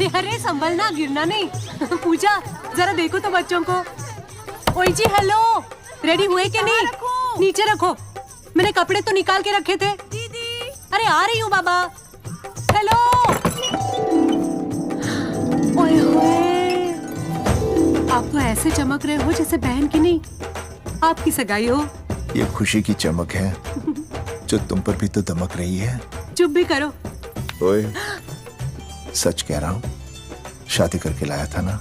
अरे संभलना, गिरना नहीं। पूजा जरा देखो तो बच्चों को। ओए जी हेलो, रेडी हुए कि नहीं? नीचे रखो, मैंने कपड़े तो निकाल के रखे थे। दीदी अरे आ रही हूँ बाबा। हेलो। ओए होए, आप तो ऐसे चमक रहे हो जैसे बहन की नहीं आपकी सगाई हो। ये खुशी की चमक है जो तुम पर भी तो दमक रही है। चुप भी करो। ओए सच कह रहा हूँ, शादी करके लाया था ना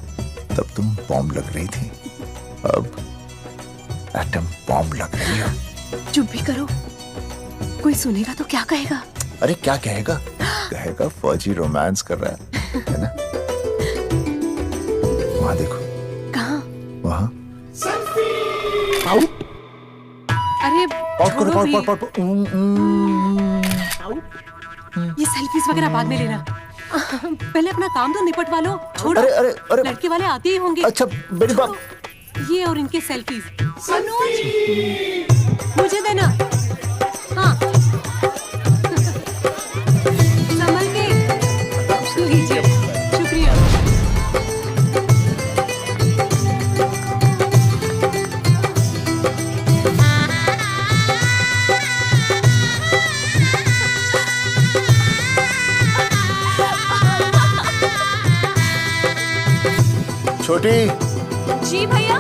तब तुम बॉम्ब लग रही थी, अब एटम बॉम्ब लग रही हो। चुप भी करो, कोई सुनेगा तो क्या कहेगा? अरे क्या कहेगा? कहेगा फौजी रोमांस कर रहा है ना? वहाँ देखो। कहाँ? वहाँ। अरे करो, ये सेल्फीज वगैरह बाद में लेना, पहले अपना काम तो निपटवा लो। छोड़ो। अरे लड़के वाले आते ही होंगे। अच्छा मेरी बात। ये और इनके सेल्फीज मुझे देना। हाँ संभल के लीजिए। शुक्रिया। छोटी। जी भैया।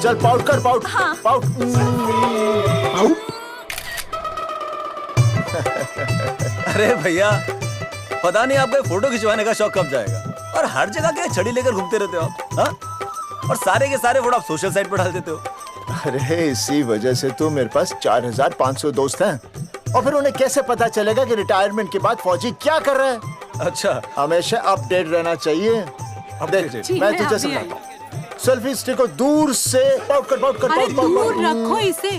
चल पाउट कर, पाउट। हाँ। पाउट। अरे भैया, पता नहीं आपको फोटो खिंचवाने का शौक कब जाएगा, और हर जगह के छड़ी लेकर घूमते रहते हो आप। हाँ? और सारे के सारे फोटो आप सोशल साइट पर डाल देते हो। अरे इसी वजह से तो मेरे पास 4500 दोस्त हैं, और फिर उन्हें कैसे पता चलेगा कि रिटायरमेंट के बाद फौजी क्या कर रहा है। अच्छा, हमेशा अपडेट रहना चाहिए। देख, मैं तुझे समझाता हूँ। सेल्फी स्टिक को दूर से पाउट कर, पाउट कर, अरे पाउट, पाउट, दूर पाउट। रखो इसे।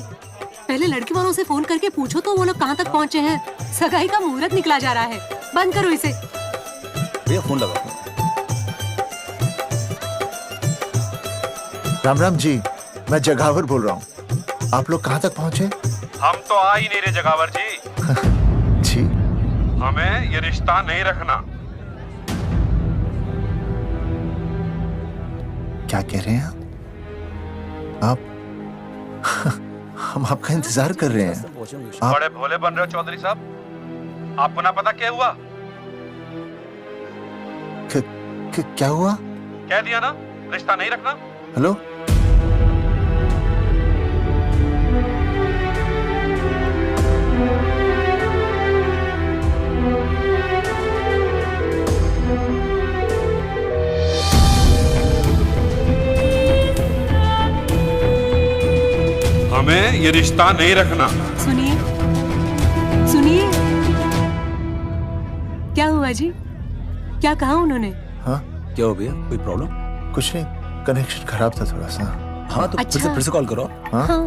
पहले लड़की वालों से फोन करके पूछो तो वो लोग कहाँ तक पहुँचे हैं। सगाई का मुहूर्त निकला जा रहा है, बंद करो इसे। भैया फोन लगा। राम राम जी, मैं जगावर बोल रहा हूँ। आप लोग कहाँ तक पहुँचे? हम तो आ ही नहीं रहे जगावर जी। जी हमें ये रिश्ता नहीं रखना। क्या कह रहे हैं आप? हम आपका इंतजार कर रहे हैं। आप बड़े भोले बन रहे हो चौधरी साहब। आपको ना पता क्या हुआ? क्या हुआ? कह दिया ना, रिश्ता नहीं रखना। हेलो, हमें ये रिश्ता नहीं रखना। सुनिए सुनिए, क्या हुआ जी? क्या कहा उन्होंने? हाँ क्या हो भैया, कोई प्रॉब्लम? कुछ नहीं, कनेक्शन खराब था थोड़ा सा। हाँ तो अच्छा। फिर से कॉल करो। हाँ? हाँ,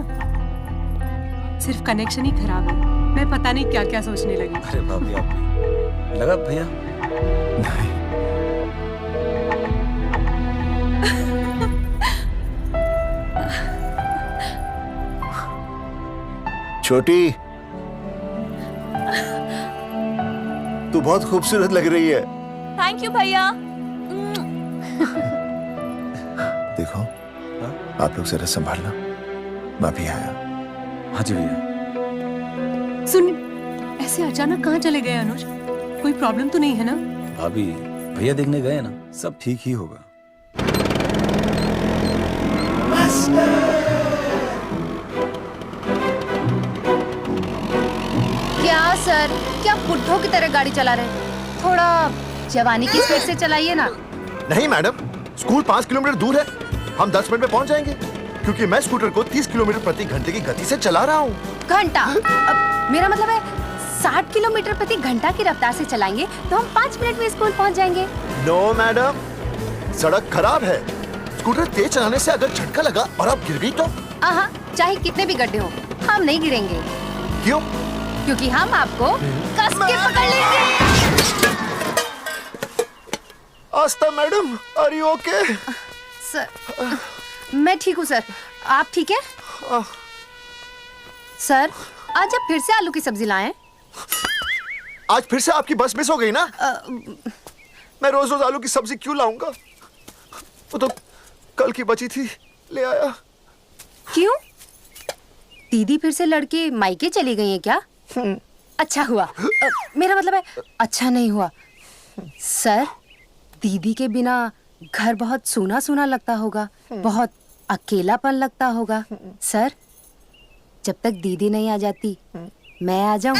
सिर्फ कनेक्शन ही खराब है। मैं पता नहीं क्या क्या सोचने लगी। अरे भाभी, आप लगा भैया? नहीं, छोटी तू बहुत खूबसूरत लग रही है। थैंक यू भैया। देखो, आप लोग जरा संभालना, मैं भी आया। हाँ जी भैया। सुन, ऐसे अचानक कहाँ चले गए अनुज? कोई प्रॉब्लम तो नहीं है ना? भाभी, भैया देखने गए ना, सब ठीक ही होगा। क्या सर, क्या बुड्ढों की तरह गाड़ी चला रहे हैं? थोड़ा जवानी की स्पीड से चलाइए ना। नहीं मैडम, स्कूल 5 किलोमीटर दूर है, हम 10 मिनट में पहुंच जाएंगे, क्योंकि मैं स्कूटर को 30 किलोमीटर प्रति घंटे की गति से चला रहा हूँ। घंटा? मेरा मतलब है 60 किलोमीटर प्रति घंटा की रफ्तार से चलाएंगे तो हम 5 मिनट में स्कूल पहुंच जाएंगे। नो मैडम, सड़क खराब है, स्कूटर तेज चलाने से अगर झटका लगा और आप गिर गई तो? आहा, चाहे कितने भी गड्ढे हो, हम नहीं गिरेंगे। क्यों? क्योंकि हम आपको कस के पकड़ लेंगे। Aastha madam, are you okay? Sir, मैं ठीक हूँ सर, आप ठीक है? सर, आज आप फिर से आलू की सब्जी लाएं? आज फिर से आपकी बस मिस हो गई ना? मैं रोज रोज आलू की सब्जी क्यों लाऊंगा? वो तो कल की बची थी, ले आया। क्यों? दीदी फिर से लड़के मायके चली गई हैं क्या? अच्छा हुआ। मेरा मतलब है अच्छा नहीं हुआ। सर, दीदी के बिना घर बहुत सूना सूना लगता होगा, बहुत अकेलापन लगता होगा। सर, जब तक दीदी नहीं आ जाती मैं आ जाऊं।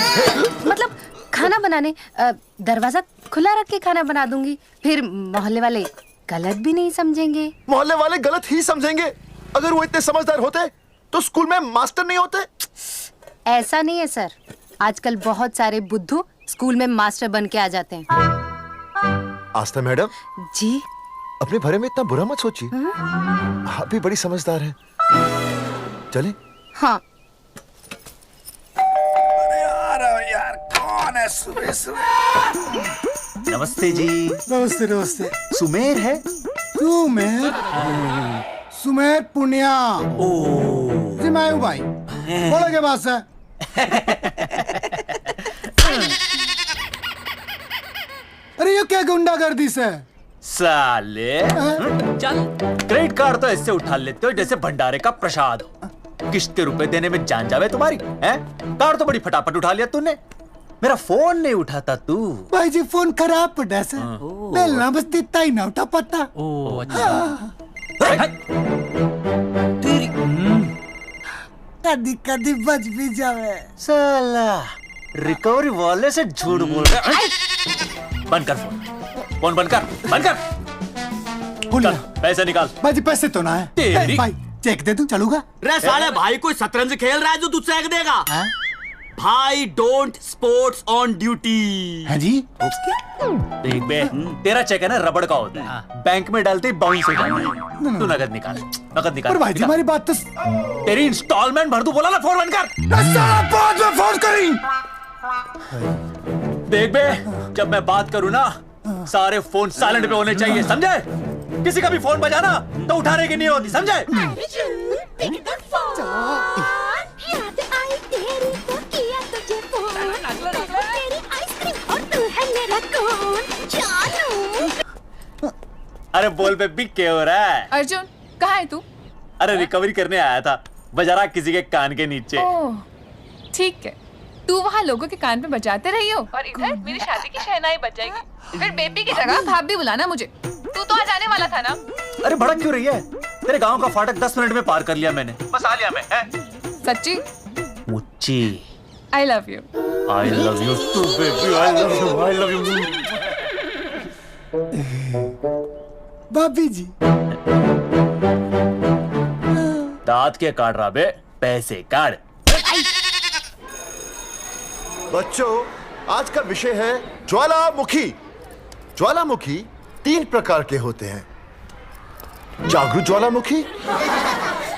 मतलब खाना बनाने दरवाजा खुला रख के खाना बना दूंगी, फिर मोहल्ले वाले गलत भी नहीं समझेंगे। मोहल्ले वाले गलत ही समझेंगे। अगर वो इतने समझदार होते तो स्कूल में मास्टर नहीं होते। ऐसा नहीं है सर, आजकल बहुत सारे बुद्धू स्कूल में मास्टर बन के आ जाते हैं। आस्था मैडम जी? अपने बारे में इतना बुरा मत सोचिए। आप भी बड़ी समझदार हैं। चले? हाँ। यार कौन है सुबह सुबह? नमस्ते जी। नमस्ते नमस्ते। सुमेर है? सुमेर? सुमेर पुनिया। जी मैं हूँ भाई। बोलो के पास है। अरे ये क्या गुंडागर्दी से? साले चल, क्रेडिट कार्ड तो ऐसे उठा लेते हो जैसे भंडारे का प्रसाद हो। किश्ते रुपए देने में जान जावे तुम्हारी हैं? कार्ड तो बड़ी फटाफट उठा लिया तूने। मेरा फोन नहीं उठाता तू। भाई जी फोन खराब पड़ा से। बेलना बस इतना ही ना उठा पाता। कदी कदी बच भी जावे। साला रिकवरी वाले से झूठ बोल रहा है। बंद कर फोन, फोन बंद कर, बंद कर। चल पैसे निकाल। भाई जी पैसे तो ना है। तेरी- भाई चेक दे दूं, चलूगा? रे साले भाई कोई शतरंज खेल रहा है जो तू चेक देगा? भाई डोंट स्पोर्ट्स ऑन ड्यूटी। है जी? देख बे, तेरा चेक है ना रबड़ का होता है, बैंक में डालते ही बाउंस हो जाता है। तू नगद निकाल, नगद निकाल। पर भाई जी निकाल। हमारी बात तो तेरी इंस्टॉलमेंट भर दूं, बोला ना फोन बंद कर। साला बाद में फोन करी। देख बे, जब मैं बात करूं ना सारे फोन साइलेंट पे होने चाहिए, समझे? किसी का भी फोन बजाना तो उठाने की नहीं होती, समझे? अरे बोल बेबी क्या हो रहा है? अर्जुन कहाँ है तू? अरे रिकवरी करने आया था, बजा रहा किसी के कान के नीचे। ओह ठीक है, तू वहाँ लोगों के कान पे बजाते रही हो और इधर मेरी शादी की शहनाई बज जाएगी। फिर बेबी की जगह भाभी बुलाना मुझे। तू तो आ जाने वाला था ना? अरे भड़क क्यों रही है? तेरे गांव का फाटक 10 मिनट में पार कर लिया मैंने, बस आ लिया मैं। सच्ची? मुच्ची I love you. I love you too baby, I love you, I love you. भाभी जी दांत के काट रहा बे, पैसे काट। बच्चों, आज का विषय है ज्वालामुखी। ज्वालामुखी 3 प्रकार के होते हैं: जागरूक ज्वालामुखी,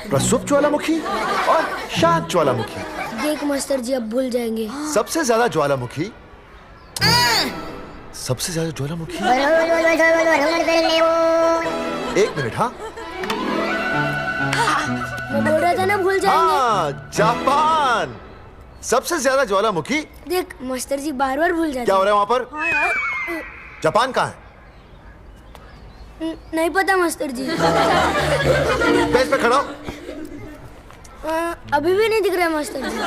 प्रसुप्त ज्वालामुखी और शांत ज्वालामुखी। देख मास्टर जी अब भूल जाएंगे। सबसे ज्यादा ज्वालामुखी एक मिनट। हाँ मैं बोल रहा था ना भूल जाएंगे। हाँ, जापान। सबसे ज्यादा ज्वालामुखी। देख मास्टर जी बार बार भूल जाते क्या हो रहा है वहां पर? हाँ यार। जापान कहाँ है? नहीं पता मास्टर जी। बेंच पे खड़ा हो। अभी भी नहीं दिख रहा मास्टर जी।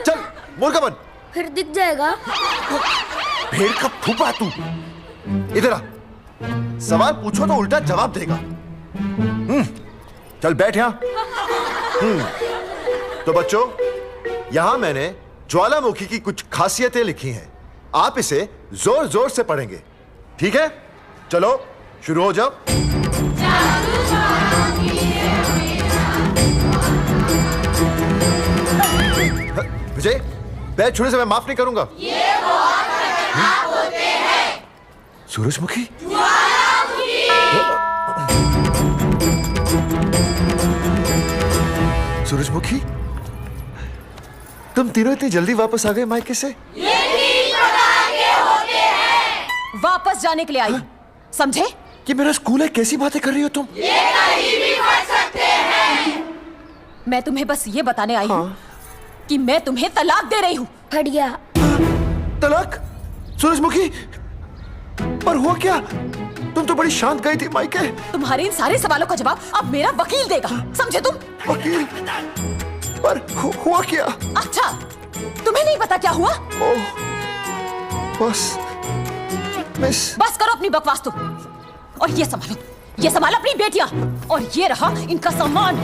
चल मुर्गा बन। फिर दिख जाएगा। भेड़ का फूफा तू। इधर आ, सवाल पूछो तो उल्टा जवाब देगा। चल बैठ यहां। तो बच्चों, यहां मैंने ज्वालामुखी की कुछ खासियतें लिखी हैं। आप इसे जोर जोर से पढ़ेंगे, ठीक है? चलो शुरू हो जाओ। विजय, बैच छूने से मैं माफ नहीं करूंगा। ये बहुत खतरनाक होते हैं। सूरजमुखी, सूरजमुखी, तुम तीनों इतनी जल्दी वापस आ गए मायके से? वापस जाने के लिए आई, समझे? ये मेरा स्कूल है, कैसी बातें कर रही हो तुम? ये कहीं भी पढ़ सकते हैं। मैं तुम्हें बस ये बताने आई हूँ कि मैं तुम्हें तलाक दे रही हूँ। फट गया। तलाक? सूरजमुखी, पर हुआ क्या? तुम तो बड़ी शांत गई थी मायके। तुम्हारे इन सारे सवालों का जवाब अब मेरा वकील देगा, समझे तुम? वकील? पर हुआ क्या? अच्छा, तुम्हें नहीं पता क्या हुआ? ओह, बस मिस। बस करो अपनी बकवास तुम, और ये संभालो अपनी बेटियां, और ये रहा इनका सम्मान।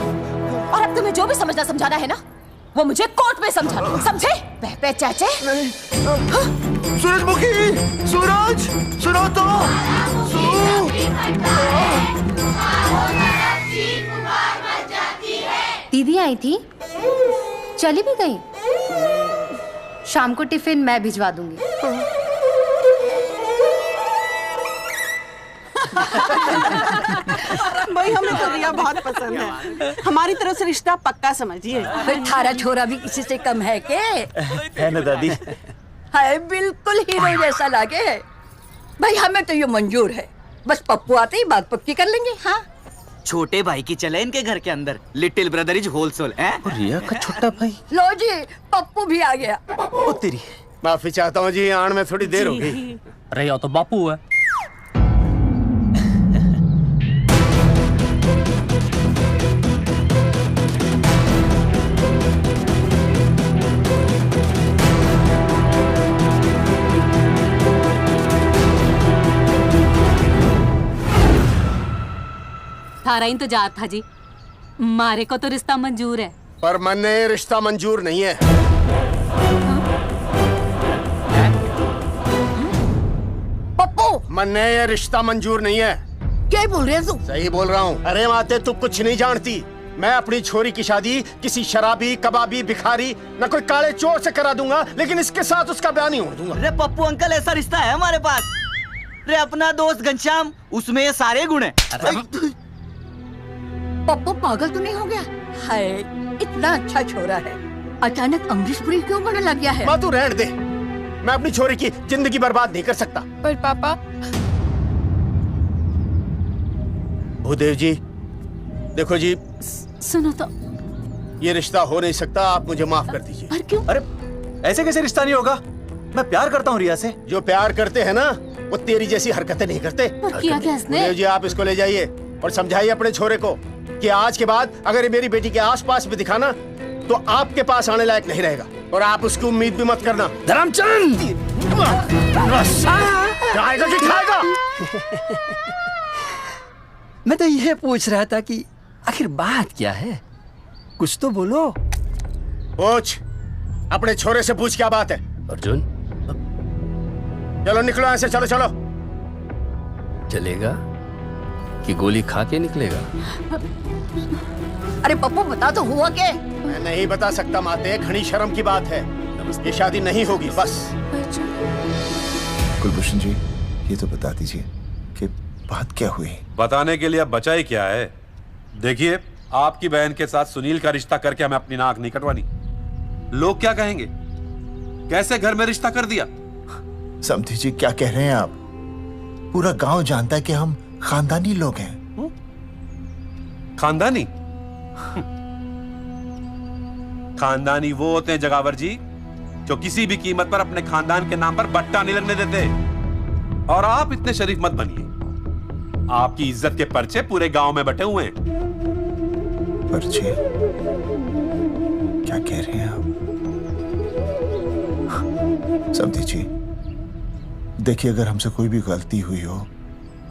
और अब तुम्हें जो भी समझना समझाना है ना, वो मुझे कोर्ट में समझाना, समझे? पे चाचे। नहीं, सूरजमुखी, सूरज, सुनो तो। दीदी आई थी, चली भी गई। शाम को टिफिन मैं भिजवा दूंगी। भाई हमें तो रिया बहुत पसंद है, हमारी तरफ से रिश्ता पक्का समझिए। थारा छोरा भी किसी से कम है के? है ना दादी? है, बिल्कुल हीरो जैसा लागे है। भाई हमें तो ये मंजूर है, बस पप्पू आते ही बात पक्की कर लेंगे। हाँ, छोटे भाई की चले इनके घर के अंदर, लिटिल ब्रदर इज होलसेल है। रिया का छोटा भाई। लो जी, पप्पू भी आ गया। ओ तेरी। माफी चाहता हूँ जी, आने में थोड़ी देर हो गई। अरे या तो बापू है। थारा इंतजार था जी, मारे को तो रिश्ता मंजूर है। पर मन ने ये रिश्ता मंजूर नहीं है। पप्पू, मन ने ये रिश्ता मंजूर नहीं है। क्या बोल रहे हैं तू? सही बोल रहा हूँ। अरे माते, तू कुछ नहीं जानती। मैं अपनी छोरी की शादी किसी शराबी, कबाबी, भिखारी, न कोई काले चोर से करा दूंगा, लेकिन इसके साथ उसका ब्याह नहीं हो दूंगा। अरे पप्पू अंकल, ऐसा रिश्ता है हमारे पास। अरे अपना दोस्त घनश्याम, उसमें ये सारे गुण हैं। पप्पू पागल तो नहीं हो गया? हाय, इतना अच्छा छोरा है, अचानक अमरीशपुरी क्यों बनने लग गया है? माँ तू रहने दे, मैं अपनी छोरी की जिंदगी बर्बाद नहीं कर सकता। पर पापा। भूदेव जी, देखो जी, सुनो तो। ये रिश्ता हो नहीं सकता, आप मुझे माफ कर दीजिए। पर क्यों? अरे ऐसे कैसे रिश्ता नहीं होगा? मैं प्यार करता हूँ रिया से। जो प्यार करते हैं ना, वो तेरी जैसी हरकतें नहीं करते। पर किया क्या इसने? भूदेव जी, आप इसको ले जाइए और समझाइए अपने छोरे को कि आज के बाद अगर ये मेरी बेटी के आसपास भी दिखाना, तो आपके पास आने लायक नहीं रहेगा, और आप उसकी उम्मीद भी मत करना। धर्मचंद, खाएगा कि खाएगा? मैं तो यह पूछ रहा था कि आखिर बात क्या है, कुछ तो बोलो। पूछ, अपने छोरे से पूछ क्या बात है। अर्जुन, चलो निकलो ऐसे, चलो चलो। चलेगा कि गोली खा के निकलेगा? अरे पप्पू, बता तो हुआ क्या? मैं नहीं बता सकता माते, घनी शर्म की बात है। ये शादी नहीं होगी, बस। कुलभूषण जी, ये तो बता दीजिए कि बात क्या हुई? बताने के लिए अब बचा ही क्या है? देखिए, आपकी बहन के साथ सुनील का रिश्ता करके हमें अपनी नाक नहीं कटवानी। लोग क्या कहेंगे? कैसे घर में रिश्ता कर दिया? समधी जी, क्या कह रहे हैं आप? पूरा गांव जानता है कि हम खानदानी लोग हैं। खानदानी? खानदानी वो होते हैं जगावर जी, जो किसी भी कीमत पर अपने खानदान के नाम पर बट्टा नहीं लगने देते। और आप इतने शरीफ मत बनिए, आपकी इज्जत के पर्चे पूरे गांव में बटे हुए हैं। पर्चे? क्या कह रहे हैं आप? समधी जी, देखिए, अगर हमसे कोई भी गलती हुई हो,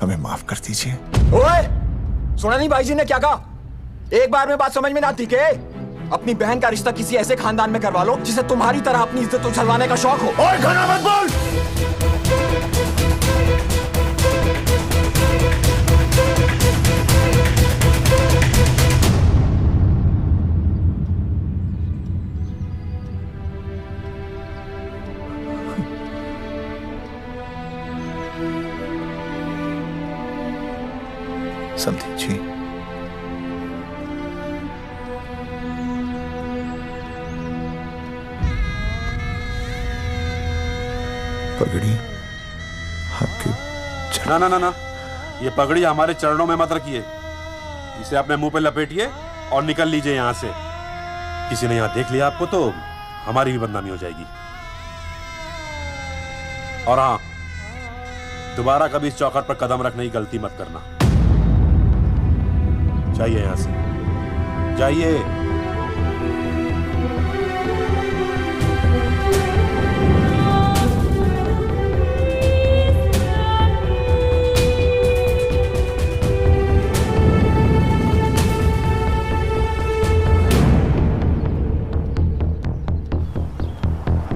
हमें माफ कर दीजिए। ओए, सुना नहीं भाई जी ने क्या कहा? एक बार में बात समझ में ना आती के? अपनी बहन का रिश्ता किसी ऐसे खानदान में करवा लो जिसे तुम्हारी तरह अपनी इज्जत उछलवाने का शौक हो। ओए, घना मत बोल। समधी जी, पगड़ी आपके ना ना ना ना, ये पगड़ी हमारे चरणों में मत रखिए। इसे अपने मुंह पे लपेटिए और निकल लीजिए यहाँ से। किसी ने यहाँ देख लिया आपको तो हमारी भी बदनामी हो जाएगी। और हाँ, दोबारा कभी इस चौखट पर कदम रखने की गलती मत करना। जाइए यहां से, जाइए।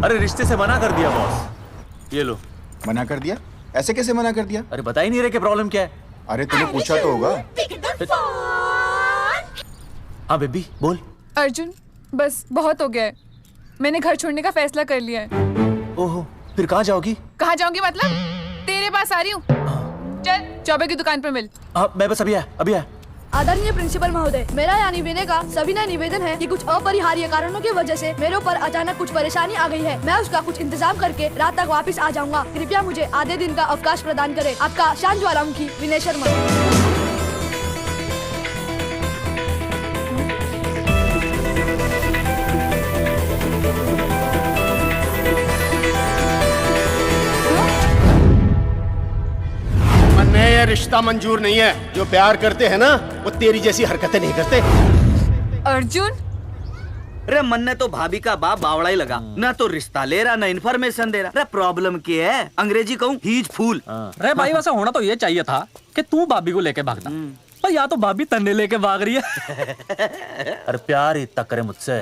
अरे रिश्ते से मना कर दिया बॉस। ये लो। मना कर दिया? ऐसे कैसे मना कर दिया? अरे बता ही नहीं रहे कि प्रॉब्लम क्या है। अरे तूने पूछा तो होगा। हाँ बेबी बोल। अर्जुन बस बहुत हो गया है, मैंने घर छोड़ने का फैसला कर लिया है। ओहो, फिर कहाँ जाओगी? कहाँ जाऊंगी मतलब? तेरे पास आ रही हूँ। चल चौबे की दुकान पर मिल। हाँ मैं बस अभी आया। आदरणीय प्रिंसिपल महोदय, मेरा यानी विनय का सविनय निवेदन है कि कुछ अपरिहार्य कारणों की वजह से मेरे ऊपर अचानक कुछ परेशानी आ गई है। मैं उसका कुछ इंतजाम करके रात तक वापस आ जाऊंगा। कृपया मुझे आधे दिन का अवकाश प्रदान करें। आपका शांत ज्वालामुखी विनय शर्मा। ये रिश्ता मंजूर नहीं है। जो प्यार करते हैं ना वो तेरी जैसी हरकतें नहीं करते। अर्जुन अरे मन ने तो भाभी का बाप बावड़ा ही लगा, ना तो रिश्ता ले रहा ना इन्फॉर्मेशन दे रहा। अरे प्रॉब्लम क्या है? अंग्रेजी कहूँ ही इज फूल। अरे भाई वैसे होना तो ये चाहिए था कि तू भाभी को लेके भागता, पर या तो भाभी तन्ने लेके भाग रही है। अरे प्यार इतना करे मुझसे,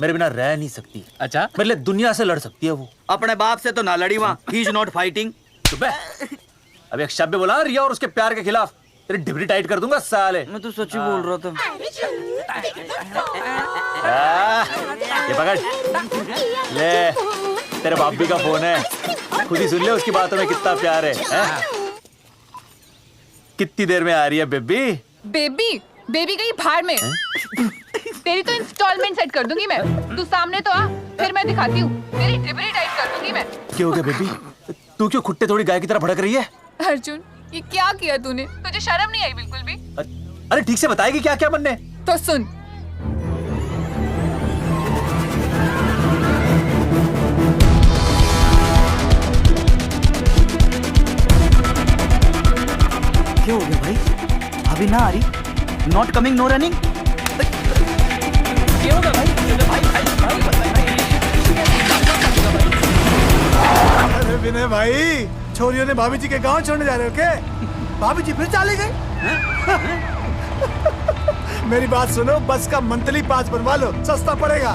मेरे बिना रह नहीं सकती। अच्छा मेरे लिए दुनिया से लड़ सकती है वो। अपने बाप से तो ना लड़ी वहाँ, ही इज नॉट फाइटिंग। अब एक शब्द बोला रिया और उसके प्यार के खिलाफ, तेरी डिबरी टाइट कर दूंगा साले। मैं तो सच्ची बोल रहा था। ये पकड़ ले, तेरे भाभी का फोन है, खुद ही सुन ले उसकी बातों में कितना प्यार है। कितनी देर में आ रही है बेबी? बेबी गई भाड़ में। तेरी तो इंस्टॉलमेंट सेट कर दूंगी मैं। तू सामने तो आ, फिर मैं दिखाती हूँ। तेरी डिबरी टाइट कर दूंगी मैं। क्या हो गया बेबी? तू क्यों खुट्टे थोड़ी गाय की तरह भड़क रही है? अर्जुन ये क्या किया तूने? तुझे शर्म नहीं आई बिल्कुल भी? अरे ठीक से बताएगी क्या क्या बनने? तो सुन, क्या हो गया भाई? अभी ना आ रही? Not coming no running? क्या होगा भाई? अरे विनय भाई, छोरियों ने भाभी जी के गांव छोड़ने जा रहे हो क्या? भाभी जी फिर चले गए? मेरी बात सुनो, बस का मंथली पास बनवा लो, सस्ता पड़ेगा।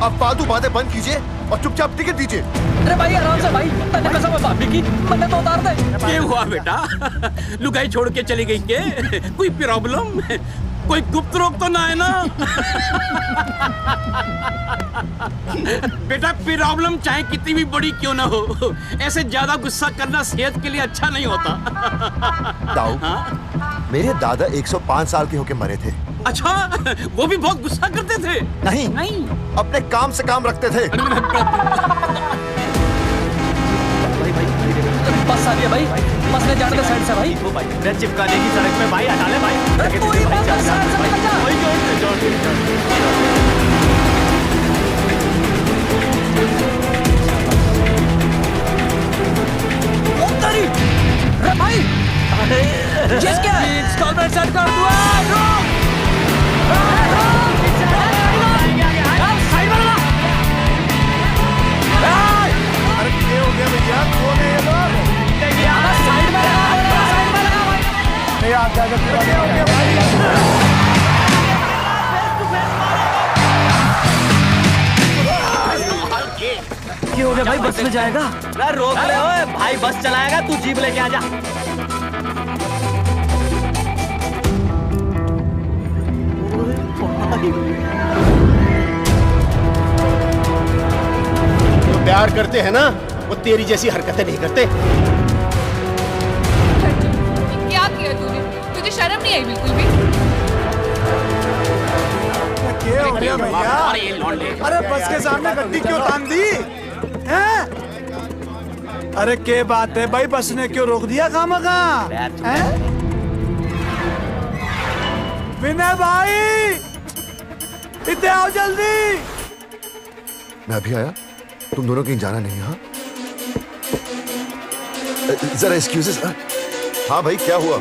अब फालतू बातें बंद कीजिए और चुपचाप टिकट दीजिए। अरे भाई आराम से भाई, तन्ने कसम भाभी की, मन्ने तो उतार दे। क्या हुआ बेटा? लुगाई छोड़ के चली गई के? कोई प्रॉब्लम? कोई गुप्त रोग तो ना है ना? बेटा प्रॉब्लम चाहे कितनी भी बड़ी क्यों ना हो, ऐसे ज्यादा गुस्सा करना सेहत के लिए अच्छा नहीं होता। दाऊ, मेरे दादा 105 साल के होके मरे थे। अच्छा, वो भी बहुत गुस्सा करते थे? नहीं, अपने काम से काम रखते थे। बस आ गया भाई, बस ने जाने दे साइड से भाई। वो भाई मैं चिपका देगी सड़क पे भाई, हटा ले भाई। अरे भाई ये क्या है? इंस्टॉलमेंट सेट कर दो। अरे क्या हो गया भैया? कौन है ये लोग? साइड में नहीं आप क्या हो गया भाई? क्या हो गया भाई? बस में जाएगा? अरे रोक ले ओए भाई, बस चलाएगा, तू जीप लेके आ जा। जो प्यार करते हैं ना वो तेरी जैसी हरकतें नहीं करते। क्या किया तूने? तुझे शर्म नहीं आई बिल्कुल भी? क्या हो गया भैया? अरे बस के सामने गड्डी क्यों तान दी? हैं? अरे क्या बात है भाई, बस ने क्यों रोक दिया खामखा? विनय भाई इतने आओ जल्दी। मैं अभी आया, तुम दोनों कहीं जाना नहीं। हाँ जरा एक्सक्यूजेस। हाँ भाई, क्या हुआ?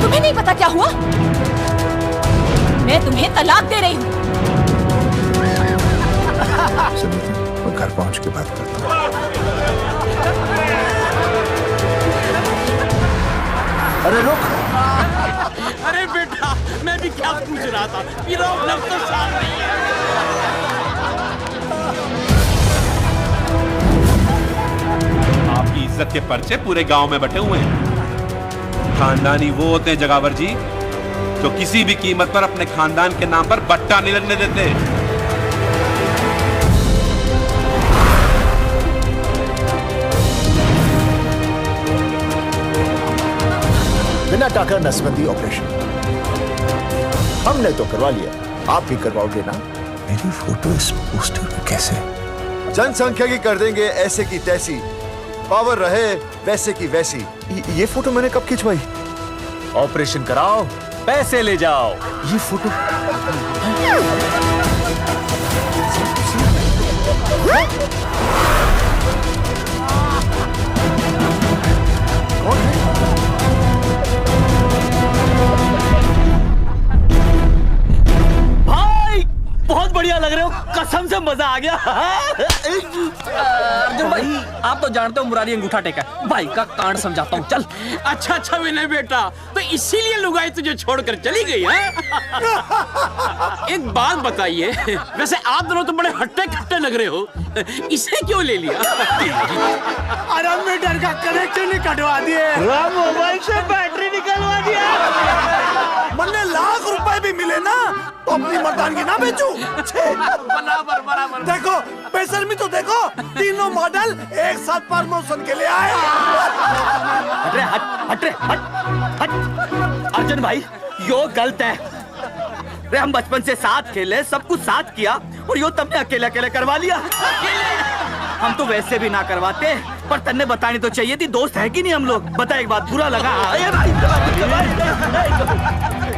तुम्हें नहीं पता क्या हुआ? मैं तुम्हें तलाक दे रही हूँ। मैं घर पहुंच के बात करता हूँ। अरे रुक। अरे बेटा, मैं भी क्या पूछ रहा था, मेरा लग तो साफ नहीं है। आपकी इज्जत के पर्चे पूरे गांव में बटे हुए हैं। खानदानी वो होते हैं जगावर जी जो किसी भी कीमत पर अपने खानदान के नाम पर बट्टा नहीं लगने देते। बिना टाका नसबंदी ऑपरेशन हमने तो करवा लिया, आप भी करवाओगे ना? मेरी फोटो इस पोस्टर में कैसे? जनसंख्या की कर देंगे ऐसे की तैसी, पावर रहे वैसे की वैसी। ये फोटो मैंने कब खिंचवाई? ऑपरेशन कराओ, पैसे ले जाओ। ये फोटो भाई बहुत बढ़िया लग रहे हो, कसम से मजा आ गया। अर्जुन भाई, आप तो जानते हो मुरारी अंगूठा टेका, भाई का कांड समझाता हूँ, चल। अच्छा विनय बेटा, तो इसीलिए लुगाई तुझे छोड़कर चली गई है? एक बात बताइए, वैसे आप दोनों तो बड़े हट्टे कट्टे लग रहे हो, इसे क्यों ले लिया? अरे मीटर का कनेक्शन नहीं कटवा दिए, मोबाइल से बैटरी निकलवा दिया। मन्ने लाख रुपए भी मिले ना तो अपनी मर्दानगी ना बेचूं। बराबर बराबर। देखो बेशर्मी तो देखो, तीनों मॉडल एक साथ प्रमोशन के लिए आए। हट रे, हट रे, हट। अर्जुन भाई, यो गलत है। रे हम बचपन से साथ खेले, सब कुछ साथ किया, और यो तुमने अकेले अकेले करवा लिया। हम तो वैसे भी ना करवाते, पर तन्ने बतानी तो चाहिए थी, दोस्त है कि नहीं हम लोग? बता एक बात, बुरा लगा?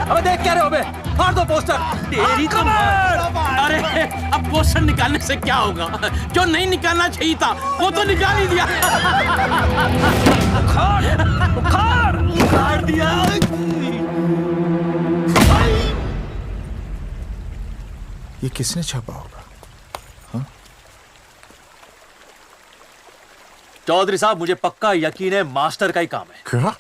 अबे देख क्या रहे हो बे? फाड़ दो पोस्टर। तेरी तो अरे अब पोस्टर निकालने से क्या होगा? जो नहीं निकालना चाहिए था वो तो निकाल ही दिया। उखाड़ दिया। ये किसने छापा होगा? चौधरी साहब, मुझे पक्का यकीन है मास्टर का ही काम है। क्या?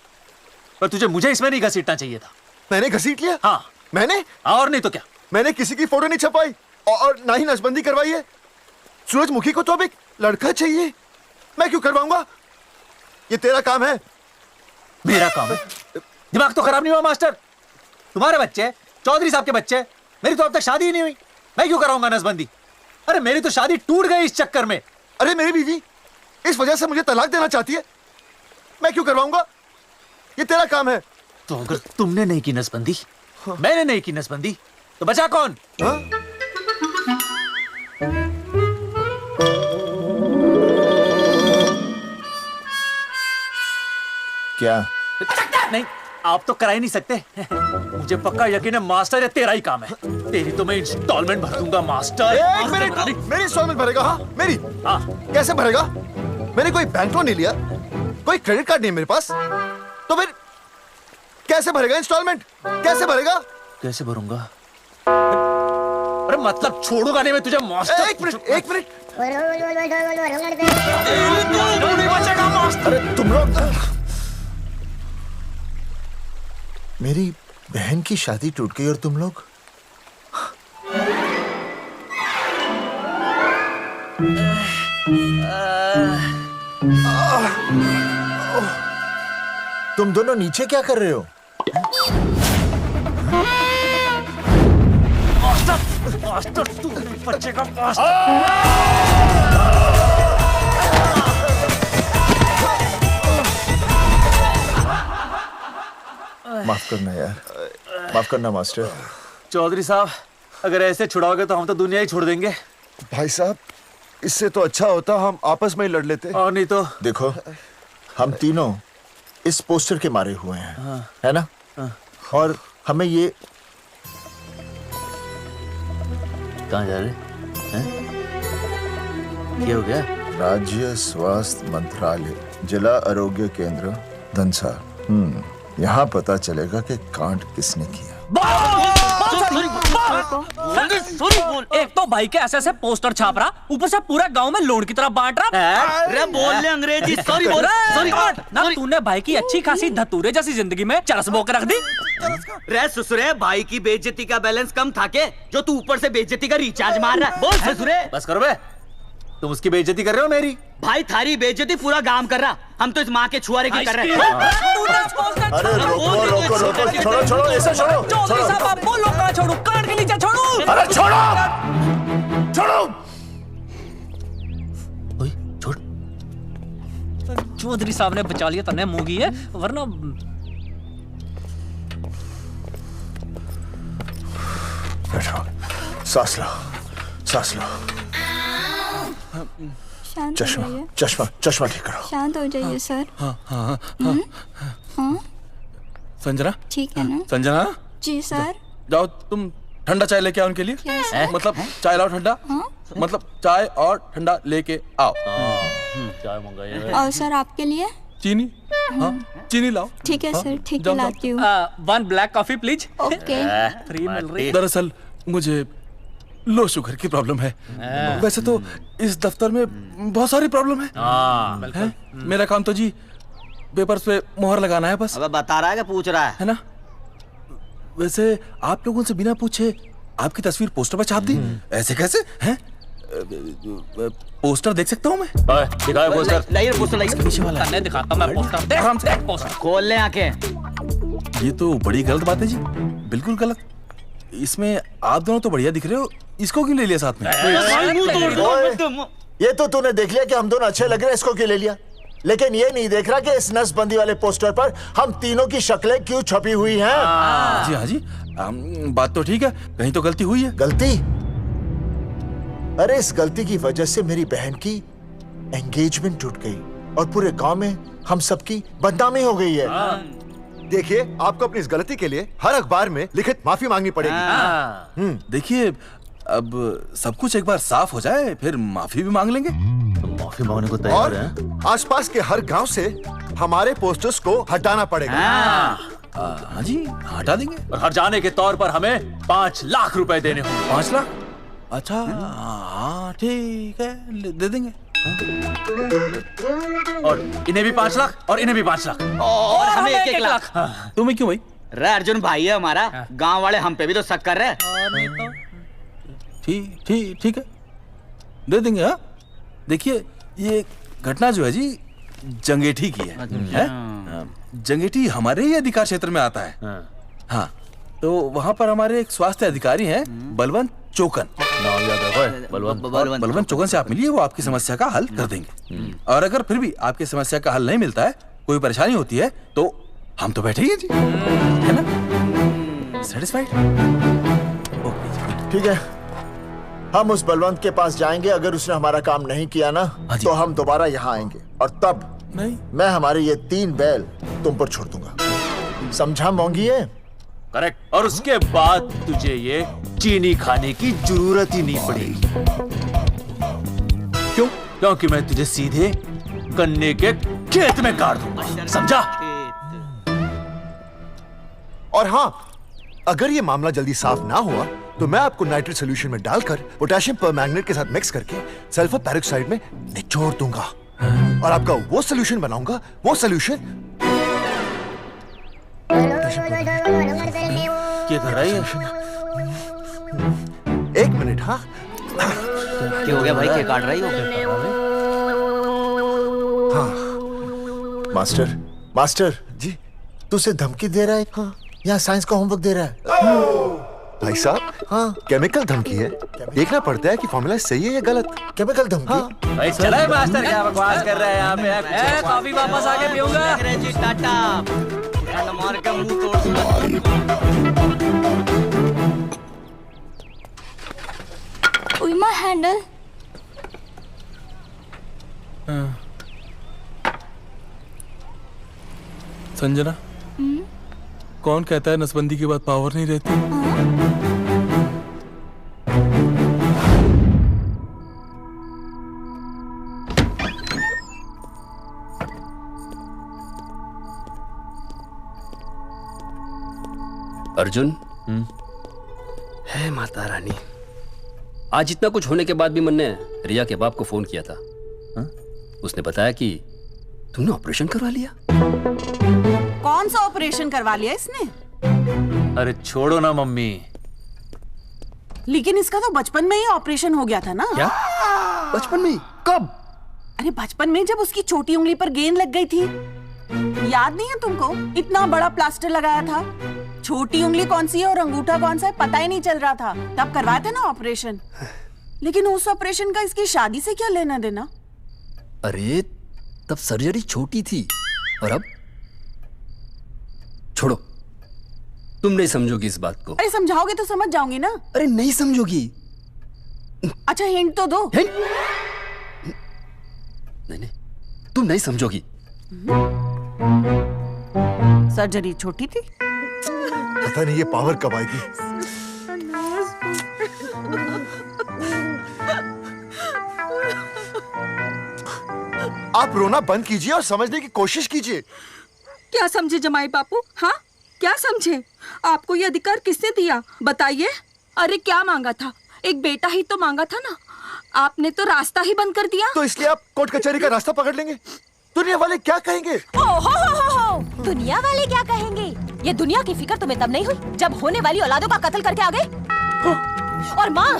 पर तुझे मुझे इसमें नहीं घसीटना चाहिए था। मैंने घसीट लिया? हाँ। मैंने? और नहीं तो क्या? मैंने किसी की फोटो नहीं छपाई और ना ही नसबंदी करवाई है। सूरजमुखी को तो अब एक लड़का चाहिए, मैं क्यों करवाऊंगा? ये तेरा काम है। मेरा काम है? दिमाग तो खराब नहीं हुआ मास्टर? तुम्हारे बच्चे, चौधरी साहब के बच्चे, मेरी तो अब तक शादी ही नहीं हुई, मैं क्यों कराऊंगा नसबंदी? अरे मेरी तो शादी टूट गई इस चक्कर में। अरे मेरी बीवी इस वजह से मुझे तलाक देना चाहती है, मैं क्यों करवाऊंगा? ये तेरा काम है। तो अगर तुमने नहीं की नसबंदी, मैंने नहीं की नसबंदी, तो बचा कौन? हाँ? क्या? नहीं, आप तो करा ही नहीं सकते। मुझे पक्का यकीन है मास्टर, ये तेरा ही काम है। तेरी तो मैं इंस्टॉलमेंट भर दूंगा मास्टर। एक मिनट, मेरी इंस्टॉलमेंट भरेगा? हाँ मेरी। हाँ। कैसे भरेगा? मैंने कोई बैंक लोन नहीं लिया, कोई क्रेडिट कार्ड नहीं है मेरे पास, तो फिर कैसे भरेगा इंस्टॉलमेंट? कैसे भरेगा? कैसे भरूंगा? अरे मतलब छोड़ूंगा नहीं मैं तुझे मास्टर। एक मिनट, एक मिनट। नहीं बचेगा मास्टर। अरे तुम लोग, मेरी बहन की शादी टूट गई और तुम लोग? तुम दोनों नीचे क्या कर रहे हो? मास्टर तू नहीं बचेगा मास्टर। माफ करना यार, माफ करना मास्टर। चौधरी साहब, अगर ऐसे छुड़ाओगे तो हम तो दुनिया ही छोड़ देंगे। भाई साहब, इससे तो अच्छा होता हम आपस में ही लड़ लेते। और नहीं तो। देखो, हम तीनों इस पोस्टर के मारे हुए हैं, है ना? और हमें ये कहाँ जा रहे हैं? क्या हो गया? राज्य स्वास्थ्य मंत्रालय, जिला आरोग्य केंद्र धनसा। यहाँ पता चलेगा कि कांड किसने किया। एक तो भाई के ऐसे पोस्टर छाप रहा, ऊपर से पूरा गांव में लोन की तरह बांट रहा। अरे बोल ले अंग्रेजी, सॉरी बोल, सॉरी ना तूने भाई की अच्छी खासी धतूरे जैसी जिंदगी में चरस बोक रख दी। रे ससुरे, भाई की बेइज्जती का बैलेंस कम था के जो तू ऊपर से बेइज्जती का रिचार्ज मार रहा है। बोल ससुरे। बस करो बे, तुम उसकी बेइज्जती कर रहे हो मेरी। भाई थारी बेइज्जती पूरा गांव कर रहा, हम तो इस माँ के छुआरे की कर रहे हैं। अरे रोको रोको रोको, छोड़ो छोड़ो, ऐसे छोड़ो। चौधरी साहब आप बोलो, कहाँ छोड़ू? कान के नीचे छोड़ू। अरे छोड़ो छोड़ो। छोड़। चौधरी साहब ने बचा लिया, तन्ने मूंगी है, वरना बैठो, सांस लो, सांस लो। शांत चश्मा हो जाइए। चश्मा चश्मा ठीक करो। शांत हो जाइए सर। हाँ हाँ हाँ हाँ संजना, ठीक है ना? संजना जी सर। जाओ तुम ठंडा चाय लेके आओ उनके लिए। क्या सर? मतलब चाय लाओ ठंडा। मतलब चाय और ठंडा लेके आओ। चाय मंगाइए। और सर आपके लिए? चीनी, हाँ चीनी लाओ। ठीक है सर, ठीक है जाओ, लाती हूँ। 1 black coffee please. Okay. Free मिल रही। दरअसल मुझे लो शुगर की प्रॉब्लम है। वैसे तो इस दफ्तर में बहुत सारी प्रॉब्लम है। मेरा काम तो जी पेपर्स पे मोहर लगाना है बस। अब बता रहा है कि पूछ रहा है ना? वैसे आप लोगों से बिना पूछे आपकी तस्वीर पोस्टर पर छाप दी, ऐसे कैसे हैं? पोस्टर देख सकता हूँ मैं? दिखाओ पोस्टर। लाइए पोस्टर, लाइए। पीछे वाला तन्ने दिखाता मैं पोस्टर। देख आराम से। देख पोस्टर। खोल ले आंखें। ये तो बड़ी गलत बात है जी, बिल्कुल गलत। इसमें आप दोनों तो बढ़िया दिख रहे हो, इसको क्यों ले लिया साथ में? ये तो तूने देख लिया कि हम दोनों अच्छे लग रहे हैं, इसको क्यों ले लिया? लेकिन ये नहीं देख रहा कि इस नसबंदी वाले पोस्टर पर हम तीनों की शक्लें क्यों छपी हुई हैं। जी हाँ जी, बात तो ठीक है, कहीं तो गलती हुई है। गलती? अरे इस गलती की वजह से मेरी बहन की एंगेजमेंट टूट गई और पूरे गांव में हम सबकी बदनामी हो गई है। देखिए, आपको अपनी इस गलती के लिए हर अखबार में लिखित माफी मांगनी पड़ेगी। देखिए, अब सब कुछ एक बार साफ हो जाए फिर माफी भी मांग लेंगे। तो माफी मांगने को तैयार और हैं? आसपास के हर गांव से हमारे पोस्टर्स को हटाना पड़ेगा। हाँ जी, हटा देंगे। और हर जाने के तौर पर हमें 5 लाख रुपए देने होंगे। 5 लाख? अच्छा हाँ ठीक है, दे देंगे। और इन्हें भी 5 लाख और इन्हें भी 5 लाख और हमें 1-1 लाख। तुम्हें क्यों भाई? रे अर्जुन भाई है हमारा, गांव वाले हम पे भी तो शक कर रहे हैं। ठीक है, दे देंगे। हाँ देखिए, ये घटना जो है जी जंगेठी की है? जंगेठी हमारे ही अधिकार क्षेत्र में आता है। हाँ, तो वहाँ पर हमारे एक स्वास्थ्य अधिकारी हैं, बलवंत चौकन। नाम याद है? बलवंत चौकन से आप मिलिए, वो आपकी समस्या का हल कर देंगे। और अगर फिर भी आपकी समस्या का हल नहीं मिलता है, कोई परेशानी होती है, तो हम तो बैठे ही हैं जी, है ना? सेटिस्फाइड? ठीक है, हम उस बलवंत के पास जाएंगे। अगर उसने हमारा काम नहीं किया ना, तो हम दोबारा यहाँ आएंगे और तब नहीं, मैं हमारे ये 3 बैल तुम पर छोड़ दूंगा। समझा मोंगी है? करेक्ट। और उसके बाद तुझे ये चीनी खाने की जरूरत ही नहीं पड़ेगी। क्यों? क्योंकि मैं तुझे सीधे गन्ने के खेत में गाड़ दूंगा, समझा? और हाँ, अगर ये मामला जल्दी साफ ना हुआ तो मैं आपको नाइट्रेट सोल्यूशन में डालकर पोटेशियम परमैंगनेट के साथ मिक्स करके सल्फर पेरोक्साइड में निचोड़ दूंगा और आपका वो सोल्यूशन बनाऊंगा, वो सोल्यूशन। क्या कर रही है? 1 मिनट। हाँ क्या हो गया भाई, क्या काट रही हो? हाँ मास्टर जी, तू उसे धमकी दे रहा है? हाँ, यहाँ साइंस का होमवर्क दे रहा है। भाई साहब, हाँ केमिकल धमकी है, देखना पड़ता है कि फॉर्मूला सही है या गलत। केमिकल धमकी? भाई चला है मास्टर, क्या बकवास कर रहे हैं यहाँ पे? कॉफी वापस आके पीऊंगा। अंग्रेजी टाटा मार के मुंह तोड़ दूंगा। उइमा हैंडल। संजना, कौन कहता है नसबंदी के बाद पावर नहीं रहती? अर्जुन, है माता रानी, आज इतना कुछ होने के बाद भी मैंने रिया के बाप को फोन किया था। उसने बताया कि तुमने ऑपरेशन करवा लिया। कौन सा ऑपरेशन करवा लिया इसने? अरे छोड़ो ना मम्मी। लेकिन इसका तो बचपन में ही ऑपरेशन हो गया था ना। क्या? बचपन में? कब? अरे बचपन में, जब उसकी छोटी उंगली पर गेंद लग गई थी। याद नहीं है तुमको? इतना बड़ा प्लास्टर लगाया था। छोटी उंगली कौन सी है और अंगूठा कौन सा है पता ही नहीं चल रहा था। तब करवाए थे ना ऑपरेशन। लेकिन उस ऑपरेशन का इसकी शादी से क्या लेना देना? अरे तब सर्जरी छोटी थी और अब छोड़ो, तुम नहीं समझोगी इस बात को। अरे समझाओगे तो समझ जाऊंगी ना। अरे नहीं समझोगी। अच्छा हिंट तो दो। नहीं, तुम नहीं समझोगी। सर्जरी छोटी थी। पता नहीं ये पावर कब आएगी। आप रोना बंद कीजिए और समझने की कोशिश कीजिए। क्या समझे जमाई बापू? हाँ, क्या समझे? आपको ये अधिकार किसने दिया बताइए? अरे क्या मांगा था? एक बेटा ही तो मांगा था ना। आपने तो रास्ता ही बंद कर दिया। तो इसलिए आप कोर्ट कचहरी का रास्ता पकड़ लेंगे। दुनिया वाले क्या कहेंगे? हो। दुनिया वाले क्या कहेंगे? ये दुनिया की फिक्र तुम्हें तब नहीं हुई जब होने वाली औलादों का कत्ल करके आ गए। और माँ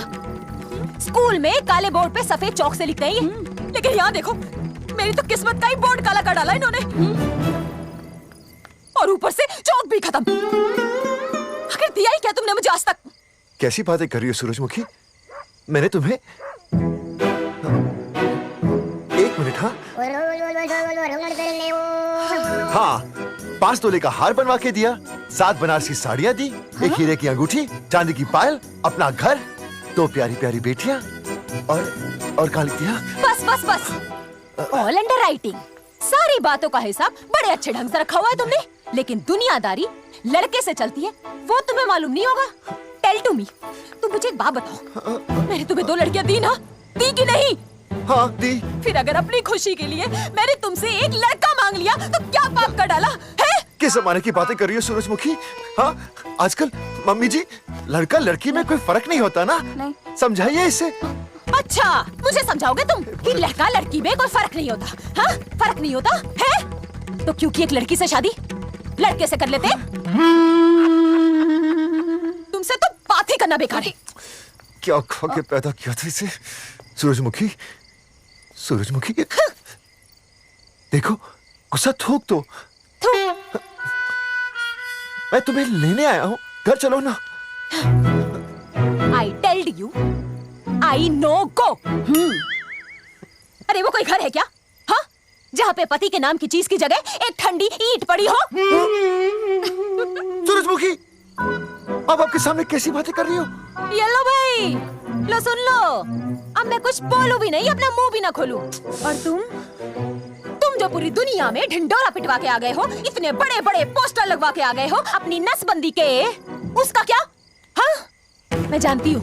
स्कूल में काले बोर्ड पे सफेद चौक से लिख रही है, लेकिन यहाँ देखो मेरी तो किस्मत का ही बोर्ड काला कर डाला इन्होंने। और ऊपर से चौक भी खत्म। आखिर दिया ही क्या तुमने मुझे आज तक? कैसी बातें कर रही हो सूरजमुखी? मैंने तुम्हें एक मिनट। हाँ, 5 तोले का हार बनवा के दिया, 7 बनारसी साड़ियाँ दी, एक हीरे की अंगूठी, चांदी की पायल, अपना घर, 2 प्यारी प्यारी बेटियाँ और क्या लिख दिया? बस ऑल अंडर राइटिंग। सारी बातों का हिसाब बड़े अच्छे ढंग से रखा हुआ है तुमने, लेकिन दुनियादारी लड़के से चलती है वो तुम्हें मालूम नहीं होगा। टेल टू मी, तुम मुझे एक बात बताओ, मैंने तुम्हें 2 लड़कियां दी ना? दी कि नहीं? हाँ दी। फिर अगर अपनी खुशी के लिए मैंने तुमसे एक लड़का मांग लिया तो क्या पाप कर डाला है? किस जमाने की बातें कर रही हो सूरजमुखी? हाँ, आजकल मम्मी जी लड़का लड़की में कोई फर्क नहीं होता ना। नहीं। समझाइए इसे। अच्छा, मुझे समझाओगे तुम कि लड़का लड़की में कोई फर्क नहीं होता? हाँ, फर्क नहीं होता है? तो क्योंकि एक लड़की से शादी लड़के से कर लेते? तुमसे तो बात ही करना बेकार है। क्या खा के पैदा किया था इसे? सूरजमुखी, सूरजमुखी देखो, गुस्सा थूक दो। मैं तुम्हें लेने आया हूँ, घर चलो ना। I told you, I know go। अरे वो कोई घर है क्या? हाँ, जहाँ पे पति के नाम की चीज की जगह एक ठंडी ईंट पड़ी हो? सूरजमुखी, अब आपके सामने कैसी बातें कर रही हो? ये लो भाई, लो सुन लो। अब मैं कुछ बोलूं भी नहीं, अपना मुंह भी ना खोलूं। और तुम जो पूरी दुनिया में ढिंडोरा पिटवा के आ गए हो, इतने बड़े बड़े पोस्टर लगवा के आ गए हो अपनी नसबंदी के, उसका क्या? हाँ, मैं जानती हूँ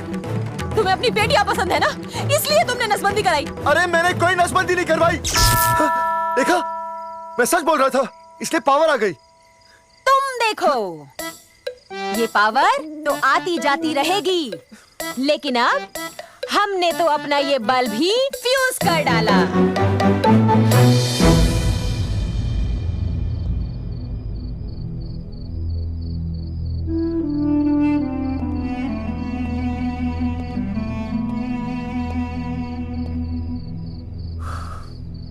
तुम्हें अपनी बेटियां पसंद है ना, इसलिए तुमने नसबंदी कराई। अरे मैंने कोई नसबंदी नहीं करवाई। देखा, मैं सच बोल रहा था, इसलिए पावर आ गई। तुम देखो, ये पावर तो आती जाती रहेगी, लेकिन अब हमने तो अपना ये बल्ब भी फ्यूज कर डाला।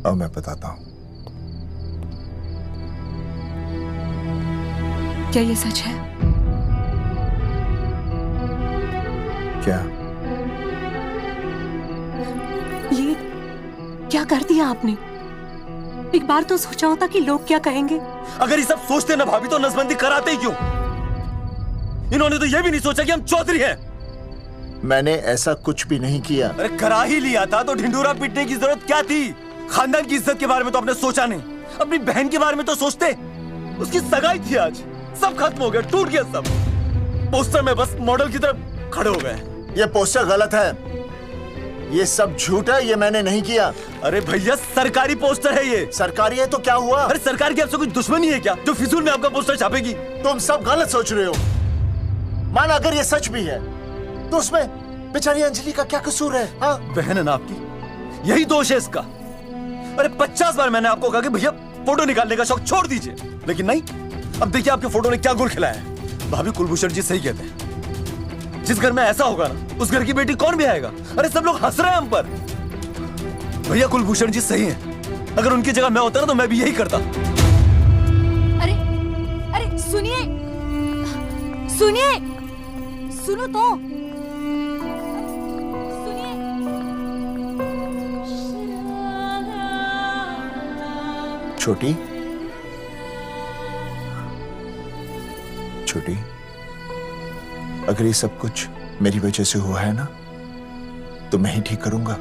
अब मैं बताता हूं। क्या ये सच है? क्या? ये क्या कर दिया आपने? एक बार तो सोचा होता कि लोग क्या कहेंगे। अगर ये सब सोचते ना भाभी तो नसबंदी कराते ही क्यों? इन्होंने तो ये भी नहीं सोचा कि हम चौधरी हैं। मैंने ऐसा कुछ भी नहीं किया। अरे करा ही लिया था तो ढिंडोरा पीटने की जरूरत क्या थी? खानदान की इज्जत के बारे में तो आपने सोचा नहीं, अपनी बहन के बारे में तो सोचते। उसकी सगाई थी आज, सब खत्म हो गया, टूट गया सब। पोस्टर में बस मॉडल की तरफ खड़े हो गए। ये पोस्टर गलत है, ये सब झूठ है, ये मैंने नहीं किया। अरे भैया सरकारी पोस्टर है ये। सरकारी है तो क्या हुआ? अरे सरकार की आपसे कोई दुश्मनी है क्या जो फिजूल में आपका पोस्टर छापेगी? तुम सब गलत सोच रहे हो। माना अगर ये सच भी है तो उसमें बेचारी अंजलि का क्या कसूर है? हाँ? बहन है ना आपकी, यही दोष है इसका। अरे 50 बार मैंने आपको कहा कि भैया फोटो निकालने का शौक छोड़ दीजिए, लेकिन नहीं। अब देखिए आपके फोटो ने क्या गुल खिलाया है। भाभी कुलभूषण जी सही कहते हैं, जिस घर में ऐसा होगा ना उस घर की बेटी कौन भी आएगा। अरे सब लोग हंस रहे हैं हम पर। भैया कुलभूषण जी सही हैं, अगर उनकी जगह मैं होता ना तो मैं भी यही करता। अरे अरे सुनिए सुनिए, सुनो तो। छोटी छोटी, अगर ये सब कुछ मेरी वजह से हुआ है ना तो मैं ही ठीक करूंगा।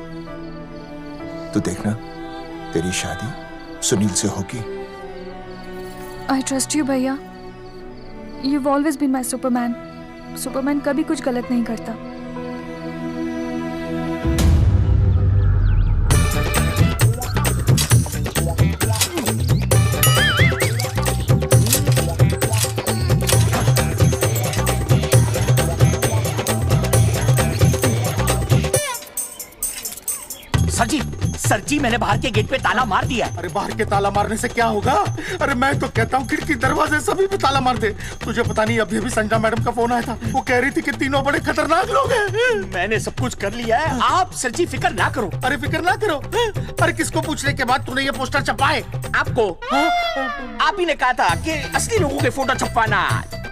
तो देखना तेरी शादी सुनील से होगी। आई ट्रस्ट यू भैया, you've always been my Superman. Superman कभी कुछ गलत नहीं करता। सर जी मैंने बाहर के गेट पे ताला मार दिया है। अरे बाहर के ताला मारने से क्या होगा? अरे मैं तो कहता हूँ खिड़की दरवाजे सभी पे ताला मार दे। तुझे पता नहीं अभी अभी संजना मैडम का फोन आया था, वो कह रही थी कि तीनों बड़े खतरनाक लोग हैं। मैंने सब कुछ कर लिया है, आप सर जी फिक्र ना करो। अरे फिक्र ना करो। अरे किसको पूछने के बाद तूने ये पोस्टर छपाए? आपको आप ही ने कहा था कि असली लोगों के फोटो छपवाना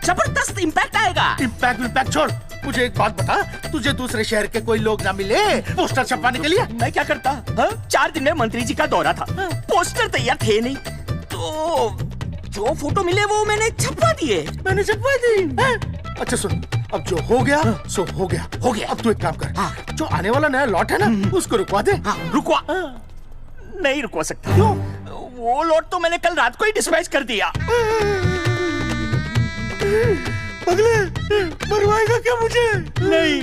जबरदस्त इम्पैक्ट आएगा। इम्पैक्ट छोड़, मुझे एक बात बता, तुझे दूसरे शहर के कोई लोग ना मिले पोस्टर छपवाने के लिए? मैं क्या करता? 4 दिन में मंत्री जी का दौरा था, पोस्टर तैयार थे नहीं, तो जो फोटो मिले वो मैंने छपवा दिए। मैंने छपवा दी? अच्छा सुन, अब जो हो गया सो हो गया। हो गया। अब तू एक काम कर, जो आने वाला नया लॉट है ना उसको रुकवा दे। रुकवा? नहीं रुकवा सकता। क्यों? वो लॉट तो मैंने कल रात को ही डिस्पैच कर दिया। पगले, मरवाएगा क्या मुझे? नहीं।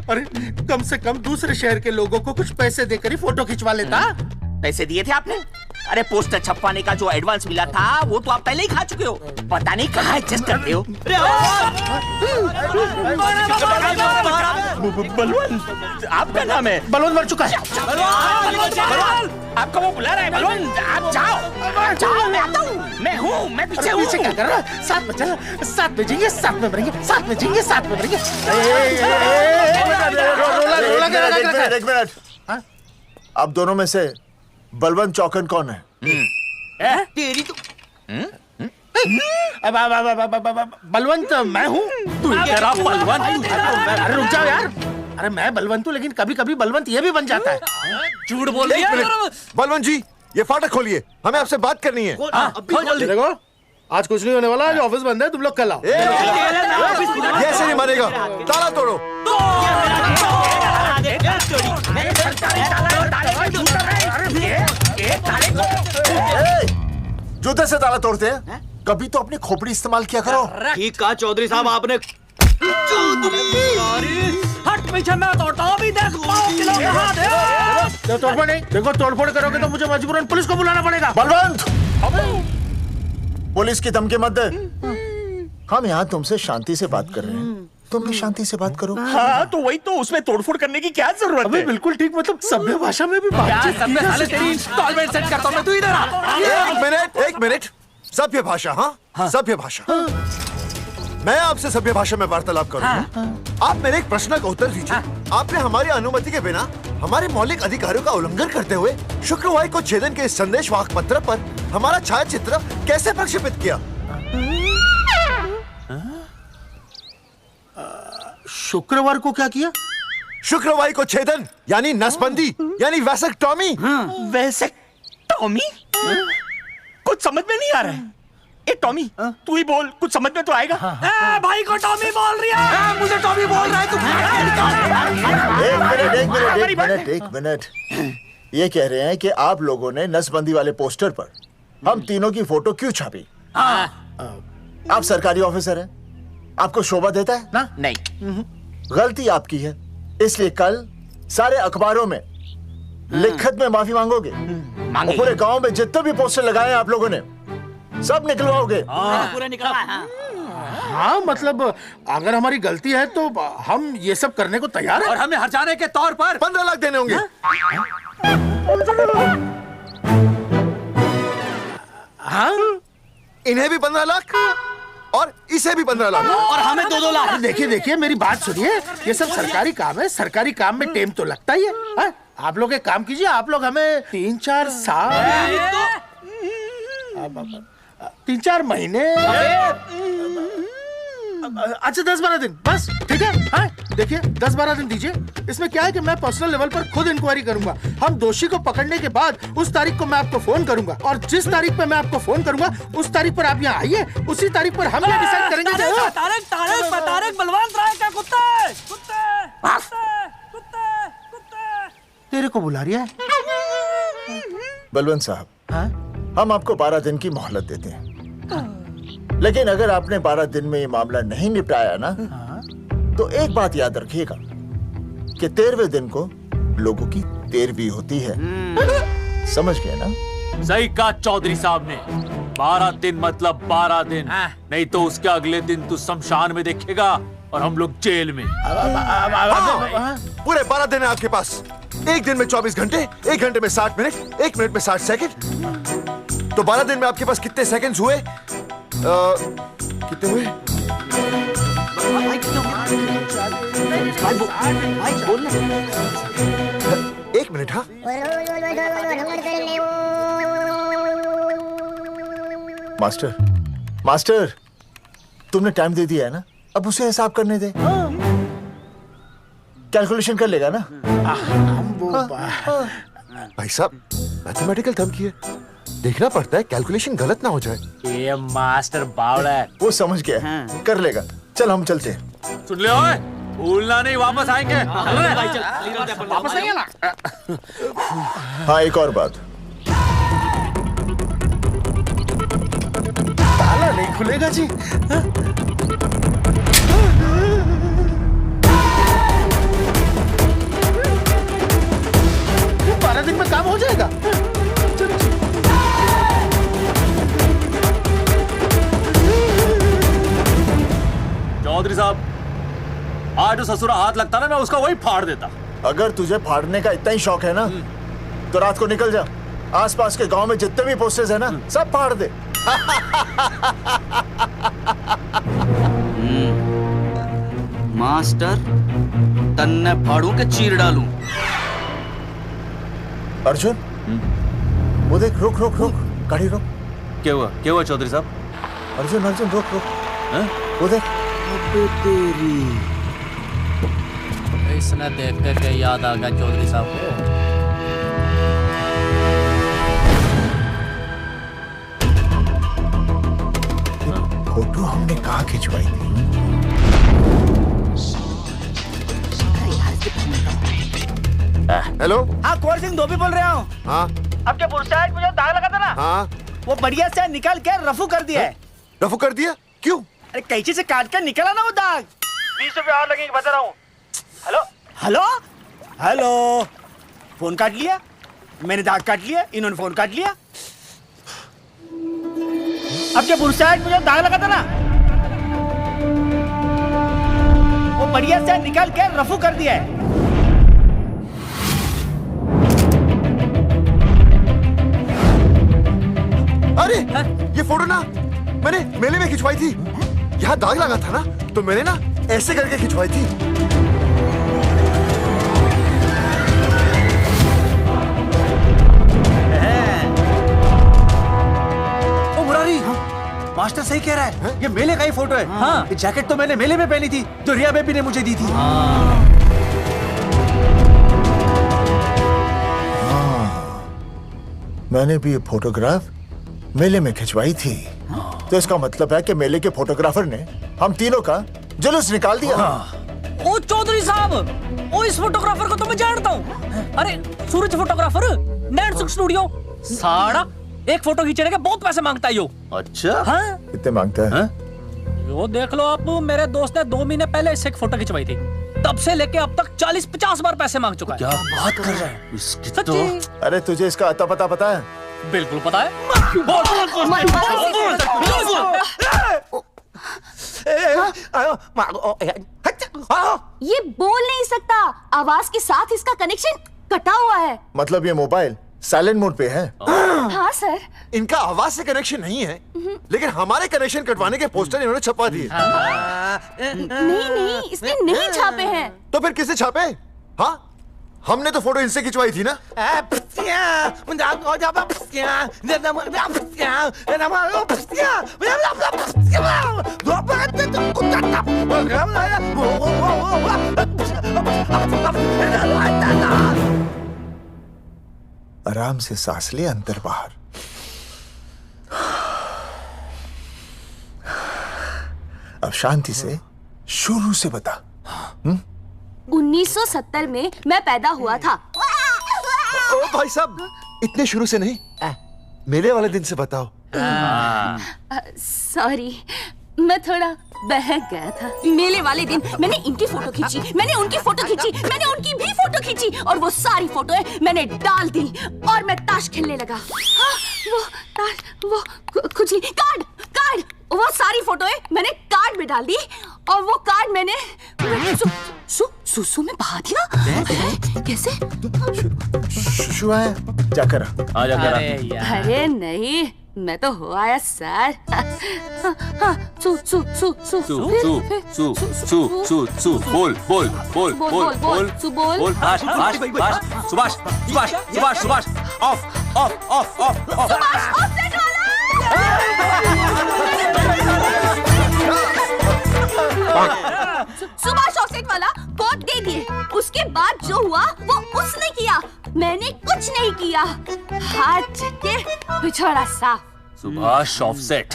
अरे कम से कम दूसरे शहर के लोगों को कुछ पैसे देकर ही फोटो खिंचवा लेता। पैसे दिए थे आपने? अरे पोस्टर छपवाने का जो एडवांस मिला था वो तो आप पहले ही खा चुके हो, पता नहीं कहाँ एडजस्ट करते हो। बलवंत आपका नाम है? बलवंत मर चुका है। आपका वो बुला रहा है बलवंत, आप जाओ जाओ, मैं आता हूँ। मैं हूँ, मैं पीछे हूँ। पीछे क्या कर रहा है? साथ में चल, साथ में जिएंगे, साथ में मरेंगे, साथ में जिएंगे, साथ में मरेंगे। एक मिनट, अब दोनों में से बलवंत चौकन कौन है? तेरी तो बलवंत मैं हूँ। तू तेरा बलवंत? अरे रुक जाओ यार। अरे मैं बलवंत हूँ, लेकिन कभी कभी बलवंत ये भी बन जाता है। झूठ बोल रही है। बलवंत जी, ये फाटक खोलिए, हमें आपसे बात करनी है। देखो आज कुछ नहीं होने वाला, आज ऑफिस बंद है, तुम लोग कल आओ। ये ऐसे नहीं मानेगा, ताला तोड़ो। जूते से ताला तोड़ते हैं? कभी तो अपनी खोपड़ी इस्तेमाल किया करो। ठीक कहा चौधरी साहब आपने। हट पीछे, मैं तोड़ता हूँ अभी, देख पाँव किलो के हाथ है। तोड़फोड़ नहीं, देखो तोड़फोड़ करोगे तो मुझे मजबूरन पुलिस को बुलाना पड़ेगा। बलवंत, पुलिस की धमकी मत दे। हम यहाँ तुमसे शांति से बात कर रहे हैं, तुम भी शांति से बात करो। हाँ तो वही तो, उसमें तोड़फोड़ करने की क्या जरूरत है? बिल्कुल ठीक, मतलब सभ्य भाषा में भी बातचीत। तेरी इंस्टॉलमेंट सेट करता हूँ मैं, तू इधर आ। एक मिनट, सभ्य भाषा? हाँ सभ्य भाषा। मैं आपसे सभ्य भाषा में वार्तालाप करूंगा। आप मेरे एक प्रश्न का उत्तर दीजिए। आपने हमारी अनुमति के बिना हमारे मौलिक अधिकारों का उल्लंघन करते हुए शुक्रवार को छेदन के संदेशवाहक पत्र पर हमारा छायाचित्र कैसे प्रक्षेपित किया? शुक्रवार को क्या किया? शुक्रवार को छेदन यानी नसबंदी यानी वैसेक्टॉमी। वैसेक्टॉमी? कुछ समझ में नहीं आ रहा है। ए टॉमी, तू ही बोल, कुछ समझ में तो आएगा। भाई को टॉमी बोल रही है, मुझे टॉमी बोल रहा है तू। एक मिनट। ये कह रहे हैं कि आप लोगों ने नसबंदी वाले पोस्टर पर हम तीनों की फोटो क्यों छापी? आप सरकारी ऑफिसर हैं, आपको शोभा देता है ना? नहीं। गलती आपकी है, इसलिए कल सारे अखबारों में लिखत में माफी मांगोगे। और पूरे गांव में जितने भी पोस्टर लगाए हैं आप लोगों ने सब निकलवाओगे। पूरा निकला। हाँ मतलब अगर हमारी गलती है तो हम ये सब करने को तैयार हैं। और हमें हर्जाने के तौर पर 15 लाख देने होंगे। हाँ इन्हें भी 15 लाख और इसे भी 15 लाख और हमें 2-2 लाख। देखिए देखिए मेरी बात सुनिए, ये सब सरकारी काम है, सरकारी काम में टाइम तो लगता ही है। हाँ? आप लोग एक काम कीजिए, आप लोग हमें 3-4 साल 3-4 महीने अच्छा 10-12 दिन बस, ठीक है। हाँ? देखिए 10-12 दिन दीजिए। इसमें क्या है कि मैं पर्सनल लेवल पर खुद इंक्वायरी करूंगा। हम दोषी को पकड़ने के बाद उस तारीख को मैं आपको फोन करूंगा और जिस तारीख पर मैं आपको फोन करूंगा उस तारीख पर आप यहाँ आइए। उसी तारीख पर हम ये डिसाइड करेंगे तारक बलवंत राय का कुत्ता है। तेरे को बुला रही है। बलवंत साहब, हम आपको 12 दिन की मोहलत देते हैं, लेकिन अगर आपने 12 दिन में ये मामला नहीं निपटाया ना, तो एक बात याद रखिएगा कि 13वें दिन को लोगों की 13वीं होती है। समझ गए ना? सही कहा चौधरी साहब ने। 12 दिन मतलब 12 दिन, नहीं तो उसके अगले दिन तू शमशान में देखेगा और हम लोग जेल में। पूरे 12 दिन है आपके पास। एक दिन में 24 घंटे, 1 घंटे में 60 मिनट, 1 मिनट में 60 सेकंड। तो 12 दिन में आपके पास कितने सेकंड्स हुए? कितने हुए? एक मिनट। हाँ मास्टर तुमने टाइम दे दिया है ना, अब उसे हिसाब करने दे। कैलकुलेशन कर लेगा ना। भाई साहब मैथमेटिकल थंब की है, देखना पड़ता है कैलकुलेशन गलत ना हो जाए। ये मास्टर बावड़ा है, वो समझ गया, कर लेगा। चल हम चलते हैं। सुन ले ओए, भूलना नहीं, वापस आएंगे। वापस आइए ना। हाँ एक और बात, ताला नहीं खुलेगा जी। 12 दिन में काम हो जाएगा। चौधरी साहब, आज जो ससुरा हाथ लगता ना, मैं उसका वही फाड़ देता। अगर तुझे फाड़ने का इतना ही शौक है ना, तो रात को निकल जा, आसपास के गांव में जितने भी पोस्टर्स है ना, सब फाड़ दे। मास्टर, तन्ने फाड़ू के चीर डालूं। अर्जुन, वो देख, रुक रुक रुक, गाड़ी रोक। क्या हुआ चौधरी साहब? अर्जुन रुक रुक, वो देख। तेरी इसने देख के याद आ गया चौधरी साहब को। फोटो हमने कहाँ खिंचवाई थी? हेलो। हाँ कुंवर सिंह धोबी बोल रहा हूँ। हाँ आपके बुरसाइड में जो दाग लगा था ना, हाँ वो बढ़िया से निकाल के रफू कर दिया है। रफू कर दिया? क्यों? अरे कैंची से काट कर निकला ना वो दाग। 20 रुपए और लगेंगे, बता रहा हूँ। हेलो हेलो हेलो, फोन काट लिया, मैंने दाग काट लिया, इन्होंने फोन काट लिया। आपके बुरसाइड में जो दाग लगा था ना, वो बढ़िया से निकाल के रफू कर दिया है। अरे ये फोटो ना मैंने मेले में खिंचवाई थी। यहाँ दाग लगा था ना, तो मैंने ना ऐसे करके खिंचवाई थी। ओ मुरारी, मास्टर सही कह रहा है, ये मेले का ही फोटो है। हाँ। ये जैकेट तो मैंने मेले में पहनी थी, जो रिया बेबी ने मुझे दी थी। मैंने भी ये फोटोग्राफ मेले में खिंचवाई थी, तो इसका मतलब है कि मेले के फोटोग्राफर ने हम तीनों का जुलूस निकाल दिया। ओ चौधरी साहब, ओ इस फोटोग्राफर को तो मैं जानता हूँ। अरे सूरज फोटोग्राफर, नैनसुख स्टूडियो। साड़ा एक फोटो खींचने के बहुत पैसे मांगता है यो। अच्छा हाँ? कितने मांगता है? यो देख लो आप, मेरे दोस्त ने 2 महीने पहले इससे एक फोटो खिंचवाई थी, तब से लेके अब तक 40-50 बार पैसे मांग चुका है। क्या बात कर रहा है? इसकी तो... अरे तुझे इसका अता पता पता है? बिल्कुल पता है। ये बोल नहीं सकता, आवाज के साथ इसका कनेक्शन कटा हुआ है। मतलब ये मोबाइल साइलेंट मोड पे है? हाँ सर। इनका आवाज से कनेक्शन नहीं है, लेकिन हमारे कनेक्शन कटवाने के पोस्टर इन्होंने छपा दिए। नहीं, इसने नहीं छापे हैं। तो फिर किसे छापे? हाँ, हमने तो फोटो इनसे खिंचवाई थी ना। आराम से सांस ले, अंदर बाहर। अब शांति से शुरू से बता। 1970 में मैं पैदा हुआ था। ओ भाई साहब, इतने शुरू से नहीं, मेले वाले दिन से बताओ। सॉरी, मैं थोड़ा बहक गया था। मेले वाले दिन मैंने इनकी फोटो खींची, मैंने उनकी फोटो खींची, मैंने उनकी भी फोटो खींची, और वो सारी फोटोएं मैंने डाल दी और मैं ताश खेलने लगा। हाँ, वो कुछ नहीं, कार्ड, वो सारी फोटोएं मैंने कार्ड में डाल दी, और वो कार्ड मैंने सुसु में बहा दिया। कैसे? शुआ है, जाकर आ जाकर। अरे नहीं, मैं तो हो आया सर। बोल। सुभाष ऑफ। सुभाष ऑफसेट वाला कोड दे दिए। उसके बाद जो हुआ वो उसने किया, मैंने कुछ नहीं किया। हाथ के पिछड़ा सा। सुभाष ऑफसेट।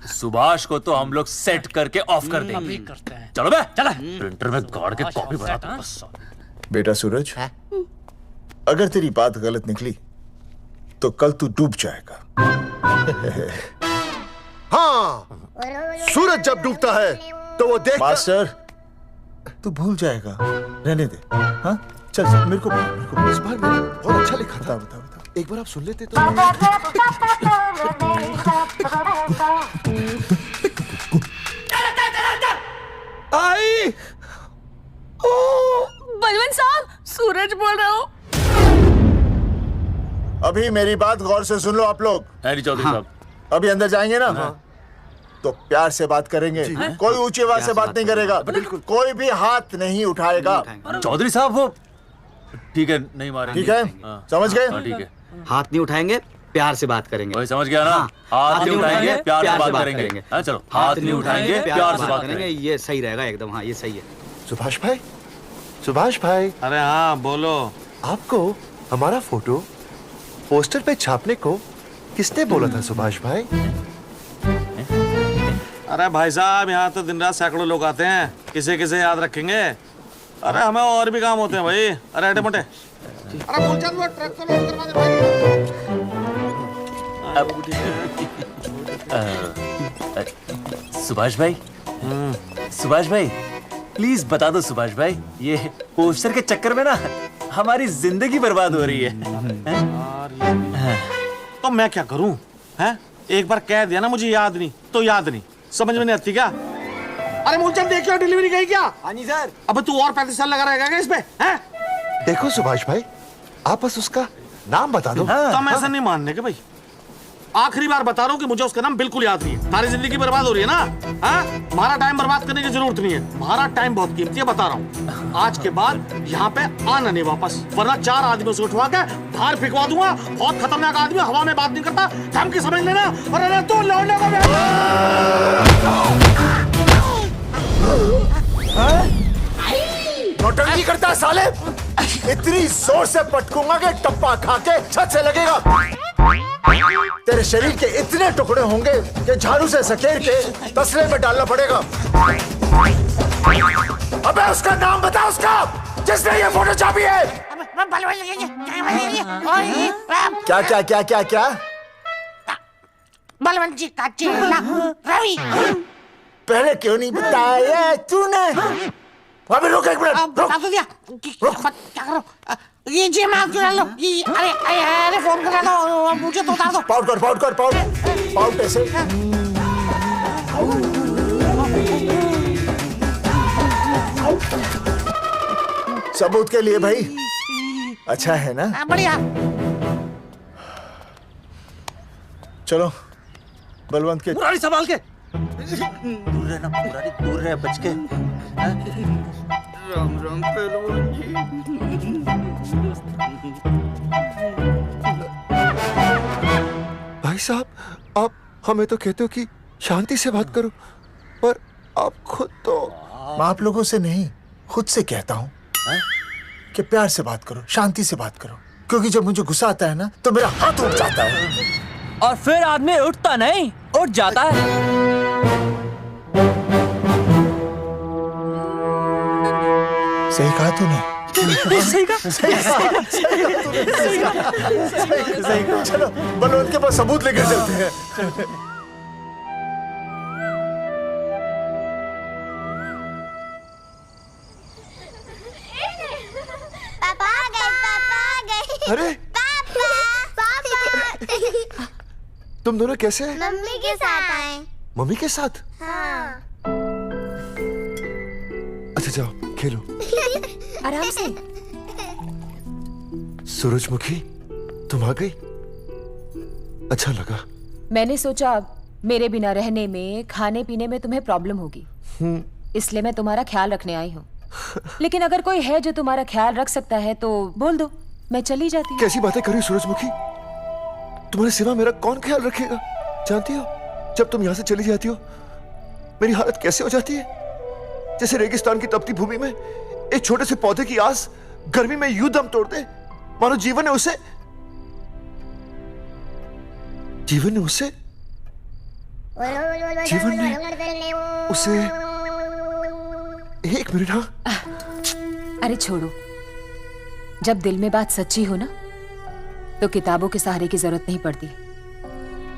सुभाष को तो हम लोग सेट करके ऑफ कर देंगे। चलो बे, चला प्रिंटर में गाड़ के कॉपी बनाता हूं बस। बेटा सूरज, अगर तेरी बात गलत निकली तो कल तू डूब जाएगा। हाँ, सूरज जब डूबता है तो वो देख। मास्टर, तू भूल जाएगा, रहने दे। हाँ, चल मेरे को इस बार मैंने बहुत अच्छा लिखा था। बता एक बार आप सुन लेते तो। आई बलवंत साहब, सूरज बोल रहा हूँ। अभी मेरी बात गौर से सुन लो आप लोग। चौधरी साहब, अभी अंदर जाएंगे ना, तो प्यार से बात करेंगे। कोई ऊंची आवाज से बात नहीं करेगा, कोई भी हाथ नहीं उठाएगा। चौधरी साहब वो ठीक है, नहीं मारेंगे। ठीक है, समझ गए? ठीक है, हाथ नहीं उठाएंगे, प्यार से बात करेंगे। वही समझ गया ना? हाथ नहीं उठाएंगे, प्यार से बात करेंगे। चलो, हाथ नहीं उठाएंगे, प्यार से बात करेंगे। ये सही रहेगा एकदम। हाँ, ये सही है। सुभाष भाई। अरे हाँ, बोलो। आपको हमारा फोटो पोस्टर पे छापने को किसने बोला था सुभाष भाई? अरे भाई साहब, यहाँ तो दिन रात सैकड़ों लोग आते हैं, किसे किसे याद रखेंगे। अरे हमें और भी काम होते हैं भाई। अरे हटे मोटे। अरे बोल चल, वो ट्रक को लोड करवा दे भाई। सुभाष भाई प्लीज बता दो सुभाष भाई, ये पोस्टर के चक्कर में ना हमारी जिंदगी बर्बाद हो रही है। तो मैं क्या करूं? हैं? एक बार कह दिया ना मुझे याद नहीं तो याद नहीं, समझ में नहीं आती क्या? अरे मूलचंद, देखियो डिलीवरी गई क्या? हाँ जी सर। अब तू और 35 साल लगा रहेगा क्या इसमें? हैं? देखो सुभाष भाई, आप बस उसका नाम बता दो। तो हम ऐसा नहीं मानने के भाई। आखिरी बार बता रहा हूँ कि मुझे उसका नाम बिल्कुल याद नहीं है। सारी जिंदगी बर्बाद हो रही है ना। हाँ? हमारा टाइम बर्बाद करने की जरूरत नहीं है। हमारा टाइम बहुत कीमती है, बता रहा हूँ। आज के बाद यहाँ पे आना नहीं वापस, वरना 4 आदमियों से उठवा के बाहर फेंकवा दूंगा। बहुत खतरनाक आदमी, हवा में बात नहीं करता, धमकी समझ लेना। और अरे तू लौटने को नौटंकी करता है साले। इतनी जोर से पटकूंगा कि टप्पा खा के छत से लगेगा। तेरे शरीर के इतने टुकड़े होंगे कि झाड़ू से सकेर के तसले में डालना पड़ेगा। अबे उसका नाम बता, उसका जिसने ये फोटो छापी है। क्या क्या क्या क्या क्या? बलवंत जी का चेला रवि। पहले क्यों नहीं बताया तूने? अबे रुक एक मिनट, रुक। क्या करो? ये जी माफ करा लो। अरे फोन करा लो, मुझे तो उतार दो। पाउट कर पाउट ऐसे। सबूत के लिए भाई। अच्छा है ना? बढ़िया। चलो बलवंत के। मुरारी संभाल के। दूर रहना मुरारी, दूर रह, बच के। राम राम पहलवान जी। भाई साहब, आप हमें तो कहते हो कि शांति से बात करो, पर आप खुद तो। मैं आप लोगों से नहीं, खुद से कहता हूँ कि प्यार से बात करो, शांति से बात करो, क्योंकि जब मुझे गुस्सा आता है ना तो मेरा हाथ उठ जाता है। और फिर आदमी उठता नहीं, उठ जाता है। सही कहा तूने। सही कहा। सही कहा। चलो बलवंत के पास सबूत लेकर चलते हैं। पापा आ गए, पापा आ गए। अरे पापा तुम दोनों कैसे हैं? मम्मी के साथ आए। मम्मी के साथ? हाँ। अच्छा जाओ खेलो। आराम से। सूरजमुखी तुम आ गई, अच्छा लगा। मैंने सोचा मेरे बिना रहने में, खाने पीने में तुम्हें प्रॉब्लम होगी, इसलिए मैं तुम्हारा ख्याल रखने आई हूँ। लेकिन अगर कोई है जो तुम्हारा ख्याल रख सकता है तो बोल दो, मैं चली जाती हूँ। कैसी बातें कर रही हो सूरजमुखी? तुम्हारे सिवा मेरा कौन ख्याल रखेगा? जानती हो जब तुम यहाँ से चली जाती हो मेरी हालत कैसे हो जाती है? जैसे रेगिस्तान की तपती भूमि में एक छोटे से पौधे की आस गर्मी में यूं दम तोड़ दे, मानो जीवन ने उसे एक मिनट। हाँ अरे छोड़ो, जब दिल में बात सच्ची हो ना तो किताबों के सहारे की जरूरत नहीं पड़ती,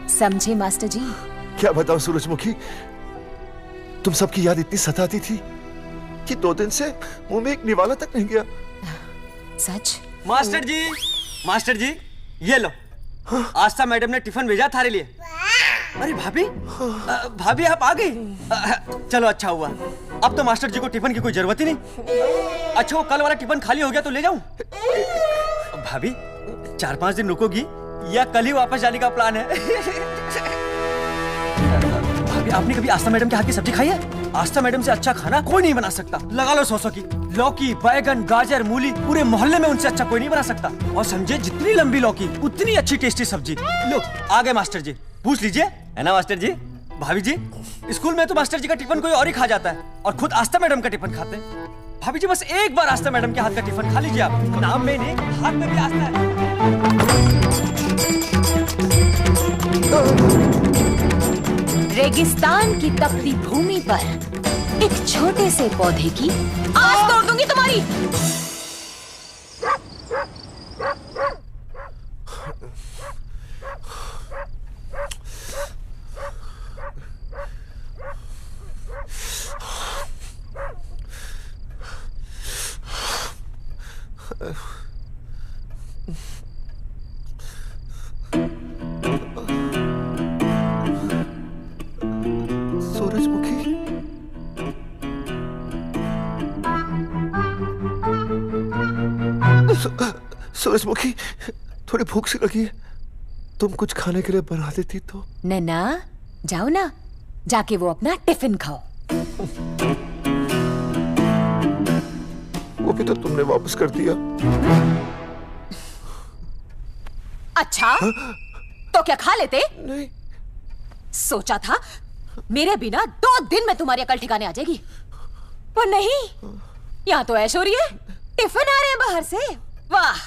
समझे मास्टर जी? क्या बताऊं सूरजमुखी, तुम सबकी याद इतनी सताती थी कि 2 दिन से मुंह में एक निवाला तक नहीं गया। सच? मास्टर जी ये लो। आस्था मैडम ने टिफिन भेजा थारे लिए। अरे भाभी, भाभी आप आ गई? चलो अच्छा हुआ, अब तो मास्टर जी को टिफिन की कोई जरूरत ही नहीं। अच्छा वो कल वाला टिफिन खाली हो गया तो ले जाऊं? भाभी 4-5 दिन रुकोगी या कल ही वापस जाने का प्लान है? भाभी आपने कभी आस्था मैडम के हाथ की सब्जी खाई है? आस्था मैडम से अच्छा खाना कोई नहीं बना सकता। लगा लो 100 की। लौकी, बैगन, गाजर, मूली, पूरे मोहल्ले में उनसे अच्छा कोई नहीं बना सकता। और समझे जितनी लंबी लौकी उतनी अच्छी टेस्टी सब्जी। लो आ गए मास्टर जी, पूछ लीजिए, है ना मास्टर जी? भाभी जी स्कूल में तो मास्टर जी का टिफिन कोई और ही खा जाता है और खुद आस्था मैडम का टिफिन खाते हैं। भाभी जी बस एक बार आस्था मैडम के हाथ का टिफिन खा लीजिए आप, नाम में नहीं हाथ में भी आस्था है। रेगिस्तान की तपती भूमि पर एक छोटे से पौधे की आस तोड़ दूंगी तुम्हारी। सूरजमुखी थोड़ी भूख सी लगी है, तुम कुछ खाने के लिए बना देती तो। नैना जाओ ना, जाके वो अपना टिफिन खाओ। वो भी तो तुमने वापस कर दिया। अच्छा तो क्या खा लेते? नहीं। सोचा था मेरे बिना 2 दिन में तुम्हारी अकल ठिकाने आ जाएगी, पर नहीं, यहाँ तो ऐश हो रही है, टिफिन आ रहे हैं बाहर से। वाह!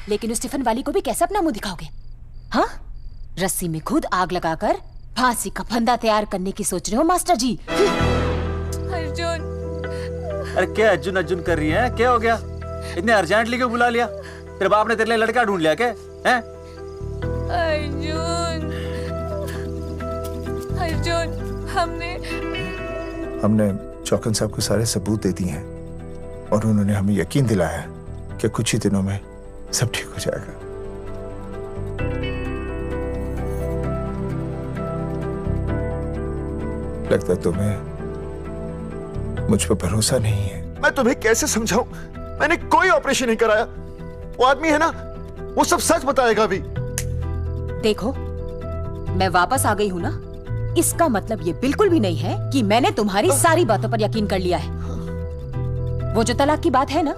लेकिन उस टिफिन वाली को भी कैसे अपना मुंह दिखाओगे? हाँ, रस्सी में खुद आग लगाकर फांसी का फंदा तैयार करने की सोच रहे हो मास्टर जी? अर्जुन, अरे क्या अर्जुन अर्जुन कर रही है? क्या हो गया? इतने अर्जेंटली क्यों बुला लिया? तेरे बाप ने तेरे लिए लड़का ढूंढ लिया क्या? हैं? अर्जुन, अर्जुन, हमने चौकन साहब को सारे सबूत दे दिए हैं और उन्होंने हमें यकीन दिलाया कि कुछ ही दिनों में सब ठीक हो जाएगा। लगता है तुम्हें मुझ पर भरोसा नहीं है। मैं तुम्हें कैसे समझाऊं? मैंने कोई ऑपरेशन नहीं कराया। वो आदमी है ना, वो सब सच बताएगा अभी। देखो, मैं वापस आ गई हूँ ना, इसका मतलब ये बिल्कुल भी नहीं है कि मैंने तुम्हारी सारी बातों पर यकीन कर लिया है। वो जो तलाक की बात है ना,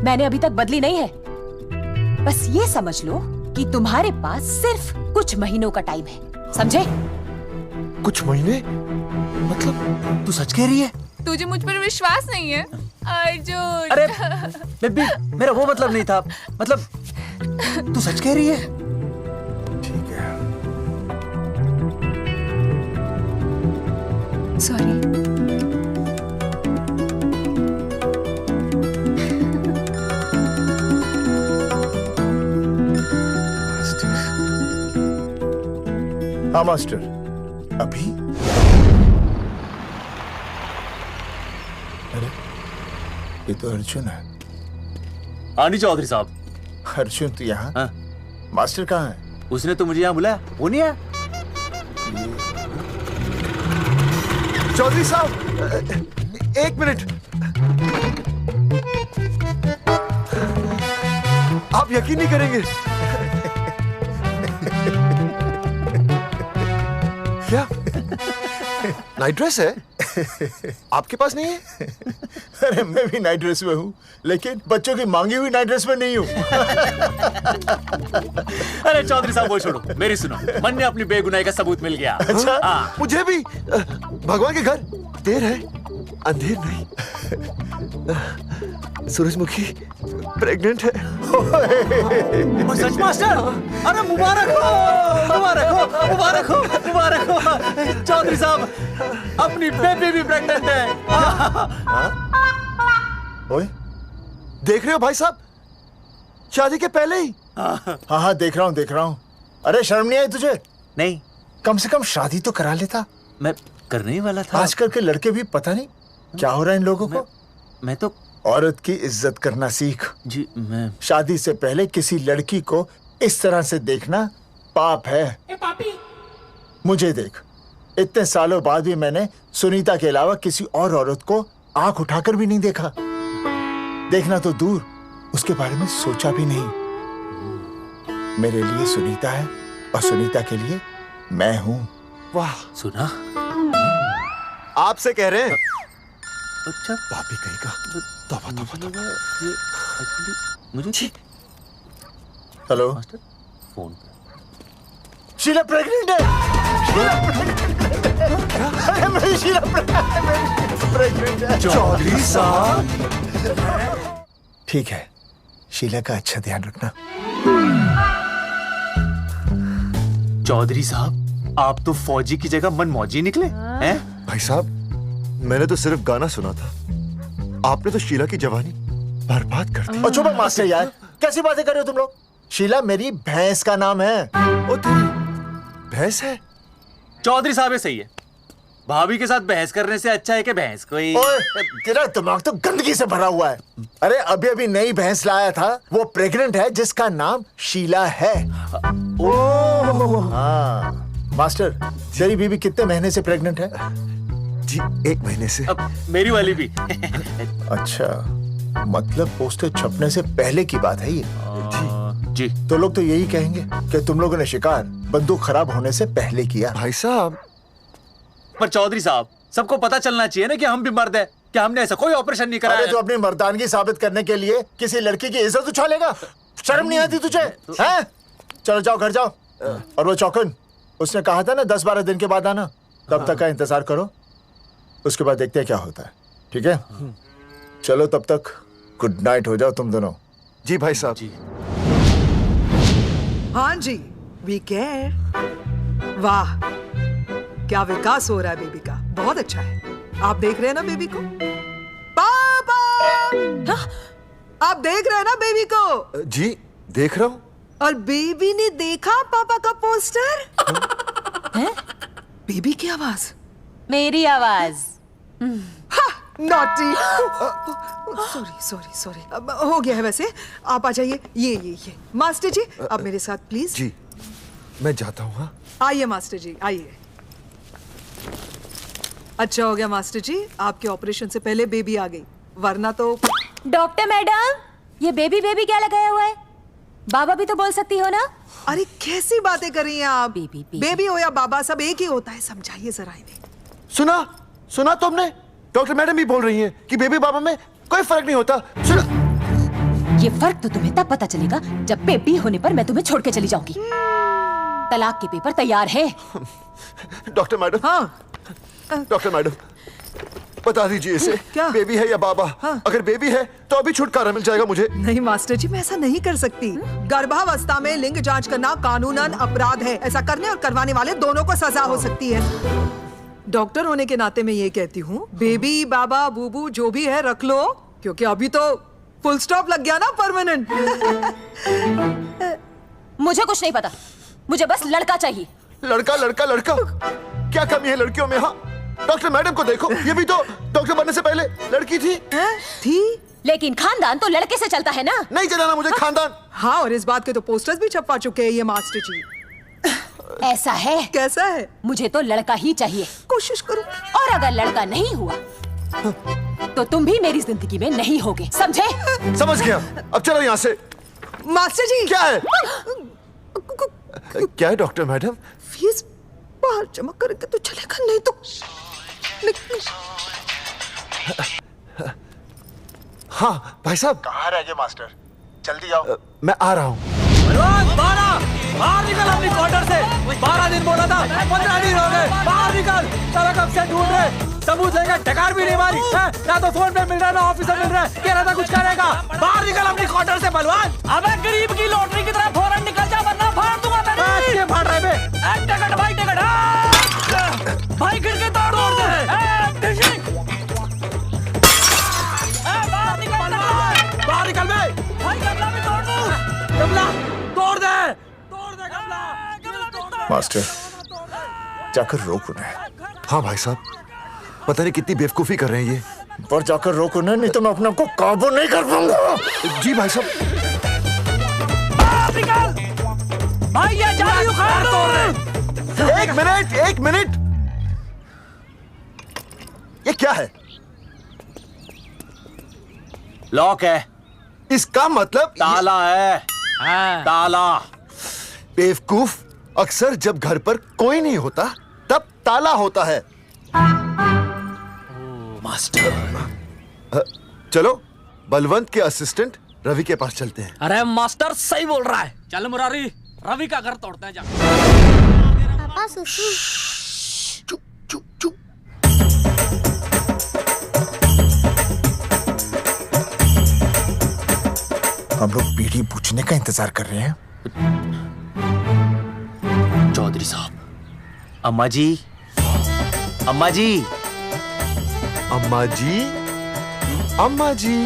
मैंने अभी तक बदली नहीं है। बस ये समझ लो कि तुम्हारे पास सिर्फ कुछ महीनों का टाइम है, समझे? कुछ महीने? मतलब तू सच कह रही है? तुझे मुझ पर विश्वास नहीं है अर्जुन? अरे बेबी, मेरा वो मतलब नहीं था। मतलब तू सच कह रही है? ठीक है। सॉरी। हाँ मास्टर, अभी? अरे ये तो अर्जुन है। हाँ नहीं चौधरी साहब। अर्जुन तू यहाँ? हाँ। मास्टर कहाँ है? उसने तो मुझे यहाँ बुलाया, वो नहीं आया। चौधरी साहब, एक मिनट। आप यकीन नहीं करेंगे। क्या नाइट ड्रेस है? आपके पास नहीं है? अरे मैं भी नाइट ड्रेस में हूँ, लेकिन बच्चों की मांगी हुई नाइट ड्रेस में नहीं हूँ। अरे चौधरी साहब वो छोड़ो, मेरी सुनो। मन ने अपनी बेगुनाही का सबूत मिल गया। अच्छा, हाँ। मुझे भी। भगवान के घर देर है, अंधेर नहीं। सूरजमुखी प्रेग्नेंट है। सच मास्टर? अरे मुबारक हो, मुबारक हो, मुबारक हो, मुबारक हो। चौधरी साहब अपनी बेबी भी प्रेग्नेंट है। ओए, देख रहे हो भाई साहब, शादी के पहले ही। हाँ हाँ देख रहा हूँ। अरे शर्म नहीं आई तुझे? नहीं। कम से कम शादी तो करा लेता। मैं करने ही वाला था। आजकल के लड़के भी पता नहीं क्या हो रहा है इन लोगों को। मैं तो औरत की इज्जत करना सीख। जी मैं शादी से पहले किसी लड़की को इस तरह से देखना पाप है। मुझे देख, इतने सालों बाद भी मैंने सुनीता के अलावा किसी और औरत को आंख उठाकर भी नहीं देखा। देखना तो दूर, उसके बारे में सोचा भी नहीं। मेरे लिए सुनीता है और सुनीता के लिए मैं हूं। वाह, सुना? आपसे कह रहे हैं। अच्छा, पापी कहीं का। तौबा तौबा तौबा। मुझे हेलो फोन शीला प्रेग्नेंट है। शीला प्रेग्नेंट है। अरे मेरी शीला प्रेग्नेंट है। चौधरी साहब, ठीक है, शीला का अच्छा ध्यान रखना। चौधरी साहब, आप तो फौजी की जगह मनमौजी निकले हैं? भाई साहब, मैंने तो सिर्फ गाना सुना था, आपने तो शीला की जवानी बर्बाद कर दी। और चुप मास्टर यार, कैसी बातें कर रहे हो तुम लोग? शीला मेरी भैंस का नाम है। ओ तेरी भैंस है? चौधरी साहब ये सही है। भाभी के साथ बहस करने से अच्छा है कि भैंस कोई। ओए, तेरा दिमाग तो गंदगी से भरा हुआ है। अरे अभी अभी नई भैंस लाया था, वो प्रेग्नेंट है जिसका नाम शीला है। हाँ मास्टर, तेरी बीवी कितने महीने से प्रेग्नेंट है? जी 1 महीने से। अब मेरी वाली भी। अच्छा, मतलब पोस्टर छपने से पहले की बात है ये। जी तो लोग तो यही कहेंगे कि तुम लोगों ने शिकार बंदूक खराब होने से पहले किया। भाई साहब, पर चौधरी साहब, सबको पता चलना चाहिए ना कि हम भी मर्द है, कि हमने ऐसा कोई ऑपरेशन नहीं कराया। अरे तो अपनी मर्दानगी साबित करने के लिए किसी लड़की की इज्जत उछालेगा? शर्म नहीं आती तुझे? हैं? चलो जाओ, घर जाओ। और वो चौकन, उसने कहा था ना 10-12 दिन के बाद आना, तब तक का इंतजार करो, उसके बाद देखते हैं क्या होता है। ठीक है, चलो तब तक गुड नाइट हो जाओ तुम दोनों। जी भाई साहब। जी हाँ जी, वी केयर। वाह, क्या विकास हो रहा है बेबी का, बहुत अच्छा है। आप देख रहे हैं ना बेबी को? पापा, आप देख रहे हैं ना बेबी को? जी देख रहा हूँ। और बेबी ने देखा पापा का पोस्टर? हैं? बेबी की आवाज? मेरी आवाज। नॉटी। सॉरी सॉरी सॉरी, हो गया है वैसे। आप आ जाइए। ये मास्टर जी, आप मेरे साथ प्लीज। जी मैं जाता हूँ। हाँ आइए मास्टर जी, आइए। अच्छा हो गया मास्टर जी, आपके ऑपरेशन से पहले बेबी आ गई। वरना तो। डॉक्टर मैडम, ये बेबी बेबी क्या लगाया हुआ है? बाबा भी तो बोल सकती हो ना? अरे कैसी बातें कर रही हैं आप? बेबी हो या बाबा सब एक ही होता है, समझाइए जरा इन्हें। सुना तुमने? डॉक्टर मैडम भी बोल रही हैं कि बेबी बाबा में कोई फर्क नहीं होता। सुना? ये फर्क तो तुम्हें तब पता चलेगा जब बेबी होने पर मैं तुम्हें छोड़ के चली जाऊंगी। तलाक के पेपर तैयार है। Doctor madam. हाँ डॉक्टर मैडम, बता दीजिए इसे, क्या बेबी है या बाबा? अगर बेबी है तो अभी छुटकारा मिल जाएगा मुझे। नहीं मास्टर जी, मैं ऐसा नहीं कर सकती। गर्भावस्था में लिंग जांच करना कानूनन अपराध है। ऐसा करने और करवाने वाले दोनों को सजा हो सकती है। डॉक्टर होने के नाते मैं ये कहती हूँ, बेबी बाबा बूबू जो भी है रख लो, क्योंकि अभी तो फुल स्टॉप लग गया ना परमानेंट। मुझे कुछ नहीं पता, मुझे बस लड़का चाहिए। लड़का लड़का लड़का, क्या कमी है लड़कियों में? हाँ, डॉक्टर मैडम को देखो, ये भी तो डॉक्टर बनने से पहले लड़की थी। लेकिन खानदान तो लड़के से चलता है ना। नहीं चलाना मुझे खानदान। हाँ, और इस बात के तो पोस्टर्स भी छपवा चुके हैं ये मास्टर जी। ऐसा है? कैसा है? मुझे तो लड़का ही चाहिए। कोशिश करो। और अगर लड़का नहीं हुआ तो तुम भी मेरी जिंदगी में नहीं होगे, समझे? समझ गया। अब चलो यहाँ से। मास्टर जी। क्या है? क्या है डॉक्टर मैडम? फीस बाहर जमा करके तो चलेगा, नहीं तो हाँ भाई साहब। कहाँ रह गए मास्टर? जल्दी आओ। मैं आ रहा हूँ। बाहर निकल अपनी क्वार्टर से। 12 दिन बोला था, 15 दिन हो गए। बाहर निकल। सारा कब से ढूंढ रहे, सबूत लेकर डकार भी नहीं मारी है? ना तो फोन पे मिल रहा है, ना ऑफिसर मिल रहा है। कह रहा था कुछ करेगा। बाहर निकल अपनी क्वार्टर से बलवान। अबे गरीब की लॉटरी की तरह फौरन निकल जा, वरना फाड़ दूंगा तेरी। क्या फाड़ रहे बे? टिकट भाई, टिकट भाई, खिड़की तोड़ दे। बाहर निकल बे। भाई गमला भी तोड़ दो। गमला तोड़ दे। मास्टर, जाकर रोक उन्हें। हाँ भाई साहब, पता नहीं कितनी बेवकूफी कर रहे हैं ये। पर जाकर रोक उन्हें, नहीं तो मैं अपने आप को काबू नहीं कर पाऊंगा। जी भाई साहब। भाई ये जाली उखाड़ दो। एक मिनट। ये क्या है? लॉक है। इसका मतलब ताला है। ताला। बेवकूफ, अक्सर जब घर पर कोई नहीं होता तब ताला होता है। मास्टर। चलो बलवंत के असिस्टेंट रवि के पास चलते हैं। अरे मास्टर सही बोल रहा है। चल मुरारी, रवि का घर तोड़ते हैं। जा पापा सुसु। हम लोग पीढ़ी पूछने का इंतजार कर रहे हैं। चौधरी साहब। अम्मा जी, अम्मा जी, अम्मा जी, अम्मा जी,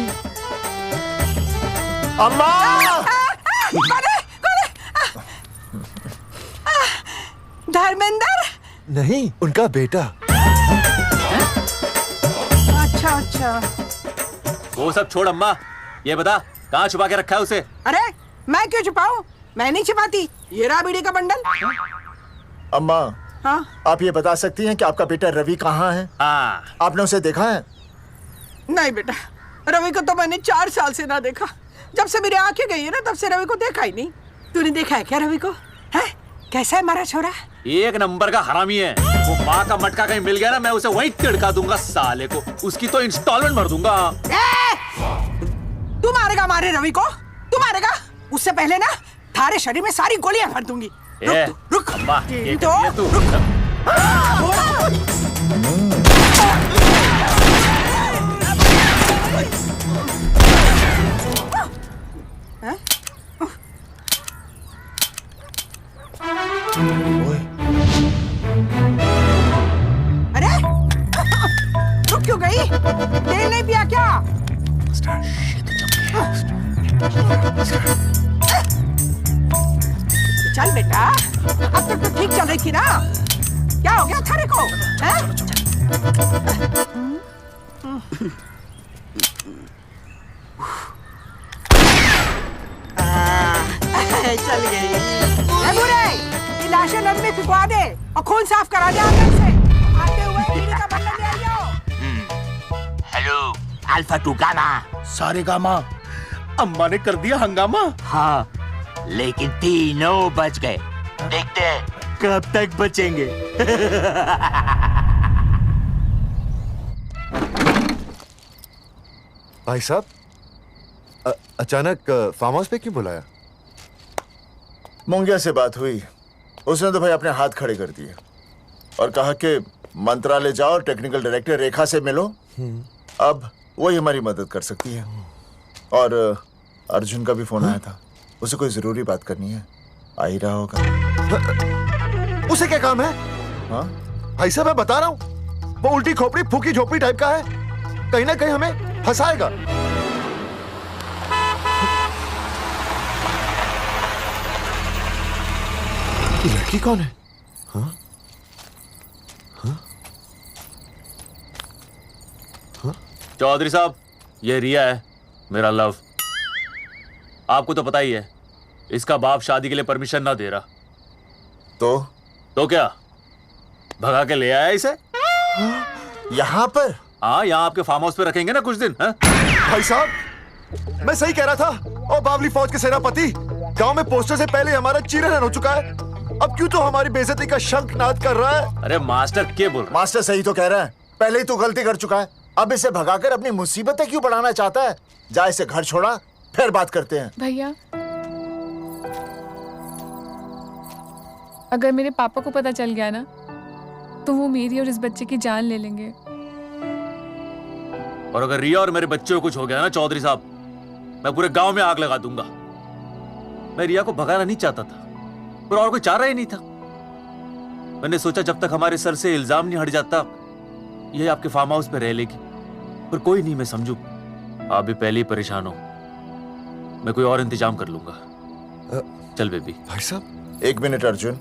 अम्मा। धर्मेंद्र? नहीं, उनका बेटा। अच्छा। वो सब छोड़ अम्मा, ये बता कहाँ छुपा के रखा है उसे? अरे मैं क्यों छुपाऊं? मैं नहीं छुपाती। ये रहा बीड़ी का बंडल। अम्मा, हाँ? आप ये बता सकती हैं कि आपका बेटा रवि कहाँ है? हाँ। आपने उसे देखा है? नहीं बेटा, रवि को तो मैंने 4 साल से ना देखा। जब से मेरी आंखें गई है ना, तब से रवि को देखा ही नहीं। तूने देखा है क्या रवि को? है? कैसा है हमारा छोरा? एक नंबर का हरामी है। वो माँ का मटका कहीं मिल गया ना, मैं उसे वहीं तिड़का दूंगा साले को। उसकी तो इंस्टॉलमेंट भर दूंगा। तू मारेगा मारे रवि को? तू मारेगा? उससे पहले ना थारे शरीर में सारी गोलियां भर दूंगी। रुक अम्मा, ये तो कर तू। अरे रुक क्यों गई? तेल नहीं पिया क्या? चल बेटा, अब तक तो ठीक चल रही थी ना। क्या हो गया थारे को? चल गई। बुरे, ये लाशें नदी में फिकवा दे और खून साफ करा दे अंदर से। आते हुए बीड़ी का बंडल ले आइयो। Hello, alpha two gamma. सारे गामा। अम्मा ने कर दिया हंगामा। हाँ, लेकिन तीनों बच गए। देखते हैं कब तक बचेंगे। भाई साहब, अचानक फार्म हाउस पे क्यों बुलाया? मुंगिया से बात हुई, उसने तो भाई अपने हाथ खड़े कर दिए और कहा कि मंत्रालय जाओ, टेक्निकल डायरेक्टर रेखा से मिलो, अब वही हमारी मदद कर सकती है। और अर्जुन का भी फोन आया था, उसे कोई जरूरी बात करनी है, आ ही रहा होगा। उसे क्या काम है? हाँ भाई साहब, मैं बता रहा हूँ, वो उल्टी खोपड़ी फूकी झोपड़ी टाइप का है, कहीं ना कहीं हमें फंसाएगा। ये लड़की कौन है? हाँ? चौधरी साहब, ये रिया है, मेरा लव। आपको तो पता ही है, इसका बाप शादी के लिए परमिशन ना दे रहा। तो क्या भगा के ले आया इसे? यहाँ पर? हाँ, यहाँ आपके फार्म हाउस पे रखेंगे ना कुछ दिन। हाँ? भाई साहब, मैं सही कह रहा था। और बावली फौज के सेनापति, गांव में पोस्टर से पहले हमारा चीरहरण हो चुका है, अब क्यों तो हमारी बेइज्जती का शंखनाद कर रहा है? अरे मास्टर क्या बोल रहा? मास्टर सही तो कह रहा है, पहले ही तो गलती कर चुका है, अब इसे भगाकर अपनी मुसीबतें क्यों बढ़ाना चाहता है? जा इसे घर छोड़ा, फिर बात करते हैं। भैया, अगर मेरे पापा को पता चल गया ना, तो वो मेरी और इस बच्चे की जान ले लेंगे। और अगर रिया और मेरे बच्चे को कुछ हो गया ना चौधरी साहब, मैं पूरे गांव में आग लगा दूंगा। मैं रिया को भगाना नहीं चाहता था, पर और कोई चारा ही नहीं था। मैंने सोचा जब तक हमारे सर से इल्जाम नहीं हट जाता, ये आपके फार्म हाउस पे रह लेगी। पर कोई नहीं, मैं समझू आप भी पहले ही परेशान हो, मैं कोई और इंतजाम कर लूंगा। चल बेबी। भाई साहब, एक मिनट अर्जुन।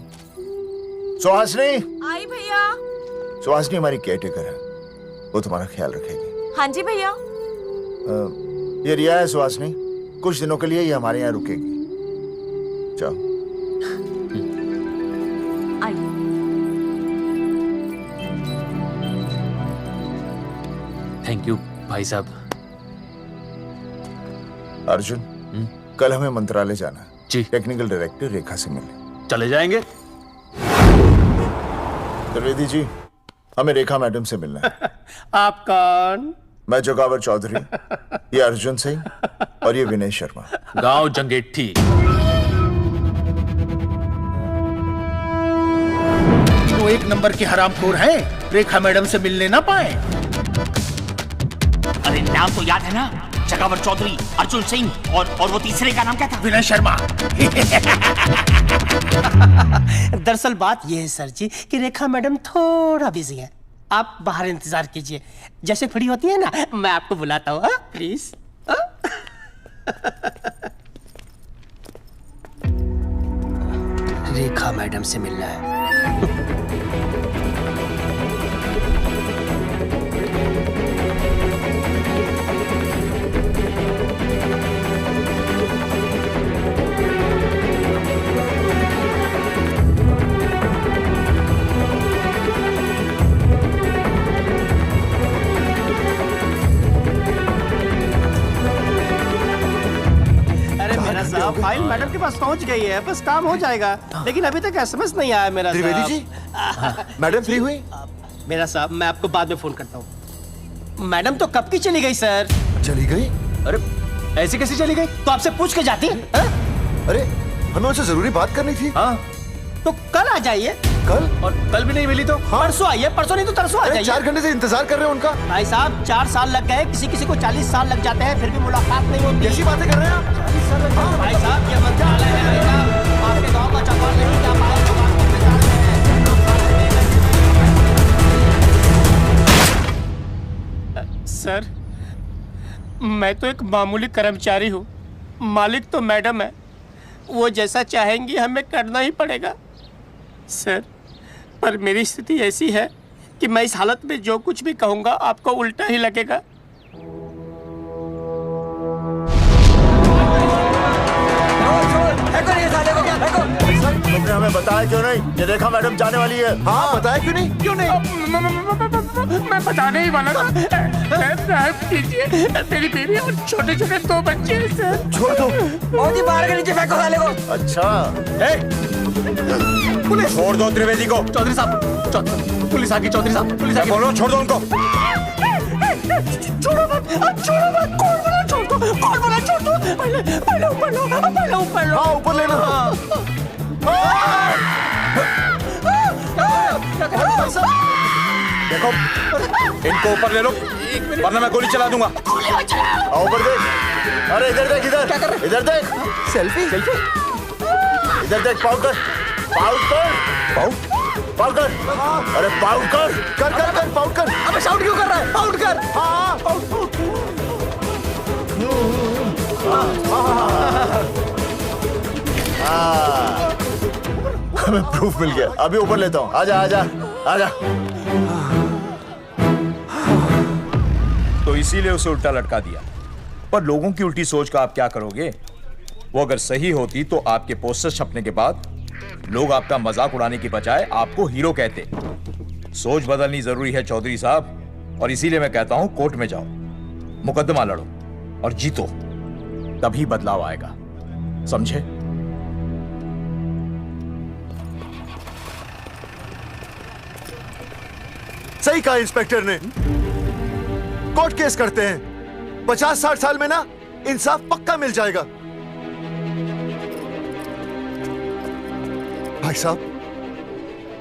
सुहासनी। आई भैया। सुहासनी हमारी केयरटेकर है, वो तुम्हारा ख्याल रखेगी। हाँ जी भैया। ये रिया है सुहासनी, कुछ दिनों के लिए ये हमारे यहाँ रुकेगी। जाओ। थैंक यू भाई साहब। अर्जुन, कल हमें मंत्रालय जाना है जी। टेक्निकल डायरेक्टर रेखा से मिलने चले जाएंगे। त्रिवेदी जी, हमें रेखा मैडम से मिलना है। आप कौन? मैं जोगावर चौधरी, ये अर्जुन सिंह और ये विनय शर्मा, गांव जंगेठी। वो एक नंबर के हरामखोर हैं, रेखा मैडम से मिलने ना पाए। अरे नाम तो याद है ना, जगावर चौधरी, अर्जुन सिंह और वो तीसरे का नाम क्या था? विनय शर्मा। दरअसल बात यह है सर जी कि रेखा मैडम थोड़ा बिजी है, आप बाहर इंतजार कीजिए, जैसे फ्री होती है ना मैं आपको बुलाता हूँ, प्लीज। रेखा मैडम से मिलना है। फाइल मैडम के पास पहुंच गई है, बस काम हो जाएगा, लेकिन अभी तक एसएमएस नहीं आया मेरा। त्रिवेदी जी, मैडम फ्री हुई? मेरा साहब, मैं आपको बाद में फोन करता हूँ। मैडम तो कब की चली गई सर। चली गई? अरे ऐसे कैसे चली गई? तो आपसे पूछ के जाती। अरे हमें उनसे जरूरी बात करनी थी। हाँ, तो कल आ जाइए। कल? और कल भी नहीं मिली तो? हाँ? परसों आइए, परसों नहीं तो तरसों आ जाइए। 4 घंटे से इंतजार कर रहे हैं उनका। भाई साहब 4 साल लग गए, किसी को 40 साल लग जाते हैं, फिर भी मुलाकात नहीं होती। कैसी बातें कर रहे हैं आप? 40 साल लग जाते। भाई साहब ये मंत्रालय है भाई साहब, आपके गांव का चौपाल नहीं क्या पाए। सर, मैं तो एक मामूली कर्मचारी हूँ, मालिक तो मैडम है, वो जैसा चाहेंगी हमें करना ही पड़ेगा। सर, पर मेरी स्थिति ऐसी है कि मैं इस हालत में जो कुछ भी कहूँगा आपको उल्टा ही लगेगा। तुमने हमें हमें बताया क्यों नहीं? ये देखा मैडम जाने वाली है। हाँ बताया क्यों नहीं? क्यों नहीं? मैं बताने ही वाला था। माफ कीजिए, मेरी बीवी और छोटे छोटे 2 बच्चे हैं सर। छोड़ दो। और जी बाहर के नीचे फेंको साले को। अच्छा पुलिस छोड़ दो त्रिवेदी को। चौधरी साहब, पुलिस आ गई। चौधरी साहब, पुलिस आ गई। बोलो छोड़ दो उनको। छोड़ो मत, छोड़ो मत। कौन बोला छोड़ दो? कौन बोला छोड़ दो? पहले ऊपर लो, पहले ऊपर लो। हाँ ऊपर ले लो। देखो इनको ऊपर ले लो वरना मैं गोली चला दूंगा। आओ ऊपर देख। अरे इधर देख, इधर इधर देख। सेल्फी इधर देख। पाउट कर, पाउट कर, पाउट कर। अरे पाउट कर, कर कर कर पाउट कर। अबे शाउट क्यों कर रहा है? पाउट कर। हाँ पाउट। हमें प्रूफ मिल गया। अभी ऊपर लेता हूँ। आजा आजा आजा। तो इसीलिए उसे उल्टा लटका दिया। पर लोगों की उल्टी सोच का आप क्या करोगे? वो अगर सही होती तो आपके पोस्टर छपने के बाद लोग आपका मजाक उड़ाने की बजाय आपको हीरो कहते। सोच बदलनी जरूरी है चौधरी साहब, और इसीलिए मैं कहता हूं कोर्ट में जाओ, मुकदमा लड़ो और जीतो, तभी बदलाव आएगा। समझे? सही कहा इंस्पेक्टर ने। कोर्ट केस करते हैं, 50-60 साल में ना इंसाफ पक्का मिल जाएगा। भाई साहब,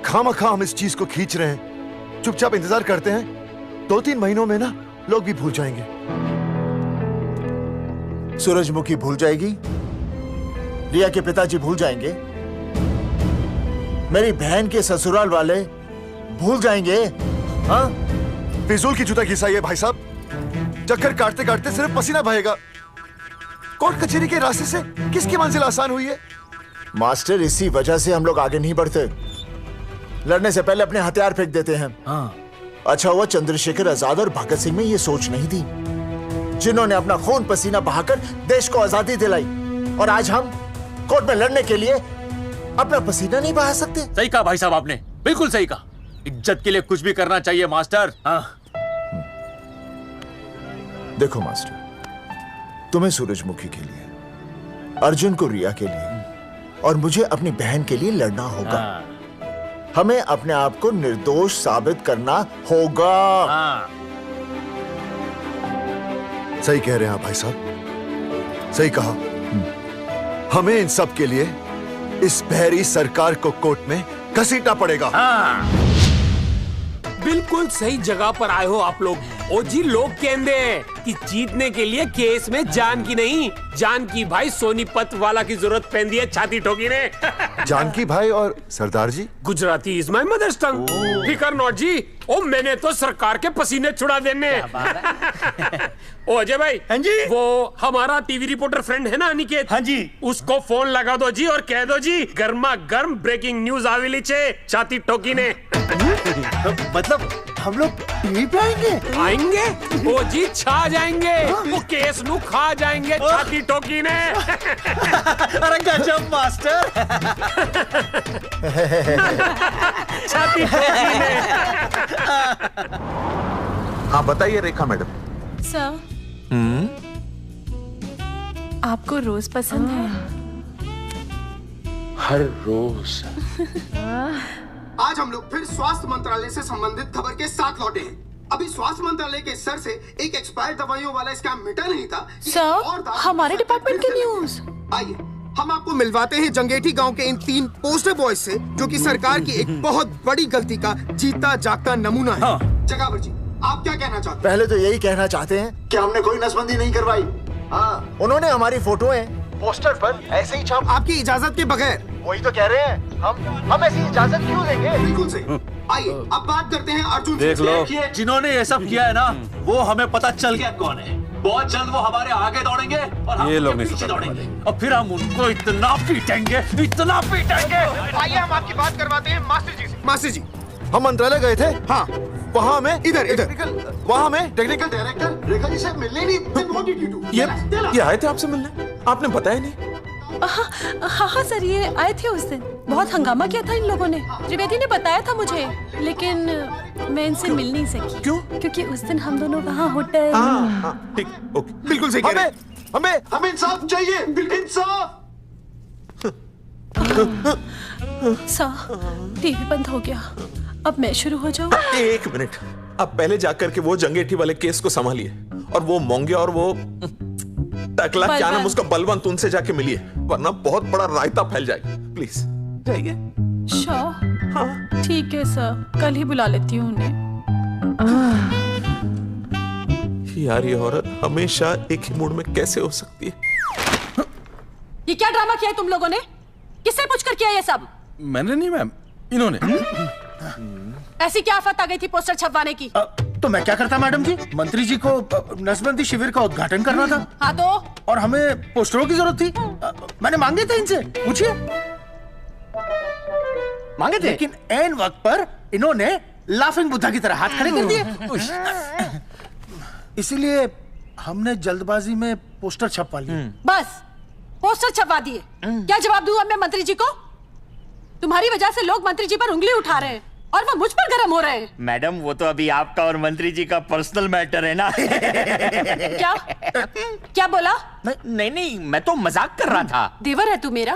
खामखा हम इस चीज को खींच रहे हैं। चुपचाप इंतजार करते हैं, 2-3 महीनों में ना लोग भी भूल जाएंगे। सूरजमुखी भूल जाएगी, रिया के पिताजी भूल जाएंगे, मेरी बहन के ससुराल वाले भूल जाएंगे। हाँ, फिजूल की जूता घिसाई है भाई साहब। चक्कर काटते काटते सिर्फ पसीना बहेगा। कोर्ट कचहरी के रास्ते से किसकी मंजिल आसान हुई है? मास्टर, इसी वजह से हम लोग आगे नहीं बढ़ते। लड़ने से पहले अपने हथियार फेंक देते हैं। अच्छा हुआ चंद्रशेखर आजाद और भगत सिंह में ये सोच नहीं थी, जिन्होंने अपना खून पसीना बहाकर देश को आजादी दिलाई। और आज हम कोर्ट में लड़ने के लिए अपना पसीना नहीं बहा सकते। सही कहा भाई साहब आपने, बिल्कुल सही कहा। इज्जत के लिए कुछ भी करना चाहिए मास्टर। देखो मास्टर, तुम्हें सूरजमुखी के लिए, अर्जुन को रिया के लिए और मुझे अपनी बहन के लिए लड़ना होगा। हमें अपने आप को निर्दोष साबित करना होगा। सही कह रहे हैं आप भाई साहब, सही कहा। हमें इन सब के लिए इस बहरी सरकार को कोर्ट में घसीटना पड़ेगा। बिल्कुल सही जगह पर आए हो आप लोग। ओ जी, लोग कहते हैं कि जीतने के लिए केस में जान की नहीं, जान की भाई सोनीपत वाला की जरूरत पैंदी है छाती ठोकी ने। जानकी भाई और सरदार जी, गुजराती इज माय मदर्स टंग। फिकर नॉट जी। ओ मैंने तो सरकार के पसीने छुड़ा देने। ओ अजय भाई, हाँ जी, वो हमारा टीवी रिपोर्टर फ्रेंड है ना अनिकेत, हाँ जी, उसको फोन लगा दो जी और कह दो जी गर्मा गर्म ब्रेकिंग न्यूज आवेली छे छाती ठोकी ने। मतलब हम लोग टीवी पे आएंगे? ओ जी छा जाएंगे, वो केस नु खा जाएंगे छाती ठोकी ने। अरे गजब मास्टर। छाती ठोकी ने। हाँ बताइए रेखा मैडम। सर, आपको रोज पसंद है? हर रोज। आज हम लोग फिर स्वास्थ्य मंत्रालय से संबंधित खबर के साथ लौटे हैं। अभी स्वास्थ्य मंत्रालय के सर से एक एक्सपायर्ड दवाइयों वाला स्कैम मिटा नहीं था। सर, हमारे डिपार्टमेंट की न्यूज। आइए हम आपको मिलवाते हैं जंगेठी गांव के इन 3 पोस्टर बॉयज से, जो कि सरकार की एक बहुत बड़ी गलती का जीता जागता नमूना है। जगावर जी, आप क्या कहना चाहते हैं? पहले तो यही कहना चाहते हैं कि हमने कोई नसबंदी नहीं करवाई। हाँ, उन्होंने हमारी फोटोएं पोस्टर पर ऐसे ही छाप, आपकी इजाजत के बगैर। वही तो कह रहे हैं, हम ऐसी इजाजत क्यों देंगे? बिल्कुल सही। आइए अब बात करते हैं अर्जुन से। देख लो, जिन्होंने ये सब किया है ना, वो हमें पता चल गया कौन है। बहुत जल्द वो हमारे आगे दौड़ेंगे और हम उनके पीछे दौड़ेंगे, और फिर हम उनको इतना पीटेंगे, इतना पीटेंगे। आइए हम आपकी बात करवाते हैं मास्टर जी से। मास्टर जी, हम मंत्रालय गए थे। हाँ, वहाँ हमें इधर वहाँ हमें टेक्निकल डायरेक्टर रेखा जी से मिलने नहीं। ये आए थे आपसे मिलने, आपने बताया नहीं। हाँ सर, ये आए थे उस दिन। बहुत हंगामा किया था इन लोगों ने। त्रिवेदी ने बताया था मुझे, लेकिन मैं इनसे मिल नहीं सकी। क्यों? क्योंकि उस दिन हम दोनों वहाँ होटल। ठीक, ओके, बिल्कुल सही कह रहे हैं। हमें इंसाफ चाहिए, इंसाफ। टीवी बंद हो गया, अब मैं शुरू हो जाऊं? एक मिनट, आप पहले जाकर के वो जंगेठी वाले केस को संभालिए और वो मोंगे और वो टकला क्या नाम उसका बलवंत, उनसे जाके मिलिए, वरना बहुत बड़ा रायता फैल जाएगा। प्लीज जाइए। हाँ ठीक है सर, कल ही बुला लेती हूँ उन्हें। यार ये औरत हमेशा एक ही मूड में कैसे हो सकती है? ये क्या ड्रामा किया है तुम लोगों ने? किससे पूछकर किया ये सब? मैंने नहीं मैम, इन्होंने। ऐसी क्या आफत आ गई थी पोस्टर छपवाने की? तो मैं क्या करता मैडम जी? मंत्री जी को नसबंदी शिविर का उद्घाटन करना था। हाँ तो? और हमें पोस्टरों की जरूरत थी। मैंने मांगे थे इनसे, पूछिए। मांगे थे, लेकिन ऐन वक्त पर इन्होंने लाफिंग बुद्धा की तरह हाथ खड़े कर दिए। इसीलिए हमने जल्दबाजी में पोस्टर छपवा लिए। बस पोस्टर छपवा दिए। क्या जवाब दूं अब मैं मंत्री जी को? तुम्हारी वजह से लोग मंत्री जी पर उंगली उठा रहे हैं और वो मुझ पर गर्म हो रहे हैं। मैडम वो तो अभी आपका और मंत्री जी का पर्सनल मैटर है ना। क्या क्या बोला? नहीं, मैं तो मजाक कर रहा था। देवर है तू मेरा?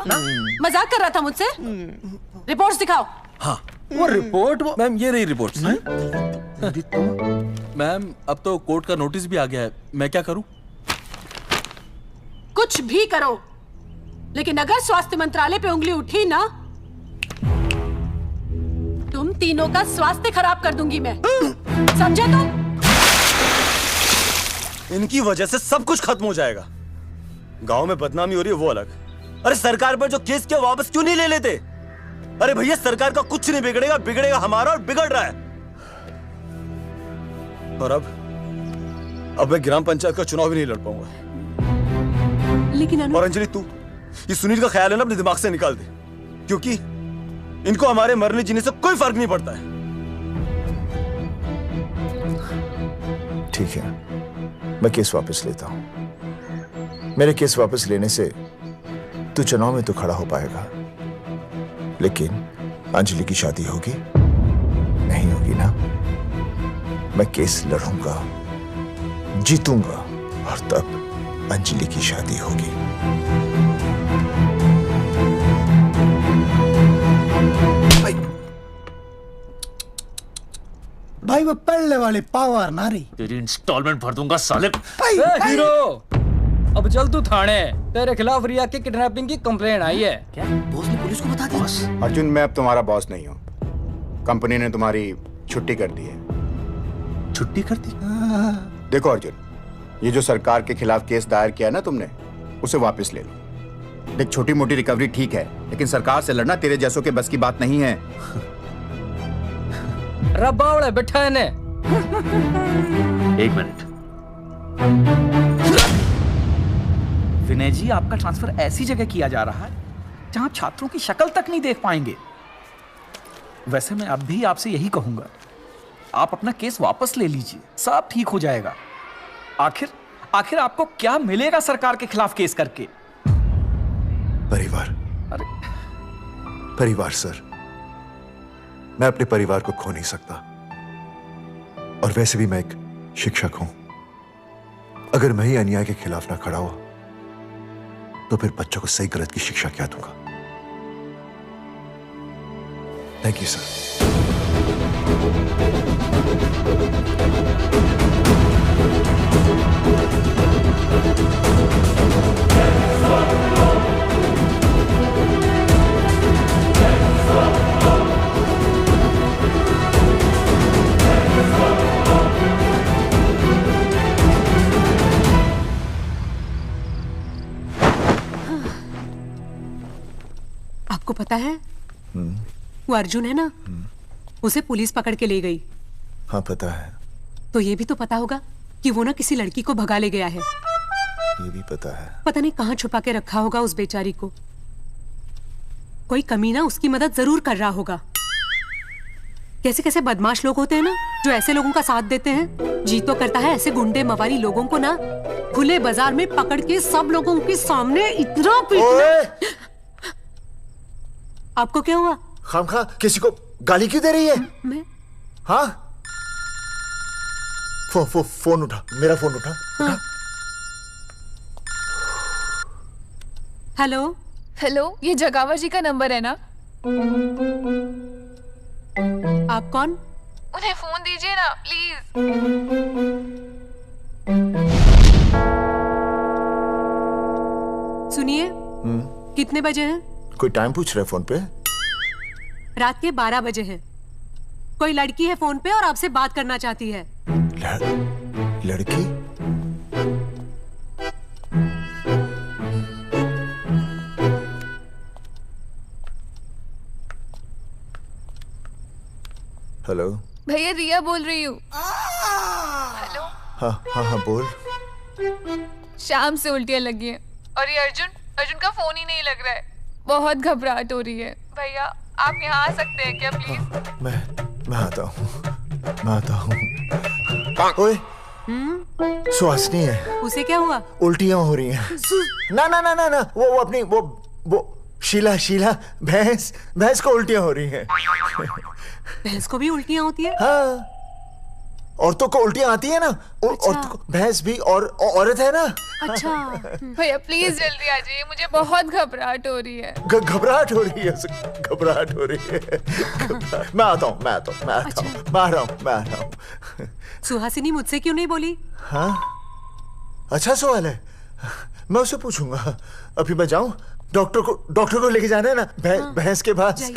मजाक कर रहा था मुझसे? रिपोर्ट्स दिखाओ। हाँ वो रिपोर्ट, मैम ये रही रिपोर्ट्स। मैम अब तो कोर्ट का नोटिस भी आ गया है, मैं क्या करूं? कुछ भी करो, लेकिन अगर स्वास्थ्य मंत्रालय पे उंगली उठी ना, तुम तीनों का स्वास्थ्य खराब कर दूंगी मैं। समझे तुम? इनकी वजह से सब कुछ खत्म हो जाएगा। गांव में बदनामी हो रही है वो अलग, अरे सरकार पर जो केस किया वापस क्यों नहीं ले लेते? अरे भैया सरकार का कुछ नहीं बिगड़ेगा, बिगड़ेगा हमारा, और बिगड़ रहा है। और अब मैं ग्राम पंचायत का चुनाव भी नहीं लड़ पाऊंगा। लेकिन और अंजलि तू ये सुनील का ख्याल है ना अपने दिमाग से निकाल दे, क्योंकि इनको हमारे मरने जीने से कोई फर्क नहीं पड़ता है। ठीक है, मैं केस वापस लेता हूं। मेरे केस वापस लेने से तू चुनाव में तो खड़ा हो पाएगा, लेकिन अंजलि की शादी होगी नहीं होगी ना? मैं केस लड़ूंगा, जीतूंगा, और तब अंजलि की शादी होगी। भाई वो पहले वाली पावर नारी। तेरी इंस्टॉलमेंट भर दूंगा साले। हीरो अब चल तू थाने, तेरे खिलाफ रिया की किडनैपिंग की कंप्लेंट आई है। क्या बॉस ने पुलिस को बता दिया? अर्जुन मैं अब तुम्हारा बॉस नहीं हूँ, कंपनी ने तुम्हारी छुट्टी कर दी है। छुट्टी कर दी? देखो अर्जुन, ये जो सरकार के खिलाफ केस दायर किया ना तुमने, उसे वापस ले लो। देख छोटी मोटी रिकवरी ठीक है, लेकिन सरकार से लड़ना तेरे जैसों के बस की बात नहीं है। रबावड़े बैठा है ने। एक मिनट। विनय जी आपका ट्रांसफर ऐसी जगह किया जा रहा है जहां छात्रों की शक्ल तक नहीं देख पाएंगे। वैसे मैं अब भी आपसे यही कहूंगा, आप अपना केस वापस ले लीजिए, सब ठीक हो जाएगा। आखिर आपको क्या मिलेगा सरकार के खिलाफ केस करके? परिवार। परिवार सर, मैं अपने परिवार को खो नहीं सकता, और वैसे भी मैं एक शिक्षक हूं। अगर मैं ही अन्याय के खिलाफ ना खड़ा हुआ तो फिर बच्चों को सही गलत की शिक्षा क्या दूंगा? Thank you sir. आपको पता है वो अर्जुन है ना, उसे पुलिस पकड़ के ले गई। हाँ पता है। तो ये भी तो पता होगा कि वो ना किसी लड़की को भगा ले गया है। ये भी पता है। पता नहीं कहाँ छुपा के रखा होगा उस बेचारी को। कोई कमीना उसकी मदद जरूर कर रहा होगा। कैसे कैसे बदमाश लोग होते हैं ना, जो ऐसे लोगों का साथ देते हैं। जी तो करता है ऐसे गुंडे मवाली लोगों को ना खुले बाजार में पकड़ के सब लोगों के सामने इतना पीटना। आपको क्या हुआ? खामखा किसी को गाली क्यों दे रही है? मैं? हाँ, फोन उठा, मेरा फोन उठा। हाँ। हेलो हेलो, ये जगावर जी का नंबर है ना? आप कौन? उन्हें फोन दीजिए ना प्लीज। सुनिए, कितने बजे हैं? कोई टाइम पूछ रहे फोन पे? रात के 12 बजे हैं। कोई लड़की है फोन पे और आपसे बात करना चाहती है। लड़की? हेलो भैया, रिया बोल रही हूँ। हाँ हाँ हाँ बोल। शाम से उल्टियाँ लगी हैं और ये अर्जुन का फोन ही नहीं लग रहा है। बहुत घबराहट हो रही है। भैया आप यहाँ आ सकते हैं क्या प्लीज? मैं आता हूँ। ओए, सुहासिनी है। उसे क्या हुआ? उल्टियाँ हो रही हैं। ना ना ना ना ना, वो अपनी वो शीला भैंस को उल्टियाँ हो रही हैं। भैंस को भी उल्टियाँ होती है? हाँ, औरतों को उल्टियाँ आती है ना। औरतों को, भैंस भी और औरत है ना। अच्छा भैया प्लीज जल्दी आ जाइए, मुझे बहुत घबराहट हो रही है। घबराहट हो रही है। मैं आता हूँ। मैं आ रहा हूँ। सुहासिनी मुझसे क्यों नहीं बोली? हाँ, अच्छा सवाल है, मैं उसे पूछूंगा। अभी मैं जाऊं? डॉक्टर को लेके जाना है ना भैंस के पास।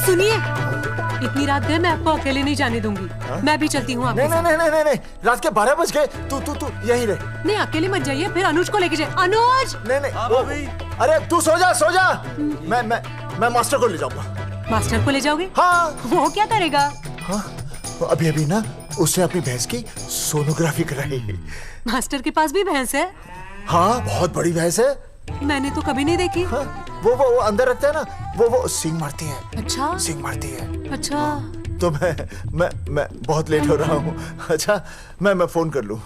सुनिए, इतनी रात गए, मैं आपको अकेले नहीं जाने दूंगी। मैं भी चलती हूँ आपके साथ। नहीं, रात के 12 बज गए। तू यहीं रह। नहीं, अकेले मत जाइए, फिर अनुज को लेके जाइए। अनुज! नहीं, अरे तू सो जा। मैं मास्टर को ले जाऊंगा। मास्टर को ले जाओगे? हाँ। वो क्या करेगा? हाँ, अभी ना उसने अपनी भैंस की सोनोग्राफी कराई। मास्टर के पास भी भैंस है? हाँ, बहुत बड़ी भैंस है। मैंने तो कभी नहीं देखी। हाँ, वो अंदर रखते हैं ना, वो सींग मारती है। अच्छा, सींग मारती है। अच्छा, तो मैं बहुत लेट हो रहा हूँ। अच्छा, मैं फोन कर लूँ।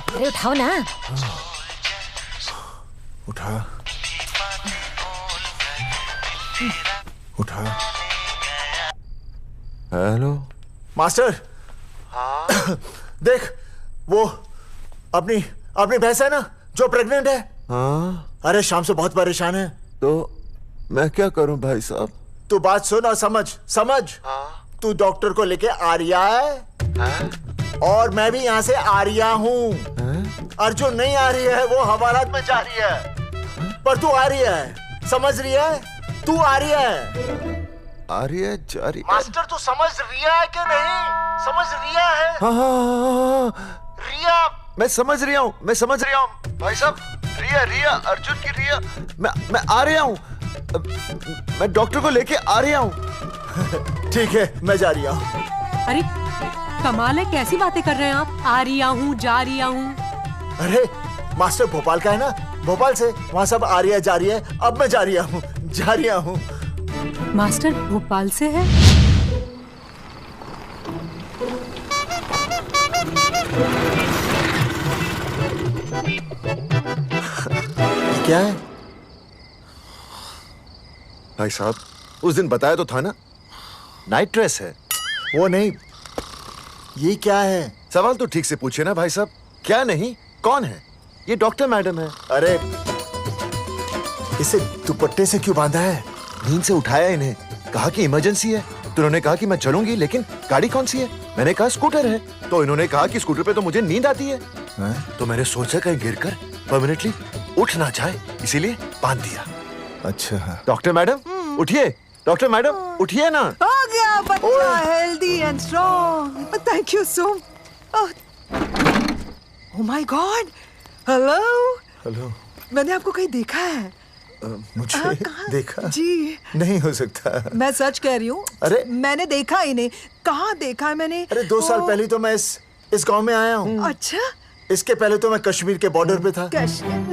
अरे उठाओ ना। उठा। Hello master. हाँ? देख, वो अपनी भैंस है ना जो प्रेग्नेंट है। हाँ? अरे शाम से बहुत परेशान है। तो मैं क्या करूं भाई साहब? तू बात सुन और समझ। हाँ? तू डॉक्टर को लेके आ रिया है? हाँ? और मैं भी यहाँ से आ रिया हूँ। अर्जुन नहीं आ रही है, वो हवालात में जा रही है। पर तू आ रही है, समझ रही है? तू आ रही है। जा रही है। मास्टर तू समझ रिया है कि नहीं? समझ रिया है? हाँ। रिया, मैं समझ रहा हूँ भाई साहब। रिया अर्जुन की रिया। मैं आ रहा हूँ। मैं डॉक्टर को लेके आ रहा हूँ। ठीक है, मैं जा रही हूँ। अरे कमाल है, कैसी बातें कर रहे हैं आप? आ रहा हूँ, जा रहा हूँ। अरे मास्टर भोपाल का है ना, भोपाल से वहाँ सब आ रही है, जा रही है। अब मैं जा रहा हूँ। मास्टर भोपाल से है? क्या है भाई साहब? उस दिन बताया तो था ना, नाइट ड्रेस है। वो नहीं, ये क्या है? सवाल तो ठीक से पूछे ना भाई साहब। क्या नहीं, कौन है? ये डॉक्टर मैडम है। अरे इसे दुपट्टे से क्यों बांधा है? नींद से उठाया इन्हें, कहा कि इमरजेंसी है। तो उन्होंने कहा कि मैं चलूंगी, लेकिन गाड़ी कौन सी है? मैंने कहा स्कूटर है। तो इन्होंने कहा कि स्कूटर पे तो मुझे नींद आती है। तो मैंने सोचा कहीं गिरकर परमानेंटली उठ ना जाए, इसीलिए बांध दिया। अच्छा डॉक्टर मैडम उठिए। डॉक्टर मैडम उठिए ना। आ गया बच्चा, healthy and strong. Thank you so. Oh my God, hello. Hello. मैंने आपको कहीं देखा है। मुझे देखा जी नहीं हो सकता। मैं सच कह रही हूँ। अरे मैंने देखा ही नहीं। कहाँ देखा है मैंने? अरे 2 साल पहले तो मैं इस गांव में आया हूँ। अच्छा। इसके पहले तो मैं कश्मीर के बॉर्डर पे था,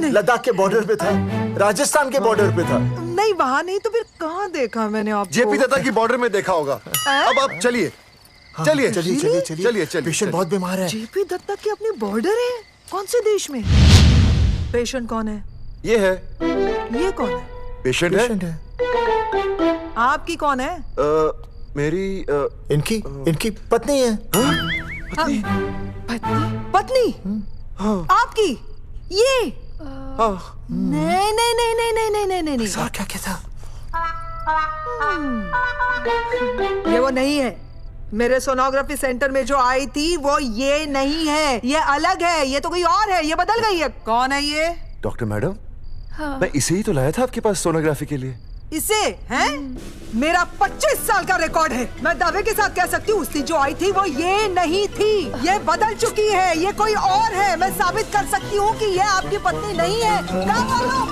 लद्दाख के बॉर्डर पे था, राजस्थान के बॉर्डर पे था। नहीं वहाँ नहीं तो फिर कहाँ देखा मैंने आपको? जेपी दत्ता की बॉर्डर में देखा होगा। अब आप चलिए चलिए चलिए चलिए चलिए चलिए। पेशेंट बहुत बीमार है। जेपी दत्ता की अपनी बॉर्डर है? कौन से देश में? पेशेंट कौन है? ये है। ये कौन है? पेशेंट है। आपकी कौन है? मेरी इनकी पत्नी है। पत्नी? आपकी? ये? नहीं नहीं नहीं नहीं नहीं नहीं नहीं नहीं। सर क्या था? ये वो नहीं है। मेरे सोनोग्राफी सेंटर में जो आई थी वो ये नहीं है, ये अलग है, ये तो कोई और है, ये बदल गई है। कौन है ये? डॉक्टर मैडम, मैं इसे ही तो लाया था आपके पास सोनोग्राफी के लिए। इसे? हैं? मेरा 25 साल का रिकॉर्ड है। मैं दावे के साथ कह सकती हूँ उसकी जो आई थी वो ये नहीं थी, ये बदल चुकी है, ये कोई और है। मैं साबित कर सकती हूँ कि ये आपकी पत्नी नहीं है।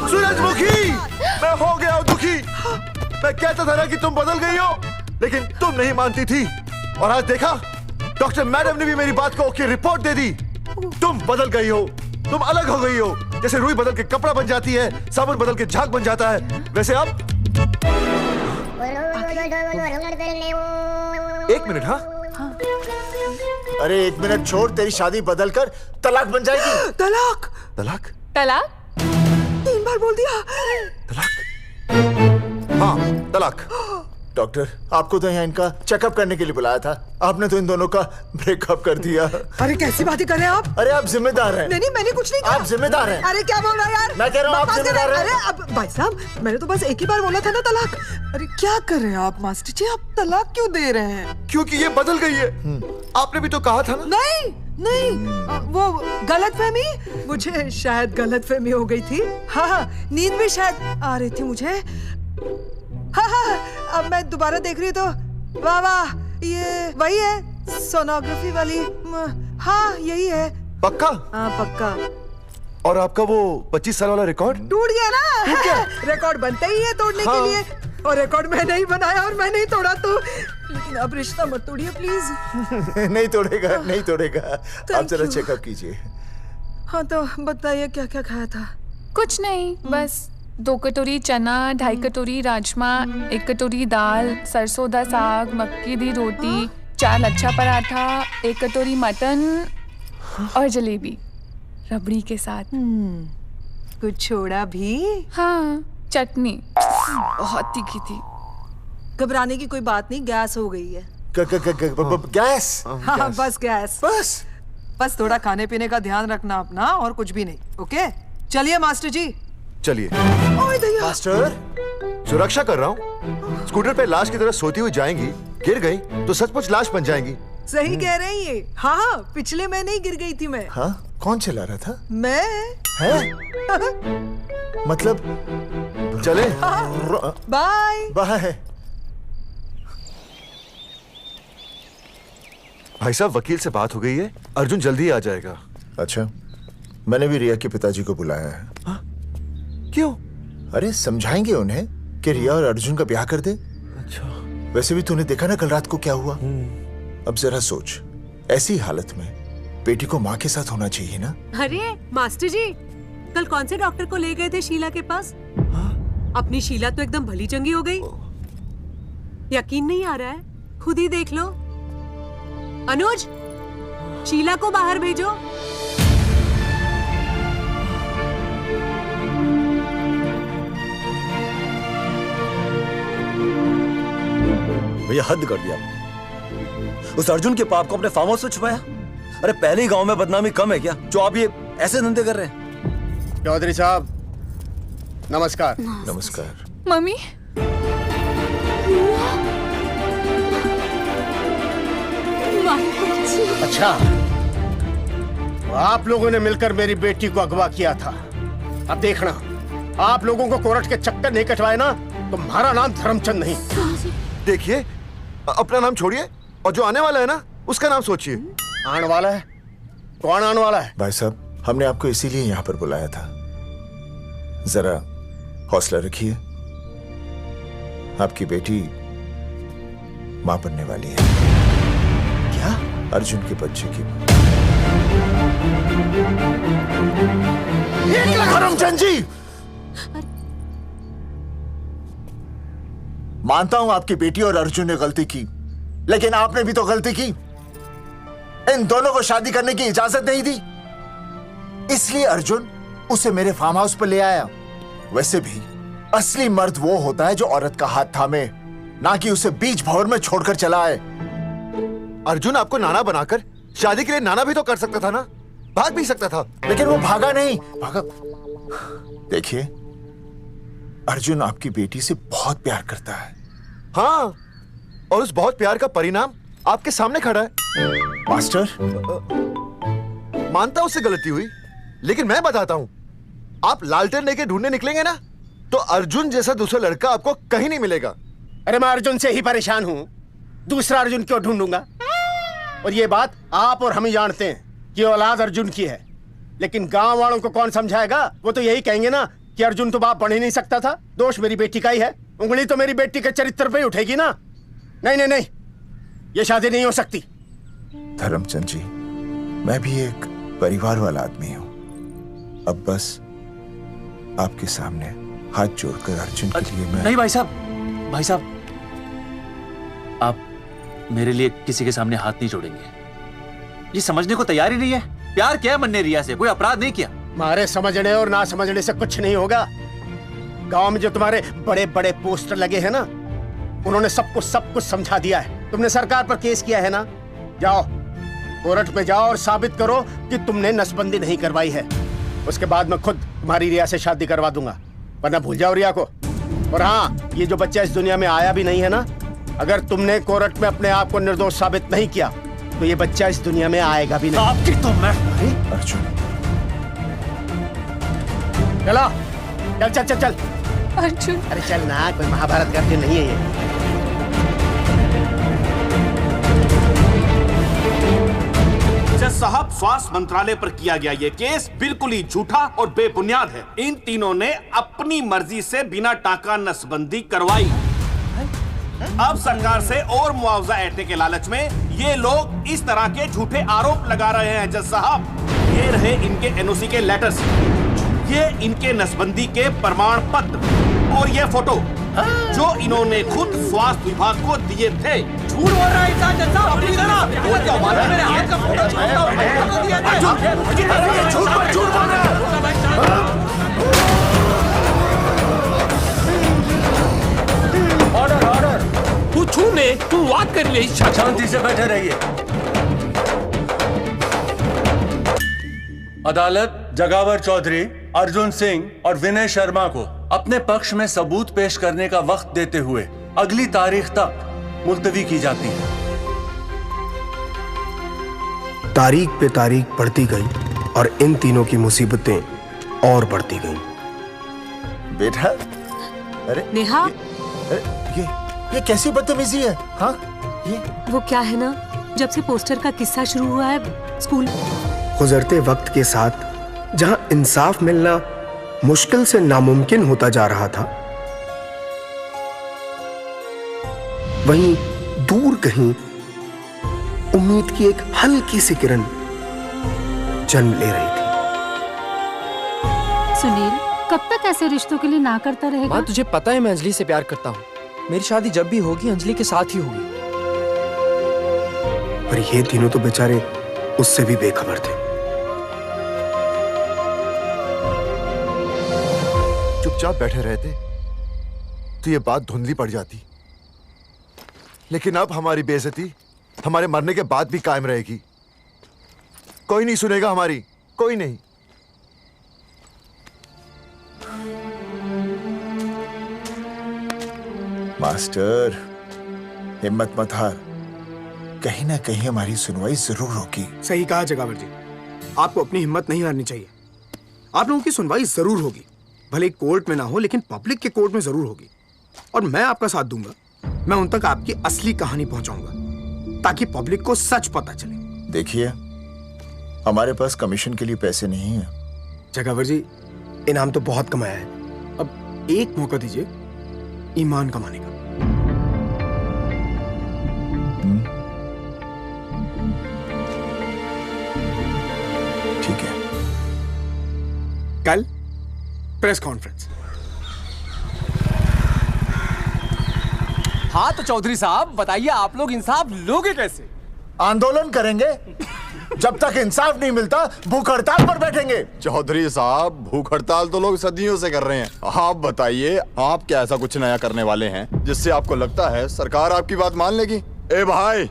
सूरजमुखी, मैं हो गया हूँ दुखी। मैं कहता था ना कि तुम बदल गई हो, लेकिन तुम नहीं मानती थी। और आज देखा, डॉक्टर मैडम ने भी मेरी बात को ओके रिपोर्ट दे दी। तुम बदल गई हो, तुम अलग हो गई हो। जैसे रुई बदल के कपड़ा बन जाती है, साबुन बदल के झाग बन जाता है, वैसे अब 1 मिनट। हाँ अरे 1 मिनट छोड़, तेरी शादी बदल कर तलाक बन जाएगी। तलाक? तलाक? तलाक? 3 बार बोल दिया। हाँ तलाक। डॉक्टर, आपको तो यहाँ इनका चेकअप करने के लिए बुलाया था, आपने तो इन दोनों का ब्रेकअप कर दिया। अरे कैसी बातें कर रहे हैं आप? अरे आप जिम्मेदार हैं। नहीं मैंने कुछ नहीं कहा। आप जिम्मेदार हैं। अरे क्या बोल रहा है यार? मैं कह रहा हूँ आप जिम्मेदार हैं। अरे अब भाई साहब, मैंने तो बस एक ही बार बोला था ना तलाक। अरे क्या कर रहे हैं आप मास्टर जी? आप तलाक क्यों दे रहे हैं? क्योंकि ये बदल गई है। आपने भी तो कहा था ना। नहीं नहीं, वो गलतफहमी, मुझे शायद गलतफहमी हो गई थी। हाँ, नींद भी शायद आ रही थी मुझे। हाँ, अब मैं दोबारा देख रही तो वाह वाह, ये वही है सोनोग्राफी वाली। हाँ यही है। पक्का? हाँ पक्का। और आपका वो 25 साल वाला रिकॉर्ड टूट गया ना? रिकॉर्ड बनते ही है तोड़ने के लिए, और रिकॉर्ड मैंने ही बनाया और मैंने ही तोड़ा। तो लेकिन अब रिश्ता मत तोड़िए प्लीज। नहीं तोड़ेगा, नहीं तोड़ेगा। आप जरा चेकअप कीजिए। हाँ तो बताइए क्या क्या खाया था? कुछ नहीं, बस 2 कटोरी चना, 2.5 कटोरी राजमा, 1 कटोरी दाल, सरसों दा साग, मक्की दी रोटी, 4 लच्छा पराठा, 1 कटोरी मटन और जलेबी रबड़ी के साथ। कुछ छोड़ा भी? हाँ, चटनी बहुत तीखी थी। घबराने की कोई बात नहीं, गैस हो गई है। गैस? हाँ बस गैस। बस थोड़ा खाने पीने का ध्यान रखना अपना, और कुछ भी नहीं। ओके चलिए मास्टर जी। चलिए। मास्टर, सुरक्षा कर रहा हूँ। स्कूटर पे लाश की तरह सोती हुई जाएंगी, गिर गई तो सचमुच लाश बन जाएंगी। सही कह रही है। हाँ, पिछले महीने ही गिर गई थी मैं। हाँ, कौन चला रहा था? मैं। है? मतलब चले? Bye bye. भाई साहब, वकील से बात हो गई है, अर्जुन जल्दी आ जाएगा। अच्छा, मैंने भी रिया के पिताजी को बुलाया है। क्यों? अरे समझाएंगे उन्हें कि रिया और अर्जुन का ब्याह कर दे। अच्छा। वैसे भी तूने देखा ना कल रात को क्या हुआ। अब जरा सोच, ऐसी हालत में बेटी को माँ के साथ होना चाहिए ना। अरे मास्टर जी, कल कौन से डॉक्टर को ले गए थे शीला के पास? अपनी शीला तो एकदम भली चंगी हो गई। यकीन नहीं आ रहा है? खुद ही देख लो। अनुज, शीला को बाहर भेजो। भैया हद कर दिया। उस अर्जुन के पाप को अपने फार्म हाउस में छुपाया। अरे पहले ही गांव में बदनामी कम है क्या, जो आप ये ऐसे धंधे कर रहे हैं? चौधरी साहब नमस्कार। नमस्कार। मम्मी। अच्छा, तो आप लोगों ने मिलकर मेरी बेटी को अगवा किया था। अब देखना, आप लोगों को कोर्ट के चक्कर नहीं कटवाए ना, तो हमारा नाम धर्मचंद नहीं। देखिए, अपना नाम छोड़िए और जो आने वाला है ना, उसका नाम सोचिए। आने वाला है? कौन आने वाला है? भाई साहब, हमने आपको इसीलिए यहाँ पर बुलाया था। जरा हौसला रखिए, आपकी बेटी मां बनने वाली है। क्या? अर्जुन के बच्चे की। करमचंद जी, मानता हूं आपकी बेटी और अर्जुन ने गलती की, लेकिन आपने भी तो गलती की। इन दोनों को शादी करने की इजाजत नहीं दी, इसलिए अर्जुन उसे मेरे फार्म हाउस पर ले आया। वैसे भी असली मर्द वो होता है जो औरत का हाथ थामे, ना कि उसे बीच भंवर में छोड़कर चला आए। अर्जुन आपको नाना बनाकर शादी के लिए नाना भी तो कर सकता था ना, भाग भी सकता था। लेकिन वो भागा नहीं। भागा। देखिए, अर्जुन आपकी बेटी से बहुत प्यार करता है। हाँ, और उस बहुत प्यार का परिणाम आपके सामने खड़ा है। मास्टर, मानता हूं उससे गलती हुई, लेकिन मैं बताता हूं, आप लालटेन लेके ढूंढने निकलेंगे ना, तो अर्जुन जैसा दूसरा लड़का आपको कहीं नहीं मिलेगा। अरे मैं अर्जुन से ही परेशान हूं, दूसरा अर्जुन क्यों ढूंढूंगा? और ये बात आप और हम ही जानते हैं कि औलाद अर्जुन की है, लेकिन गांव वालों को कौन समझाएगा? वो तो यही कहेंगे ना कि अर्जुन तो बाप बन ही नहीं सकता था, दोष मेरी बेटी का ही है। उंगली तो मेरी बेटी के चरित्र पे ही उठेगी ना। नहीं नहीं नहीं, ये शादी नहीं हो सकती। धर्मचंद जी, मैं भी एक परिवार वाला आदमी हूं। अब बस आपके सामने हाथ जोड़कर अर्जुन के लिए मैं... नहीं भाई साहब, भाई साहब, आप मेरे लिए किसी के सामने हाथ नहीं जोड़ेंगे। ये समझने को तैयार ही नहीं है। प्यार किया मन्ने रिया से, कोई अपराध नहीं किया। मारे समझने और ना समझने से कुछ नहीं होगा। गांव में जो तुम्हारे बड़े बड़े पोस्टर लगे हैं ना, उन्होंने सब कुछ समझा दिया है। तुमने सरकार पर केस किया है ना, जाओ कोर्ट में जाओ और साबित करो कि तुमने नसबंदी नहीं करवाई है। उसके बाद मैं खुद तुम्हारी रिया से शादी करवा दूंगा, वरना भूल जाओ रिया को। और हाँ, ये जो बच्चा इस दुनिया में आया भी नहीं है ना, अगर तुमने कोर्ट में अपने आप को निर्दोष साबित नहीं किया तो ये बच्चा इस दुनिया में आएगा भी नहीं। आपकी तो मैं... अर्जुन, चलो चल चल चल चल। अर्जुन, अरे चल ना, कोई महाभारत करके नहीं है ये। जज साहब, स्वास्थ्य मंत्रालय पर किया गया ये केस बिल्कुल ही झूठा और बेबुनियाद है। इन तीनों ने अपनी मर्जी से बिना टाका नसबंदी करवाई। अब सरकार से और मुआवजा ऐंठने के लालच में ये लोग इस तरह के झूठे आरोप लगा रहे हैं। जज साहब, ये रहे इनके एनओसी के लेटर्स, ये इनके नसबंदी के प्रमाण पत्र और ये फोटो जो इन्होंने खुद स्वास्थ्य विभाग को दिए थे। झूठ बोल रहा है इंसान जैसा। अपनी तरह मेरे हाथ का फोटो दिया था। झूठ बोल रहा है। ऑर्डर ऑर्डर, तू छूने तू बात कर ले। शांति से बैठे रहिए। अदालत जगावर चौधरी, अर्जुन सिंह और विनय शर्मा को अपने पक्ष में सबूत पेश करने का वक्त देते हुए अगली तारीख तक मुलतवी की जाती है। तारीख पे तारीख बढ़ती गई और इन तीनों की मुसीबतें और बढ़ती गईं। बेटा, अरे नेहा, ये कैसी बदतमीजी है? हाँ, ये वो क्या है ना, जब से पोस्टर का किस्सा शुरू हुआ है स्कूल, गुजरते वक्त के साथ जहां इंसाफ मिलना मुश्किल से नामुमकिन होता जा रहा था, वहीं दूर कहीं उम्मीद की एक हल्की सी किरण जन्म ले रही थी। सुनील, कब तक ऐसे रिश्तों के लिए ना करता रहेगा? माँ, तुझे पता है मैं अंजलि से प्यार करता हूँ। मेरी शादी जब भी होगी अंजलि के साथ ही होगी। पर ये तीनों तो बेचारे उससे भी बेखबर थे। चुपचाप बैठे रहते तो ये बात धुंधली पड़ जाती, लेकिन अब हमारी बेइज्जती हमारे मरने के बाद भी कायम रहेगी। कोई नहीं सुनेगा हमारी, कोई नहीं। मास्टर, हिम्मत मत हार, कहीं ना कहीं हमारी सुनवाई जरूर होगी। सही कहा जगावर जी, आपको अपनी हिम्मत नहीं हारनी चाहिए। आप लोगों की सुनवाई जरूर होगी, भले कोर्ट में ना हो लेकिन पब्लिक के कोर्ट में जरूर होगी। और मैं आपका साथ दूंगा, मैं उन तक आपकी असली कहानी पहुंचाऊंगा ताकि पब्लिक को सच पता चले। देखिए, हमारे पास कमीशन के लिए पैसे नहीं है। जगावर जी, इनाम तो बहुत कमाया है, अब एक मौका दीजिए ईमान कमाने का। ठीक है। कल प्रेस कॉन्फ्रेंस। हाँ तो चौधरी साहब बताइए, आप लोग इंसाफ लोगे कैसे? आंदोलन करेंगे। जब तक इंसाफ नहीं मिलता भूख हड़ताल पर बैठेंगे। चौधरी साहब, भूख हड़ताल तो लोग सदियों से कर रहे हैं। आप बताइए, आप क्या ऐसा कुछ नया करने वाले हैं जिससे आपको लगता है सरकार आपकी बात मान लेगी? ए भाई,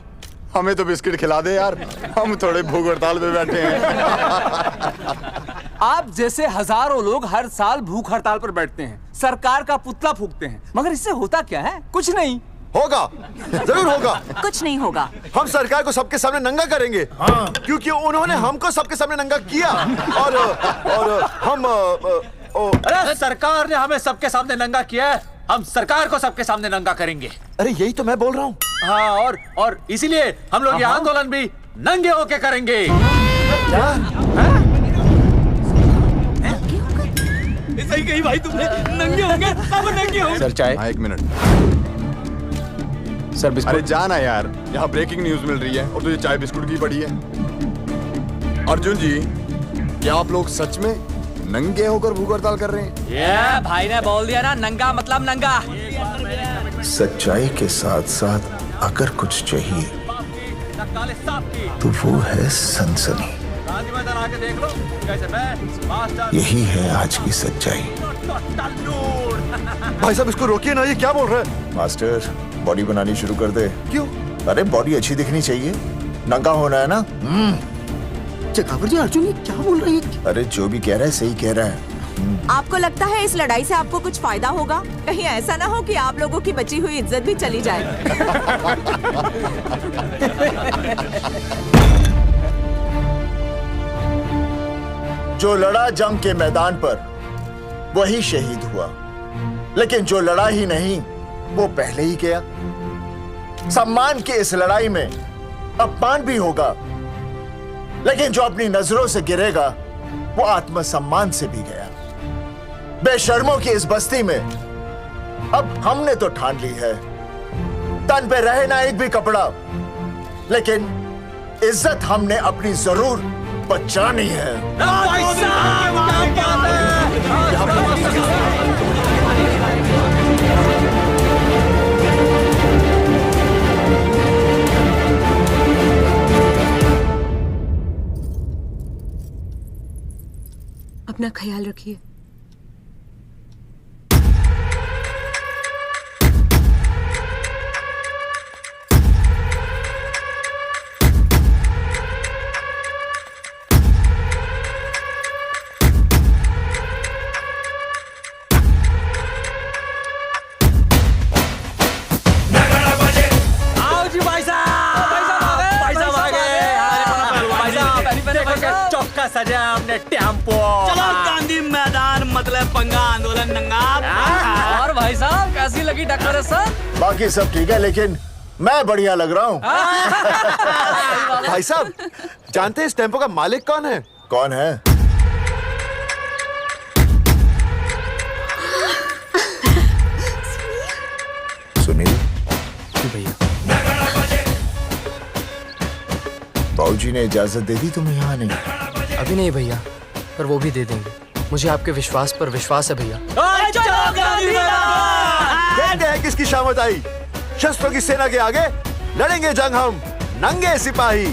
हमें तो बिस्किट खिला दे यार, हम थोड़े भूख हड़ताल पे बैठे हैं। आप जैसे हजारों लोग हर साल भूख हड़ताल पर बैठते हैं, सरकार का पुतला फूंकते हैं, मगर इससे होता क्या है? कुछ नहीं होगा, जरूर होगा। कुछ नहीं होगा। हम सरकार को सबके सामने नंगा करेंगे। हाँ। क्योंकि उन्होंने हमको सबके सामने नंगा किया और हम अरे सरकार ने हमें सबके सामने नंगा किया है, हम सरकार को सबके सामने नंगा करेंगे। अरे यही तो मैं बोल रहा हूँ। हाँ, और इसीलिए हम लोग ये आंदोलन भी नंगे होके करेंगे। सही कही भाई तुमने, नंगे होंगे, अब नंगे होंगे। सर चाय। एक मिनट सर, बिस्कुट। अरे जाना यार, यहाँ ब्रेकिंग न्यूज मिल रही है और तुझे चाय बिस्कुट की पड़ी है। अर्जुन जी, क्या आप लोग सच में नंगे होकर भूख हड़ताल कर रहे हैं? ये भाई ने बोल दिया ना, नंगा मतलब नंगा। सच्चाई के साथ साथ अगर कुछ चाहिए तो वो है सनसनी। यही है आज की सच्चाई। भाई साहब इसको रोकिए ना, ये क्या बोल रहा है? मास्टर, बॉडी बनानी शुरू कर दे। क्यों? अरे बॉडी अच्छी दिखनी चाहिए, नंगा होना है ना। चकावर जी, अर्जुन ये क्या बोल रही है? अरे जो भी कह रहा है सही कह रहा है। आपको लगता है इस लड़ाई से आपको कुछ फायदा होगा? कहीं ऐसा ना हो कि आप लोगों की बची हुई इज्जत भी चली जाए। जो लड़ा जंग के मैदान पर वही शहीद हुआ, लेकिन जो लड़ा ही नहीं वो पहले ही गया। सम्मान की इस लड़ाई में अपमान भी होगा, लेकिन जो अपनी नजरों से गिरेगा वो आत्मसम्मान से भी गया। बेशर्मों की इस बस्ती में अब हमने तो ठान ली है, तन पे रहे ना एक भी कपड़ा, लेकिन इज्जत हमने अपनी जरूर बचानी है। अपना ख्याल रखिए। सजा हमने टेम्पो। चलो गांधी मैदान, मतलब पंगा आंदोलन नंगा। और भाई साहब कैसी लगी टक्कर है सर? बाकी सब ठीक है, लेकिन मैं बढ़िया लग रहा हूँ। भाई साहब जानते हैं इस टेम्पो का मालिक कौन है? कौन है? सुनील। भैया बाबूजी ने इजाजत दे दी तुम्हें यहाँ आने? अभी नहीं भैया, पर वो भी दे देंगे। मुझे आपके विश्वास पर विश्वास है भैया। कहते हैं किसकी शामत आई, शस्त्रों की सेना के आगे लड़ेंगे जंग हम नंगे सिपाही।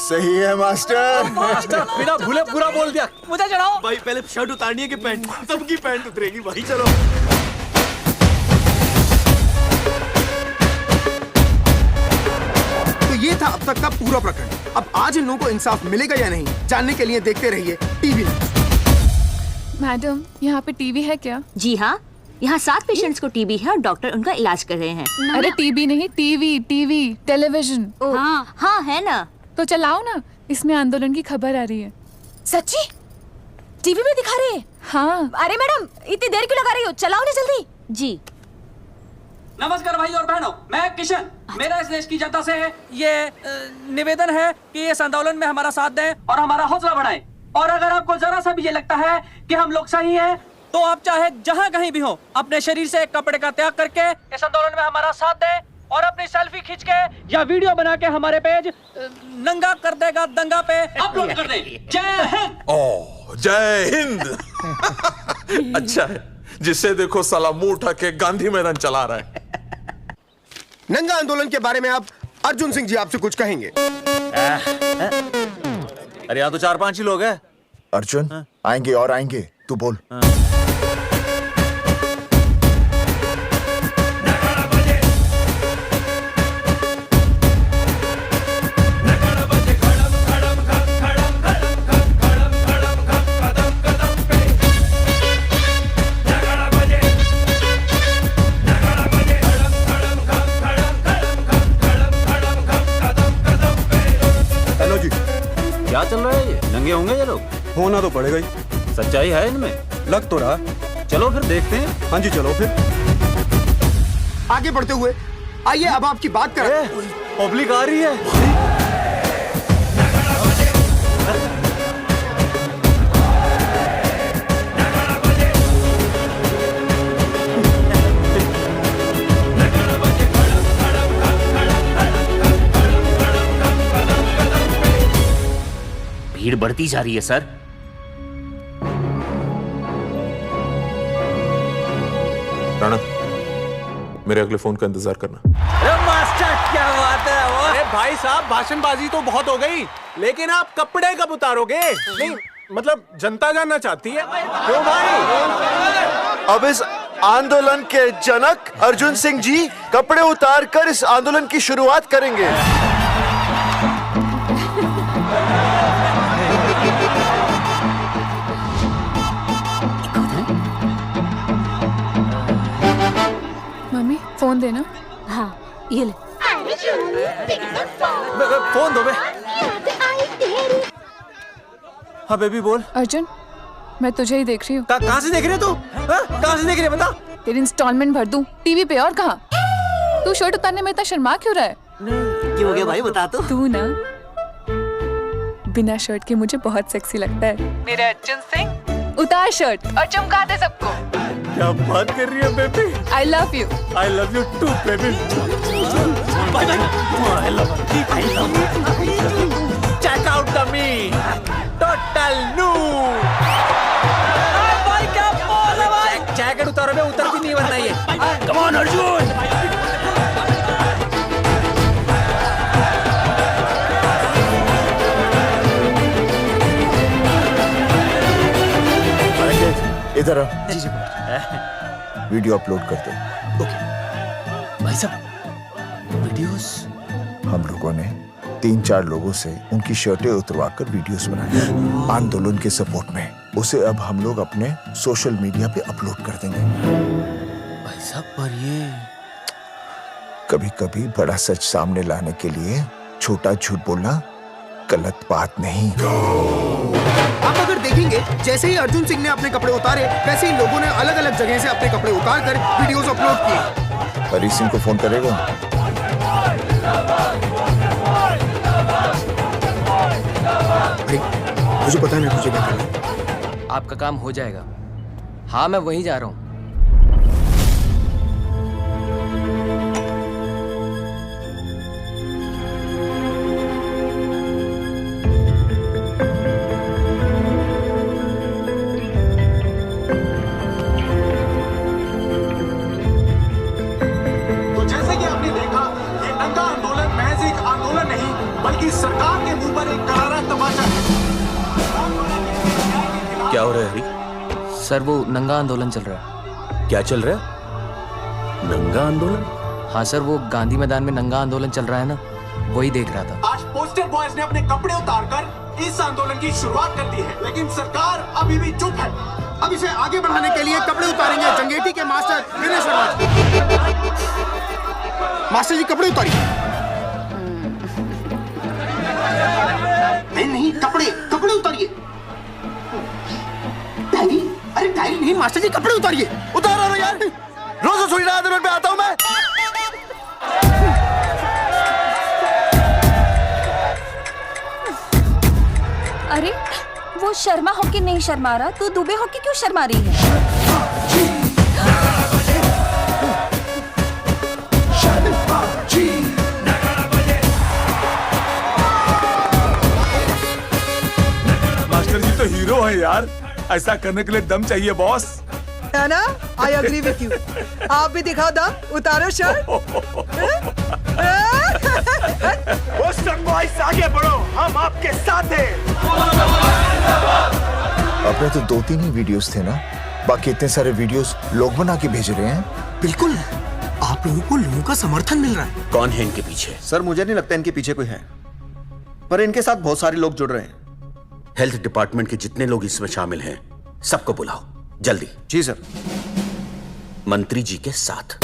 सही है मास्टर। मास्टर बिना भूले पूरा बोल दिया। मुझे चढ़ाओ भाई, पहले शर्ट उतारनी है कि पैंट? सबकी पैंट उतरेगी भाई। चलो ये था अब तक का पूरा प्रकरण। अब आज इन लोगों को इंसाफ मिलेगा या नहीं, जानने के लिए देखते रहिए टीवी। मैडम, यहाँ पे टीवी है क्या? जी हाँ, यहाँ 7 पेशेंट्स को टीबी है और डॉक्टर उनका इलाज कर रहे हैं। अरे टीबी नहीं, टीवी टेलीविजन। हाँ हाँ है ना। तो चलाओ ना, इसमें आंदोलन की खबर आ रही है। सच्ची? टीवी में दिखा रहे हैं? हाँ। अरे मैडम इतनी देर क्यों लगा रही हो, चलाओ ना जल्दी। जी। नमस्कार भाई और बहनों, मैं किशन। मेरा इस देश की जनता से ये निवेदन है कि इस आंदोलन में हमारा साथ दें और हमारा हौसला बढ़ाएं। और अगर आपको जरा सा भी ये लगता है कि हम लोग सही हैं, तो आप चाहे जहां कहीं भी हो अपने शरीर से एक कपड़े का त्याग करके इस आंदोलन में हमारा साथ दें और अपनी सेल्फी खींच के या वीडियो बना के हमारे पेज नंगा कर देगा दंगा पे अपलोड कर दें। जय हिंद। ओह जय हिंद। अच्छा है, जिसे देखो साला मुंह उठा के गांधी मैदान चला रहा है। नंगा आंदोलन के बारे में आप अर्जुन सिंह जी आपसे कुछ कहेंगे। अरे यहाँ तो 4-5 ही लोग हैं। अर्जुन आएंगे और आएंगे, तू बोल। हेलो जी, क्या चल रहा है ये? नंगे होंगे ये लोग? होना तो पड़ेगा ही। सच्चाई है इनमें? लग तो रहा। चलो फिर देखते हैं। हाँ जी चलो फिर आगे बढ़ते हुए आइए अब आपकी बात करें। पब्लिक आ रही है। भीड़ बढ़ती जा रही है सर। राणा, मेरे अगले फोन का इंतजार करना। अरे मास्टर क्या बात है। अरे भाई साहब, भाषणबाजी तो बहुत हो गई, लेकिन आप कपड़े कब उतारोगे? नहीं मतलब जनता जानना चाहती है। क्यों भाई? अब इस आंदोलन के जनक अर्जुन सिंह जी कपड़े उतार कर इस आंदोलन की शुरुआत करेंगे। मम्मी फोन देना। हाँ ये ले। फोन दो बे। हाँ बेबी बोल। अर्जुन मैं तुझे ही देख रही हूँ। कहाँ से देख रही है तू? कहाँ से देख रही है बता? तेरी इंस्टॉलमेंट भर दूं टीवी पे और कहाँ? तू शर्ट उतारने में इतना शर्मा क्यों रहा है? क्यों हो गया भाई, बता तो। तू ना बिना शर्ट के मुझे बहुत सेक्सी लगता है। मेरे अर्जुन सिंह उतार शर्ट और चमका दे सबको। क्या बात कर रही है baby? I love you. I love you too baby. Check out the me total new. भाई क्या बोल है भाई? जैकेट उतारो बे, उतर भी नहीं बनना ये। Come on Arjun. इधर आ। जी जी वीडियो अपलोड करते। भाई साहब वीडियोस हम लोगों ने 3-4 लोगों से उनकी शर्टें उतरवाकर वीडियोस बनाए आंदोलन के सपोर्ट में। उसे अब हम लोग अपने सोशल मीडिया पे अपलोड कर देंगे। भाई साहब पर ये कभी-कभी बड़ा सच सामने लाने के लिए छोटा झूठ बोलना गलत बात नहीं। आप अगर देखेंगे जैसे ही अर्जुन सिंह ने अपने कपड़े उतारे वैसे ही लोगों ने अलग अलग जगह से अपने कपड़े उतार कर वीडियोस अपलोड किए। हरी सिंह को फोन करेगा? मुझे पता है मैं तुझे क्या करना है। आपका काम हो जाएगा। हाँ मैं वहीं जा रहा हूँ। तो जैसे कि आपने देखा, ये नंगा आंदोलन महज एक आंदोलन नहीं बल्कि सरकार के मुंह पर एक करारा तमाचा है। क्या हो रहा है हरी? सर वो नंगा आंदोलन चल रहा है। क्या चल रहा है? नंगा आंदोलन? हाँ सर वो गांधी मैदान में नंगा आंदोलन चल रहा है ना, वही देख रहा था। आज पोस्टर बॉयज ने अपने कपड़े उतारकर इस आंदोलन की शुरुआत कर दी है, लेकिन सरकार अभी भी चुप है। अब इसे आगे बढ़ाने के लिए कपड़े उतारेंगे जंगेटी के मास्टर विनय शर्मा। मास्टर जी कपड़े उतारिए। नहीं कपड़े कपड़े उतारिए। डायरी? अरे डायरी नहीं मास्टर जी, कपड़े उतारिए। उतारो यार, रोज थोड़ी आंदोलन पे आता हूं मैं। अरे वो तू शर्मा होके नहीं शर्मा रहा, तू दुबे होके क्यों शर्मा रही है? मास्टर जी तो हीरो है यार, ऐसा करने के लिए दम चाहिए बॉस। है ना? I agree with you. आप भी दिखाओ दम, उतारो शर्ट। बॉयज आगे बढ़ो, हम आपके साथ हैं। अपने तो 2-3 ही वीडियोस थे ना, बाकी इतने सारे वीडियोस लोग बना के भेज रहे हैं। बिल्कुल, आप लोगों को लोगों का समर्थन मिल रहा है। कौन है इनके पीछे? सर मुझे नहीं लगता इनके पीछे कोई है, पर इनके साथ बहुत सारे लोग जुड़ रहे हैं। हेल्थ डिपार्टमेंट के जितने लोग इसमें शामिल हैं, सबको बुलाओ जल्दी। जी सर। मंत्री जी के साथ।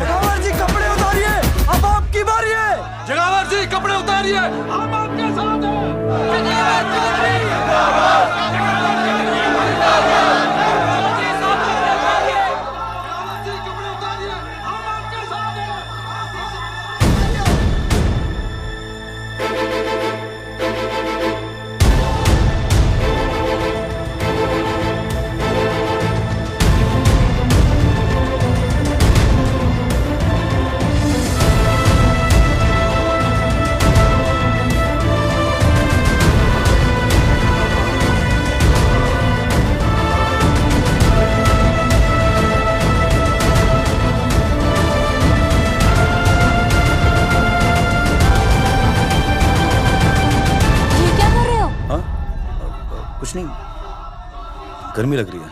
जगावर जी कपड़े उतारिए, अब आपकी बारी है। जगावर जी कपड़े उतारिए, हम आपके साथ कुछ नहीं, गर्मी लग रही है।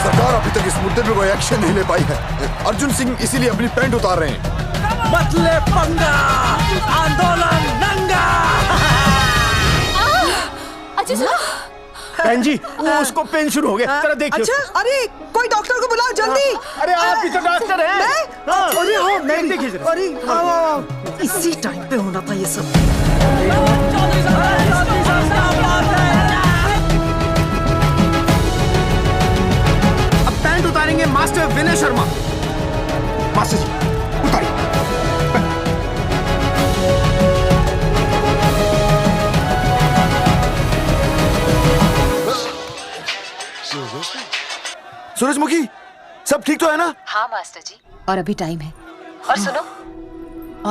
सरकार अभी तक इस मुद्दे पे कोई एक्शन नहीं ले पाई है। अर्जुन सिंह इसीलिए अपनी पैंट उतार रहे हैं। बदले पंगा, आंदोलन नंगा। बहन जी, वो उसको पेन शुरू हो गया, जरा देखिए। अच्छा, अरे कोई डॉक्टर को बुलाओ जल्दी। अरे आप भी तो डॉक्टर हैं। अरे हाँ, मैं देखिए जरा। अरे हाँ, इसी टाइम पे होना था ये सब। अब पैंट उतारेंगे मास्टर विनय शर्मा। मास्टर जी उतारिए। सूरजमुखी, सब ठीक तो है ना? हाँ मास्टर जी, और अभी टाइम है। और सुनो,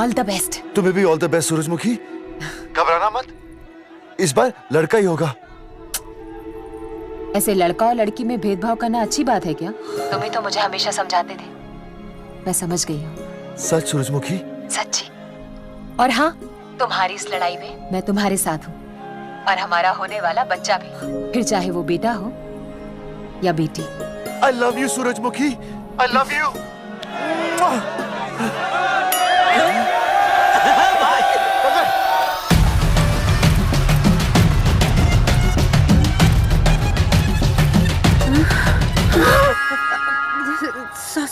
ऑल द बेस्ट। तुम्हें भी ऑल द बेस्ट सूरजमुखी। घबराना मत, इस बार लड़का ही होगा। ऐसे लड़का और लड़की में भेदभाव करना अच्छी बात है क्या? तुम ही तो मुझे हमेशा समझाते थे। मैं समझ गई हूँ। सच सूरजमुखी? सच्ची। और हाँ, तुम्हारी इस लड़ाई में मैं तुम्हारे साथ हूँ, और हमारा होने वाला बच्चा भी, फिर चाहे वो बेटा हो या बेटी। I love you, सूरजमुखी। I love you.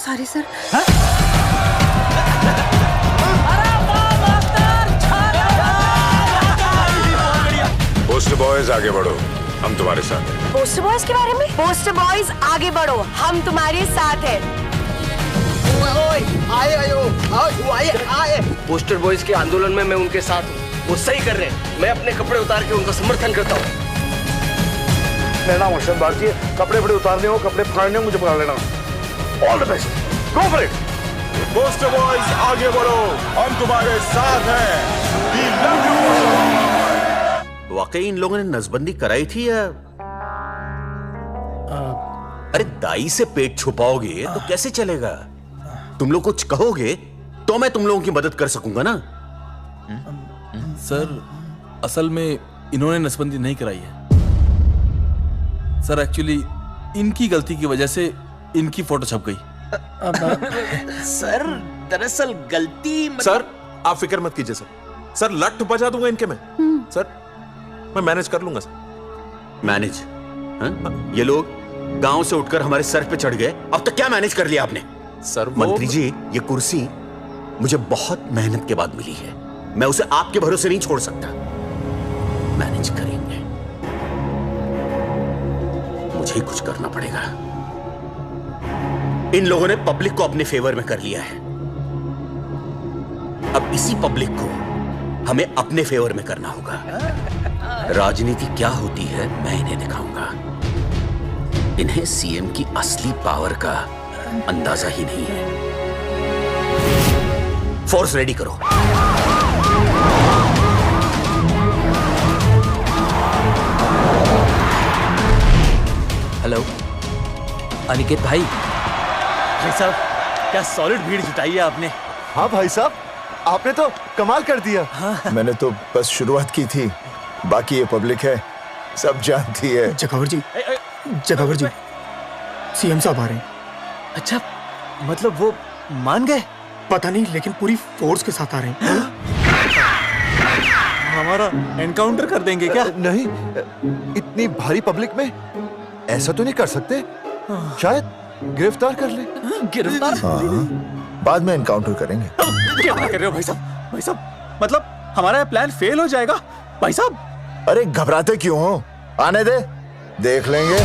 Sorry sir. Poster boys आगे बढ़ो, हम तुम्हारे साथ हैं। पोस्टर बॉयज के बारे में? पोस्टर बॉयज आगे बढ़ो, हम तुम्हारे साथ हैं। आए। पोस्टर बॉयज के आंदोलन में मैं उनके साथ हूँ, वो सही कर रहे हैं। मैं अपने कपड़े उतार के उनका समर्थन करता हूँ। मेरा नाम हर्षद भारती है। कपड़े उतारने हो, कपड़े फाड़ने हो, मुझे पकड़ लेना। All the best, go for it. Poster boys आगे बढ़ो, हम तुम्हारे साथ हैं। We love you। वाकई इन लोगों ने नसबंदी कराई थी या? अरे दाई से पेट छुपाओगे तो कैसे चलेगा? तुम लोग कुछ कहोगे तो मैं तुम लोगों की मदद कर सकूंगा ना। सर, असल में इन्होंने नसबंदी नहीं कराई है सर। एक्चुअली इनकी गलती की वजह से इनकी फोटो छप गई। सर दरअसल गलती सर आप फिक्र मत कीजिए सर। सर लट बजा दूंगा इनके में। सर मैं मैनेज कर लूंगा सर। मैनेज? ये लोग गांव से उठकर हमारे सर पे चढ़ गए, अब तक क्या मैनेज कर लिया आपने? सर मंत्री जी, ये कुर्सी मुझे बहुत मेहनत के बाद मिली है, मैं उसे आपके भरोसे नहीं छोड़ सकता। मैनेज करेंगे। मुझे ही कुछ करना पड़ेगा। इन लोगों ने पब्लिक को अपने फेवर में कर लिया है। अब इसी पब्लिक को हमें अपने फेवर में करना होगा। राजनीति क्या होती है मैं इन्हें दिखाऊंगा। इन्हें सीएम की असली पावर का अंदाजा ही नहीं है। फोर्स रेडी करो। हेलो अनिकेत भाई। भाई साहब क्या सॉलिड भीड़ जुटाई है आपने। हाँ भाई साहब, आपने तो कमाल कर दिया। हाँ। मैंने तो बस शुरुआत की थी, बाकी ये पब्लिक है, सब जानती है। जगावर जी, जगावर जी, सीएम साहब आ रहे हैं। अच्छा, मतलब वो मान गए? पता नहीं, लेकिन पूरी फोर्स के साथ आ रहे हैं। हमारा एनकाउंटर कर देंगे क्या? नहीं, इतनी भारी पब्लिक में ऐसा तो नहीं कर सकते। शायद गिरफ्तार कर ले। गिरफ्तार? हाँ, बाद में एनकाउंटर करेंगे। क्या कर रहे हो भाई साहब? भाई साहब मतलब हमारा ये प्लान फेल हो जाएगा भाई साहब। अरे घबराते क्यों हो, आने दे, देख लेंगे।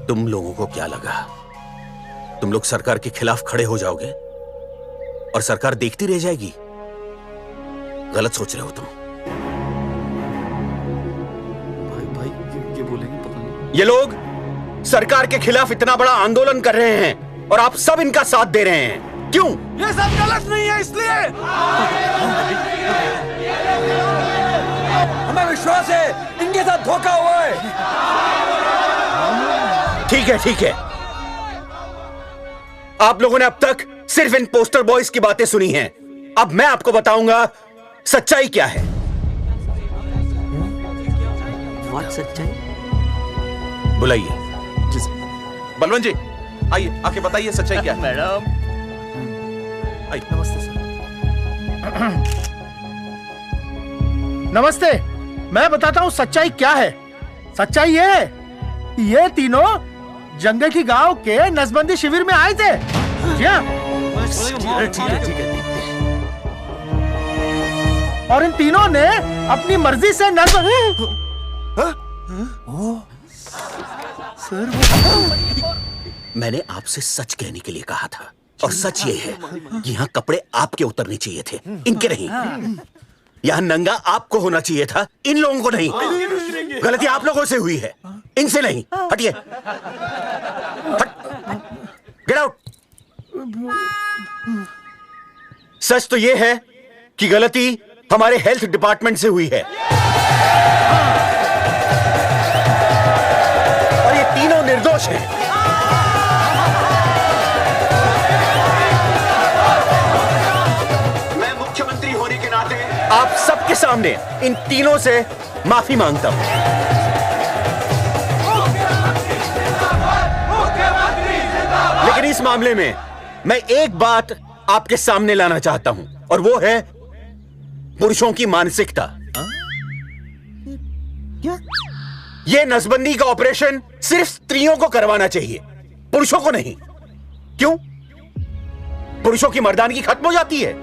तुम लोगों को क्या लगा तुम लोग सरकार के खिलाफ खड़े हो जाओगे और सरकार देखती रह जाएगी? गलत सोच रहे हो तुम। भाई ये बोलेंगे पता नहीं। ये लोग सरकार के खिलाफ इतना बड़ा आंदोलन कर रहे हैं और आप सब इनका साथ दे रहे हैं। क्यों? ये सब गलत नहीं है इसलिए। हमें विश्वास है इनके साथ धोखा हुआ है। ठीक है, ठीक है। आप लोगों ने अब तक सिर्फ इन पोस्टर बॉयज की बातें सुनी हैं। अब मैं आपको बताऊंगा सच्चाई क्या है। सच्चाई? बुलाइए। बलवंत जी आइए, आके बताइए सच्चाई क्या है। मैडम आइए। नमस्ते सर। नमस्ते, मैं बताता हूँ सच्चाई क्या है। सच्चाई ये है, ये तीनों जंगेठी गांव के नसबंदी शिविर में आए थे। जी हाँ। ठीक है। और इन तीनों ने अपनी मर्जी से मैंने आपसे सच कहने के लिए कहा था और सच ये है कि यहाँ कपड़े आपके उतरने चाहिए थे, इनके नहीं। यहाँ नंगा आपको होना चाहिए था, इन लोगों को नहीं। गलती आप लोगों से हुई है, इनसे नहीं। हटिए, गेट आउट। सच तो यह है कि गलती हमारे हेल्थ डिपार्टमेंट से हुई है और ये तीनों निर्दोष हैं। मैं मुख्यमंत्री होने के नाते आप सबके सामने इन तीनों से माफी मांगता हूं। लेकिन इस मामले में मैं एक बात आपके सामने लाना चाहता हूं और वो है पुरुषों की मानसिकता। क्या? यह नसबंदी का ऑपरेशन सिर्फ स्त्रियों को करवाना चाहिए, पुरुषों को नहीं। क्यों? पुरुषों की मर्दानगी खत्म हो जाती है।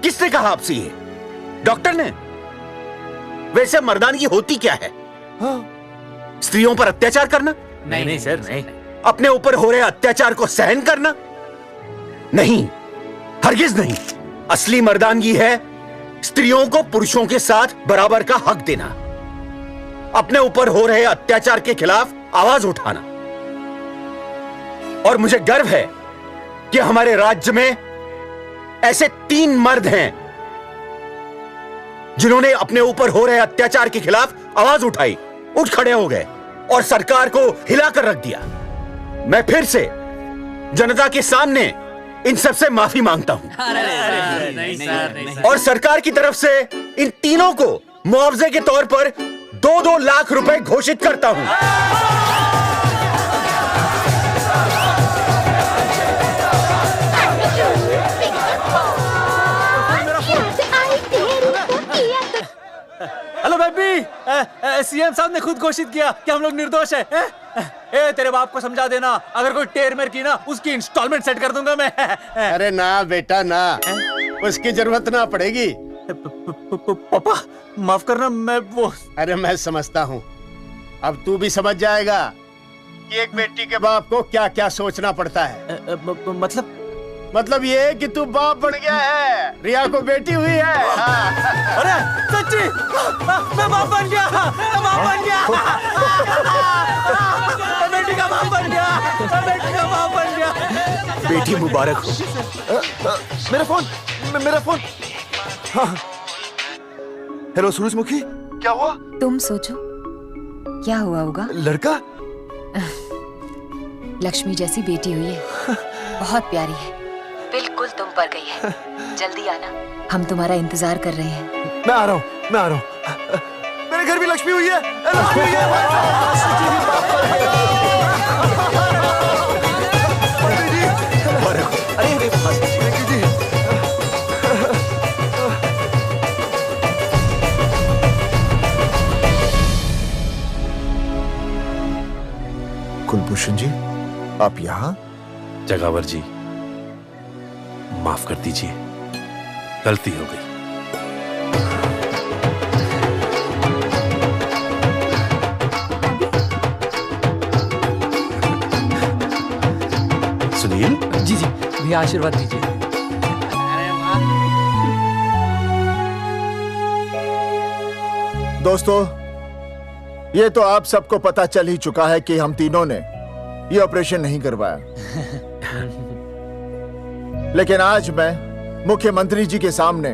किसने कहा आपसे ये? डॉक्टर ने? वैसे मर्दानगी होती क्या है? स्त्रियों पर अत्याचार करना? नहीं सर, नहीं। अपने ऊपर हो रहे अत्याचार को सहन करना? नहीं, हरगिज नहीं। असली मर्दानगी है स्त्रियों को पुरुषों के साथ बराबर का हक देना, अपने ऊपर हो रहे अत्याचार के खिलाफ आवाज उठाना। और मुझे गर्व है कि हमारे राज्य में ऐसे 3 मर्द हैं जिन्होंने अपने ऊपर हो रहे अत्याचार के खिलाफ आवाज उठाई, उठ खड़े हो गए और सरकार को हिलाकर रख दिया। मैं फिर से जनता के सामने इन सबसे माफी मांगता हूं और सरकार की तरफ से इन तीनों को मुआवजे के तौर पर 2-2 लाख रुपए घोषित करता हूं। हेलो बेबी, सीएम साहब ने खुद घोषित किया कि हम लोग निर्दोष हैं। ए, तेरे बाप को समझा देना, अगर कोई टेर मेर की ना उसकी इंस्टॉलमेंट सेट कर दूंगा मैं। अरे ना बेटा ना, उसकी जरूरत ना पड़ेगी। पापा माफ करना, मैं वो। अरे मैं समझता हूँ, अब तू भी समझ जाएगा कि एक बेटी के बाप को क्या क्या सोचना पड़ता है। मतलब ये कि तू बाप बन गया है, रिया को बेटी हुई है। अरे सच्ची, मैं बाप बन गया, मैं बाप बन गया, मैं बेटी का बाप बन गया, मैं बेटी का बाप बन गया। बेटी मुबारक हो। मेरा फोन। हाँ। हेलो सूरजमुखी, क्या हुआ? तुम सोचो क्या हुआ होगा। लड़का? लक्ष्मी जैसी बेटी हुई है, बहुत प्यारी है, बिल्कुल तुम पर गई है। जल्दी आना, हम तुम्हारा इंतजार कर रहे हैं। मैं आ रहा हूँ। मेरे घर भी लक्ष्मी हुई है। लक्ष्मी हुई कुलभूषण जी, आप यहाँ? जगावर जी, माफ कर दीजिए, गलती हो गई। सुनील जी भैया आशीर्वाद दीजिए। दोस्तों, ये तो आप सबको पता चल ही चुका है कि हम तीनों ने ये ऑपरेशन नहीं करवाया। लेकिन आज मैं मुख्यमंत्री जी के सामने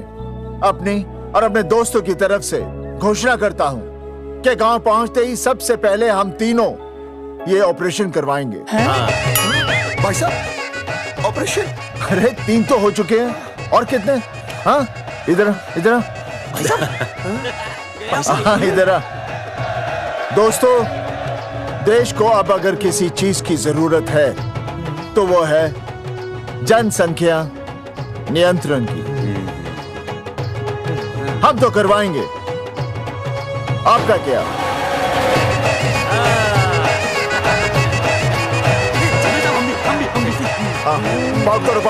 अपनी और अपने दोस्तों की तरफ से घोषणा करता हूं कि गांव पहुंचते ही सबसे पहले हम तीनों ये ऑपरेशन करवाएंगे। भाई साहब, ऑपरेशन? अरे 3 तो हो चुके हैं, और कितने? हाँ, इधर हाँ, इधर। दोस्तों, देश को अब अगर किसी चीज की जरूरत है तो वो है जनसंख्या नियंत्रण की। हम तो करवाएंगे, आपका क्या? पाउट करो।